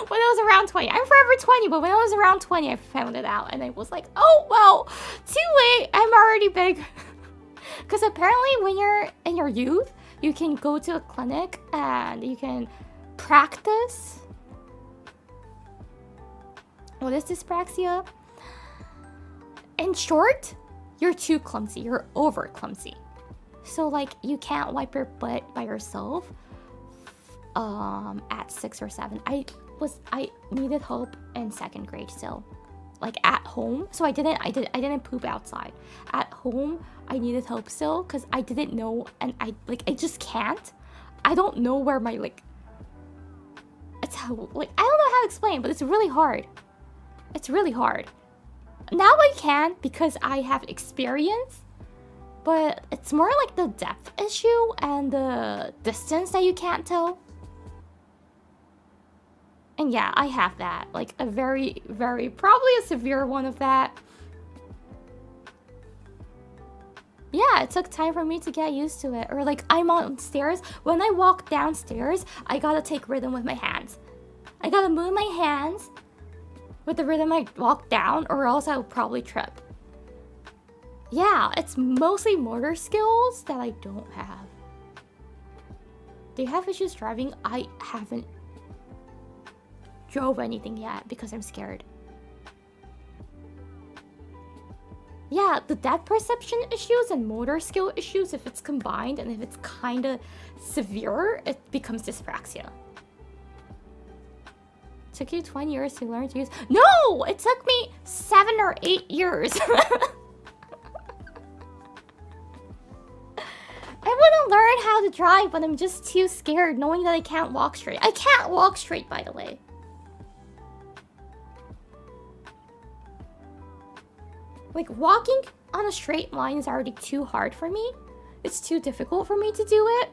When I was around 20, I'm forever 20, but when I was around 20, I found it out and I was like, oh well, too late. I'm already big. Because apparently when you're in your youth, you can go to a clinic and you can practice. What is dyspraxia? In short, you're too clumsy. You're over clumsy. So like you can't wipe your butt by yourself at 6 or 7. I needed help in 2nd grade still. Like at home. So I didn't poop outside. At home, I needed help still because I didn't know, and I just can't. I don't know where my it's how, like, I don't know how to explain, but it's really hard. It's really hard. Now I can because I have experience, but it's more like the depth issue and the distance that you can't tell. And yeah, I have that. Like a very, very, probably a severe one of that. Yeah, it took time for me to get used to it. Or like I'm on stairs. When I walk downstairs, I gotta take rhythm with my hands. I gotta move my hands with the rhythm I walk down, or else I'll probably trip. Yeah, it's mostly motor skills that I don't have. Do you have issues driving? I haven't drove anything yet because I'm scared. Yeah, the depth perception issues and motor skill issues, if it's combined and if it's kind of severe, it becomes dyspraxia. Took you 20 years to learn to use... No! It took me 7 or 8 years. I want to learn how to drive, but I'm just too scared knowing that I can't walk straight. I can't walk straight, by the way. Like, walking on a straight line is already too hard for me. It's too difficult for me to do it.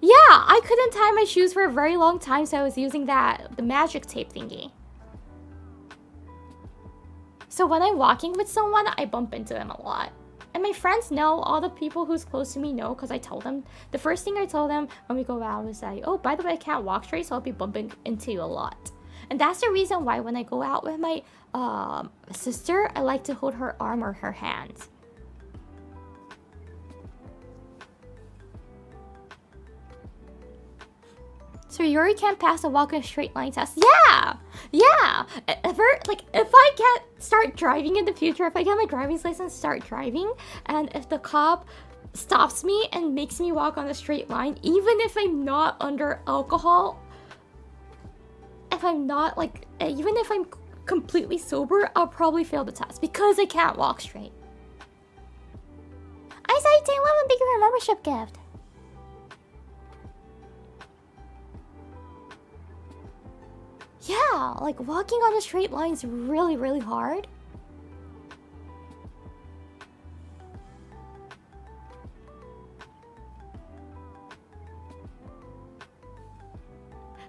Yeah, I couldn't tie my shoes for a very long time, so I was using the magic tape thingy. So when I'm walking with someone, I bump into them a lot. And my friends know, all the people who's close to me know, because I told them. The first thing I told them when we go out is like, oh, by the way, I can't walk straight, so I'll be bumping into you a lot. And that's the reason why when I go out with my sister, I like to hold her arm or her hand. So Yuri can't pass a walk in a straight line test. Yeah! Yeah! If I start driving in the future, if I get my driving license, start driving, and if the cop stops me and makes me walk on a straight line, even if I'm not under alcohol, even if I'm completely sober, I'll probably fail the test because I can't walk straight. I say Day 11, thank you for a membership gift. Yeah, like walking on a straight line is really, really hard.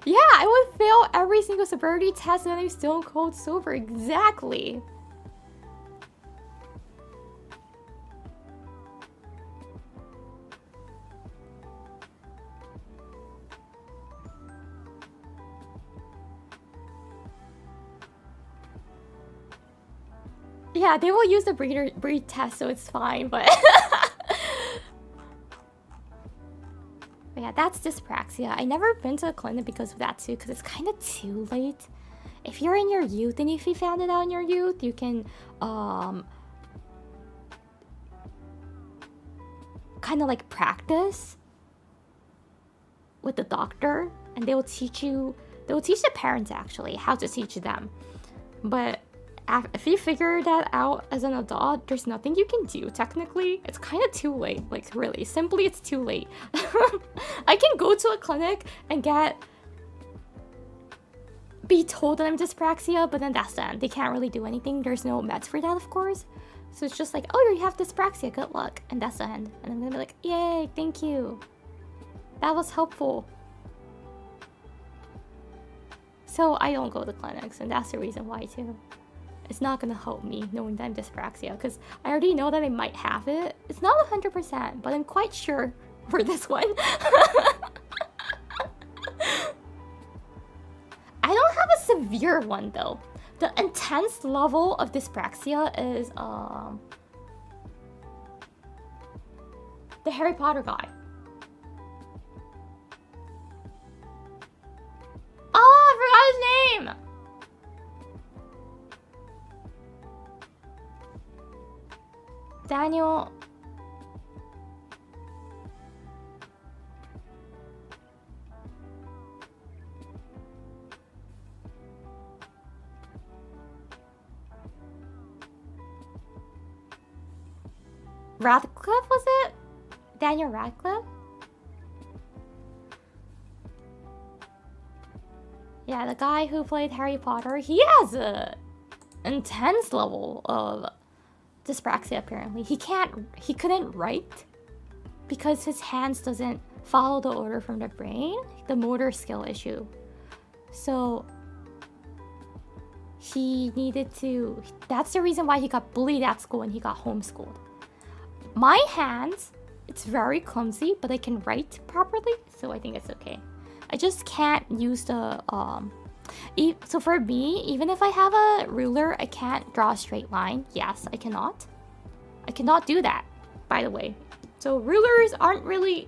Yeah, I would fail every single sobriety test and I'm stone cold sober. Exactly. Yeah, they will use the breed test, so it's fine, but... But yeah, that's dyspraxia. I never been to a clinic because of that too, because it's kind of too late. If you're in your youth and if you found it out in your youth, you can kind of like practice with the doctor, and they will teach the parents actually how to teach them. But if you figure that out as an adult, there's nothing you can do technically. It's kind of too late. Like really, simply it's too late. I can go to a clinic and be told that I'm dyspraxia, but then that's the end. They can't really do anything. There's no meds for that, of course. So it's just like, oh, you have dyspraxia, good luck. And that's the end. And I'm gonna be like, yay, thank you. That was helpful. So I don't go to clinics, and that's the reason why too. It's not gonna help me knowing that I'm dyspraxia, because I already know that I might have it. It's not 100%, but I'm quite sure for this one. I don't have a severe one though. The intense level of dyspraxia is the Harry Potter guy. Oh, I forgot his name! Daniel. Radcliffe, was it? Daniel Radcliffe? Yeah, the guy who played Harry Potter, he has a intense level of dyspraxia apparently. He couldn't write because his hands doesn't follow the order from the brain, the motor skill issue. So he needed to, that's the reason why he got bullied at school and he got homeschooled. My hands, it's very clumsy, but I can write properly, so I think it's okay. I just can't use the, so for me, even if I have a ruler, I can't draw a straight line. Yes, I cannot. I cannot do that, by the way. So rulers aren't really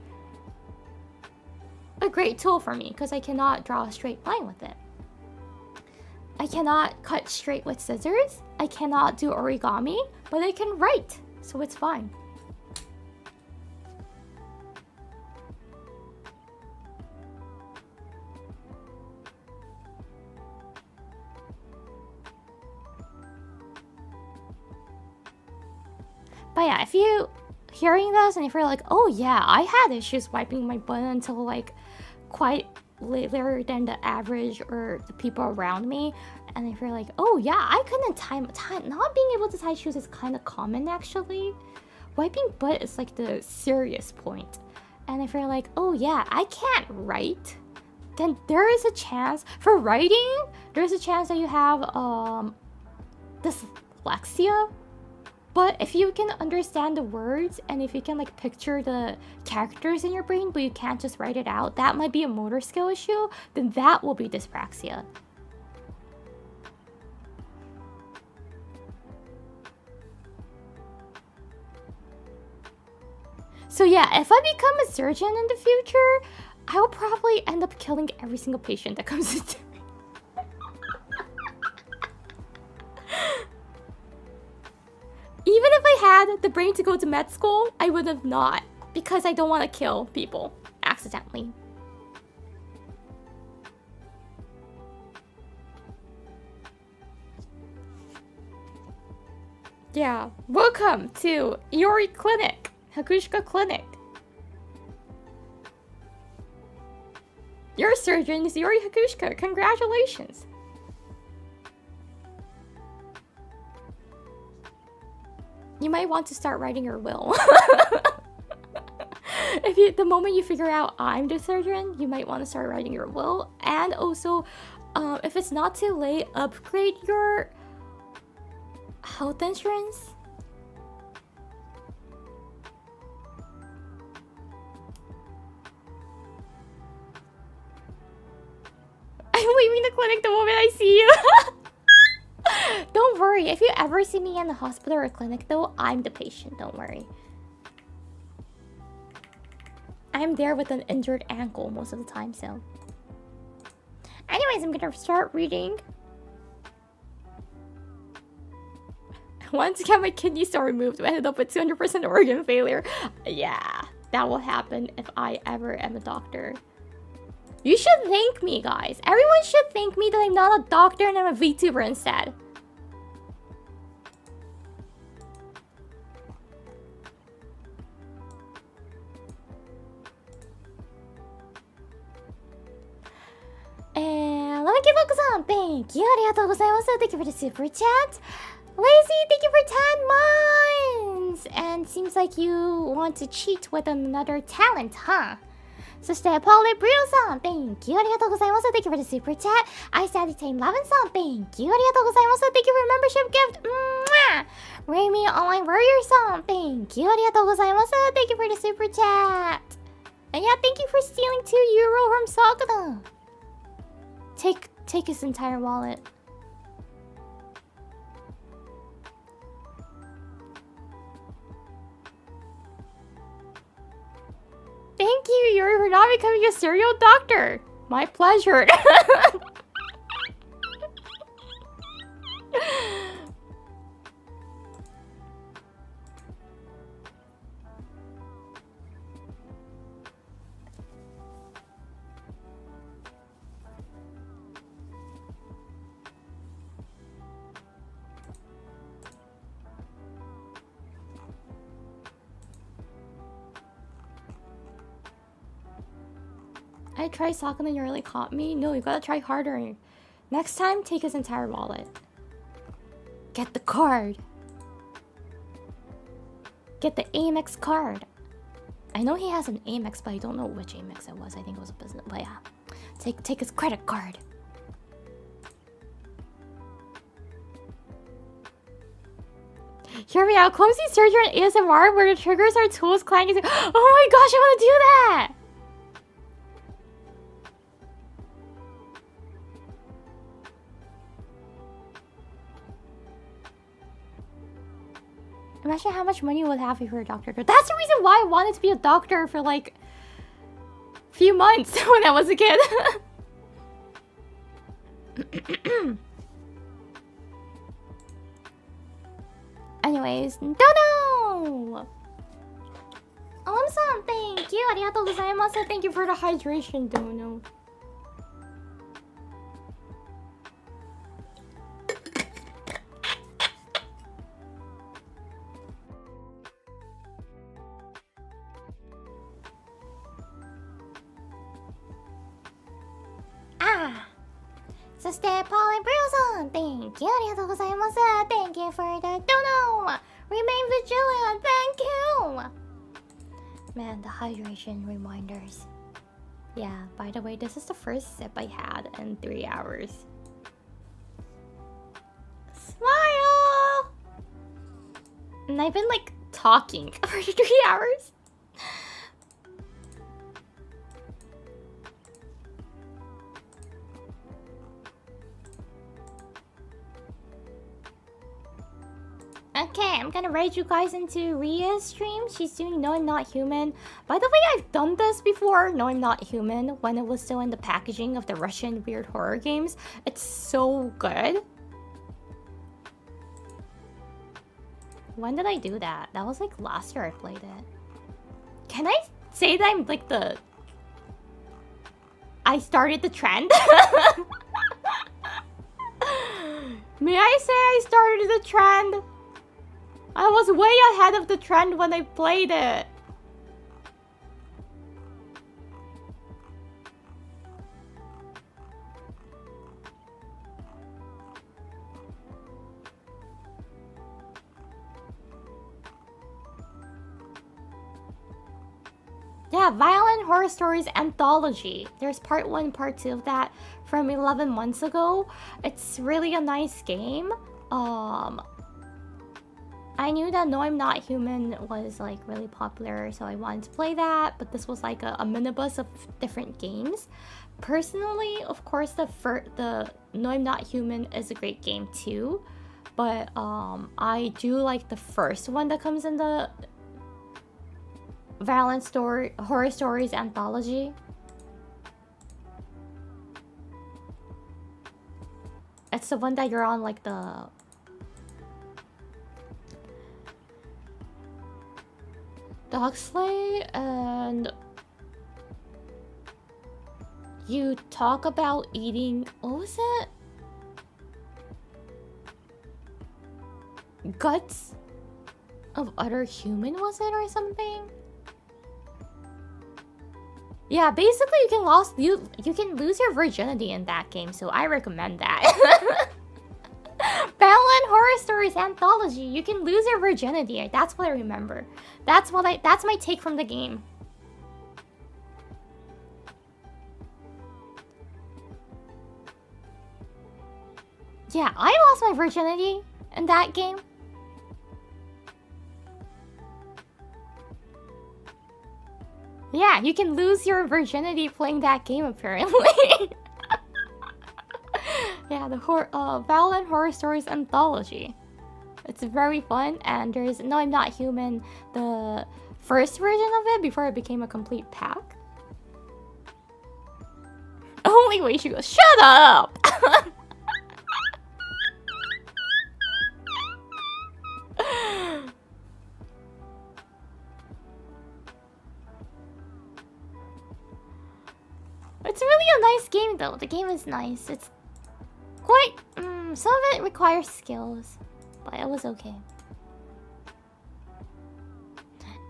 a great tool for me because I cannot draw a straight line with it. I cannot cut straight with scissors. I cannot do origami, but I can write, so it's fine. But yeah, if you hearing this and if you're like, oh yeah, I had issues wiping my butt until like quite later than the average or the people around me, and if you're like, oh yeah, I couldn't tie, not being able to tie shoes is kind of common actually. Wiping butt is like the serious point. And if you're like, oh yeah, I can't write, then there is a chance for writing, there's a chance that you have dyslexia. But if you can understand the words and if you can like picture the characters in your brain but you can't just write it out, that might be a motor skill issue, then that will be dyspraxia. So yeah, if I become a surgeon in the future, I will probably end up killing every single patient that comes into me. Even if I had the brain to go to med school, I would have not, because I don't want to kill people accidentally. Yeah, welcome to Iori Clinic, Hakushika Clinic. Your surgeon is Iori Hakushika, congratulations. You might want to start writing your will. The moment you figure out I'm the surgeon, you might want to start writing your will. And also, if it's not too late, upgrade your health insurance. I'm leaving the clinic the moment I see you. Don't worry, if you ever see me in the hospital or clinic though, I'm the patient, don't worry. I'm there with an injured ankle most of the time, so. Anyways, I'm gonna start reading. I wanted to get my kidney stone removed, I ended up with 200% organ failure. Yeah, that will happen if I ever am a doctor. You should thank me, guys. Everyone should thank me that I'm not a doctor and I'm a VTuber instead. And let me give Oku-san, thank you. Arigatou gozaimasu. Thank you for the super chat. Lazy, thank you for 10 months. And seems like you want to cheat with another talent, huh? そして、Paulie Brio-san, thank you. ありがとうございます。Thank you for the super chat. I studied Tame Lavin-san, thank you. ありがとうございます。Thank you for membership gift. Mwah! Raimi Online Warrior-san, thank you. ありがとうございます。Thank you for the super chat. And yeah, thank you for stealing €2 from Sakura. Take his entire wallet. Thank you, Yuri, for not becoming a serial doctor. My pleasure. I tried soccer and you really caught me. No, you gotta try harder. Next time, take his entire wallet. Get the card. Get the Amex card. I know he has an Amex, but I don't know which Amex it was. I think it was a business. But yeah, take his credit card. Hear me out. Clumsy surgery and ASMR where the triggers are tools clanging. Oh my gosh, I want to do that. Imagine how much money you would have if you were a doctor. That's the reason why I wanted to be a doctor for like a few months when I was a kid. Anyways, Dono! Alam-san, thank you. Arigatou gozaimasu. Thank you for the hydration, Dono. Ah! そして、パーレンブルーさん Thank you! ありがとうございます Thank you for the dono! Remain vigilant! Thank you! Man, the hydration reminders. Yeah, by the way, this is the first sip I had in 3 hours. Smile! And I've been like talking for 3 hours. Okay, I'm gonna raid you guys into Ria's stream. She's doing No I'm Not Human. By the way, I've done this before, No I'm Not Human, when it was still in the packaging of the Russian weird horror games. It's so good. When did I do that? That was like last year I played it. Can I say that I'm like I started the trend? May I say I started the trend? I was way ahead of the trend when I played it. Yeah, Violent Horror Stories Anthology. There's part 1 and part 2 of that from 11 months ago. It's really a nice game. I knew that No I'm Not Human was like really popular, so I wanted to play that, but this was like a minibus of different games. Personally, of course, the No I'm Not Human is a great game too, but I do like the first one that comes in the Violent Horror Stories Anthology. It's the one that you're on like the dog sleigh and you talk about eating, what was it? Guts of other human, was it, or something? Yeah, basically you can lose your virginity in that game, so I recommend that. Violent Horror Stories Anthology. You can lose your virginity. That's what I remember. That's my take from the game. Yeah, I lost my virginity in that game. Yeah, you can lose your virginity playing that game apparently. Yeah, the Violent Horror Stories Anthology. It's very fun, and there's No I'm Not Human, the first version of it before it became a complete pack. Only way she goes, shut up! It's really a nice game though. The game is nice. It's quite... some of it requires skills, but it was okay.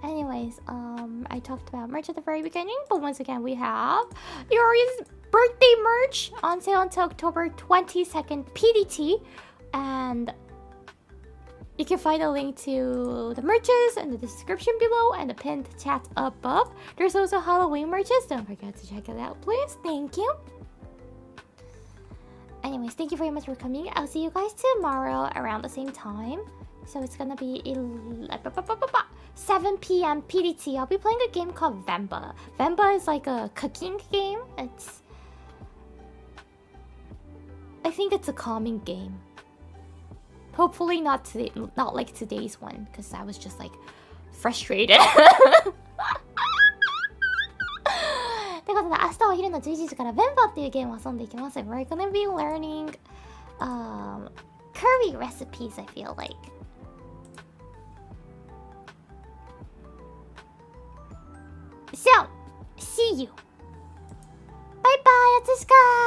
Anyways, I talked about merch at the very beginning, but once again, we have Yori's birthday merch on sale until October 22nd PDT, and you can find a link to the merches in the description below and the pinned chat above. There's also Halloween merches. Don't forget to check it out, please. Thank you. Anyways, thank you very much for coming. I'll see you guys tomorrow around the same time. So it's gonna be 7 p.m. PDT. I'll be playing a game called Vemba. Vemba is like a cooking game. I think it's a calming game. Hopefully not like today's one, because I was just like frustrated. ということで、明日お昼の11時からベンバっていうゲームを遊んでいきます。We're gonna be learning curry recipes, I feel like. So, see you. Bye bye, おつしかー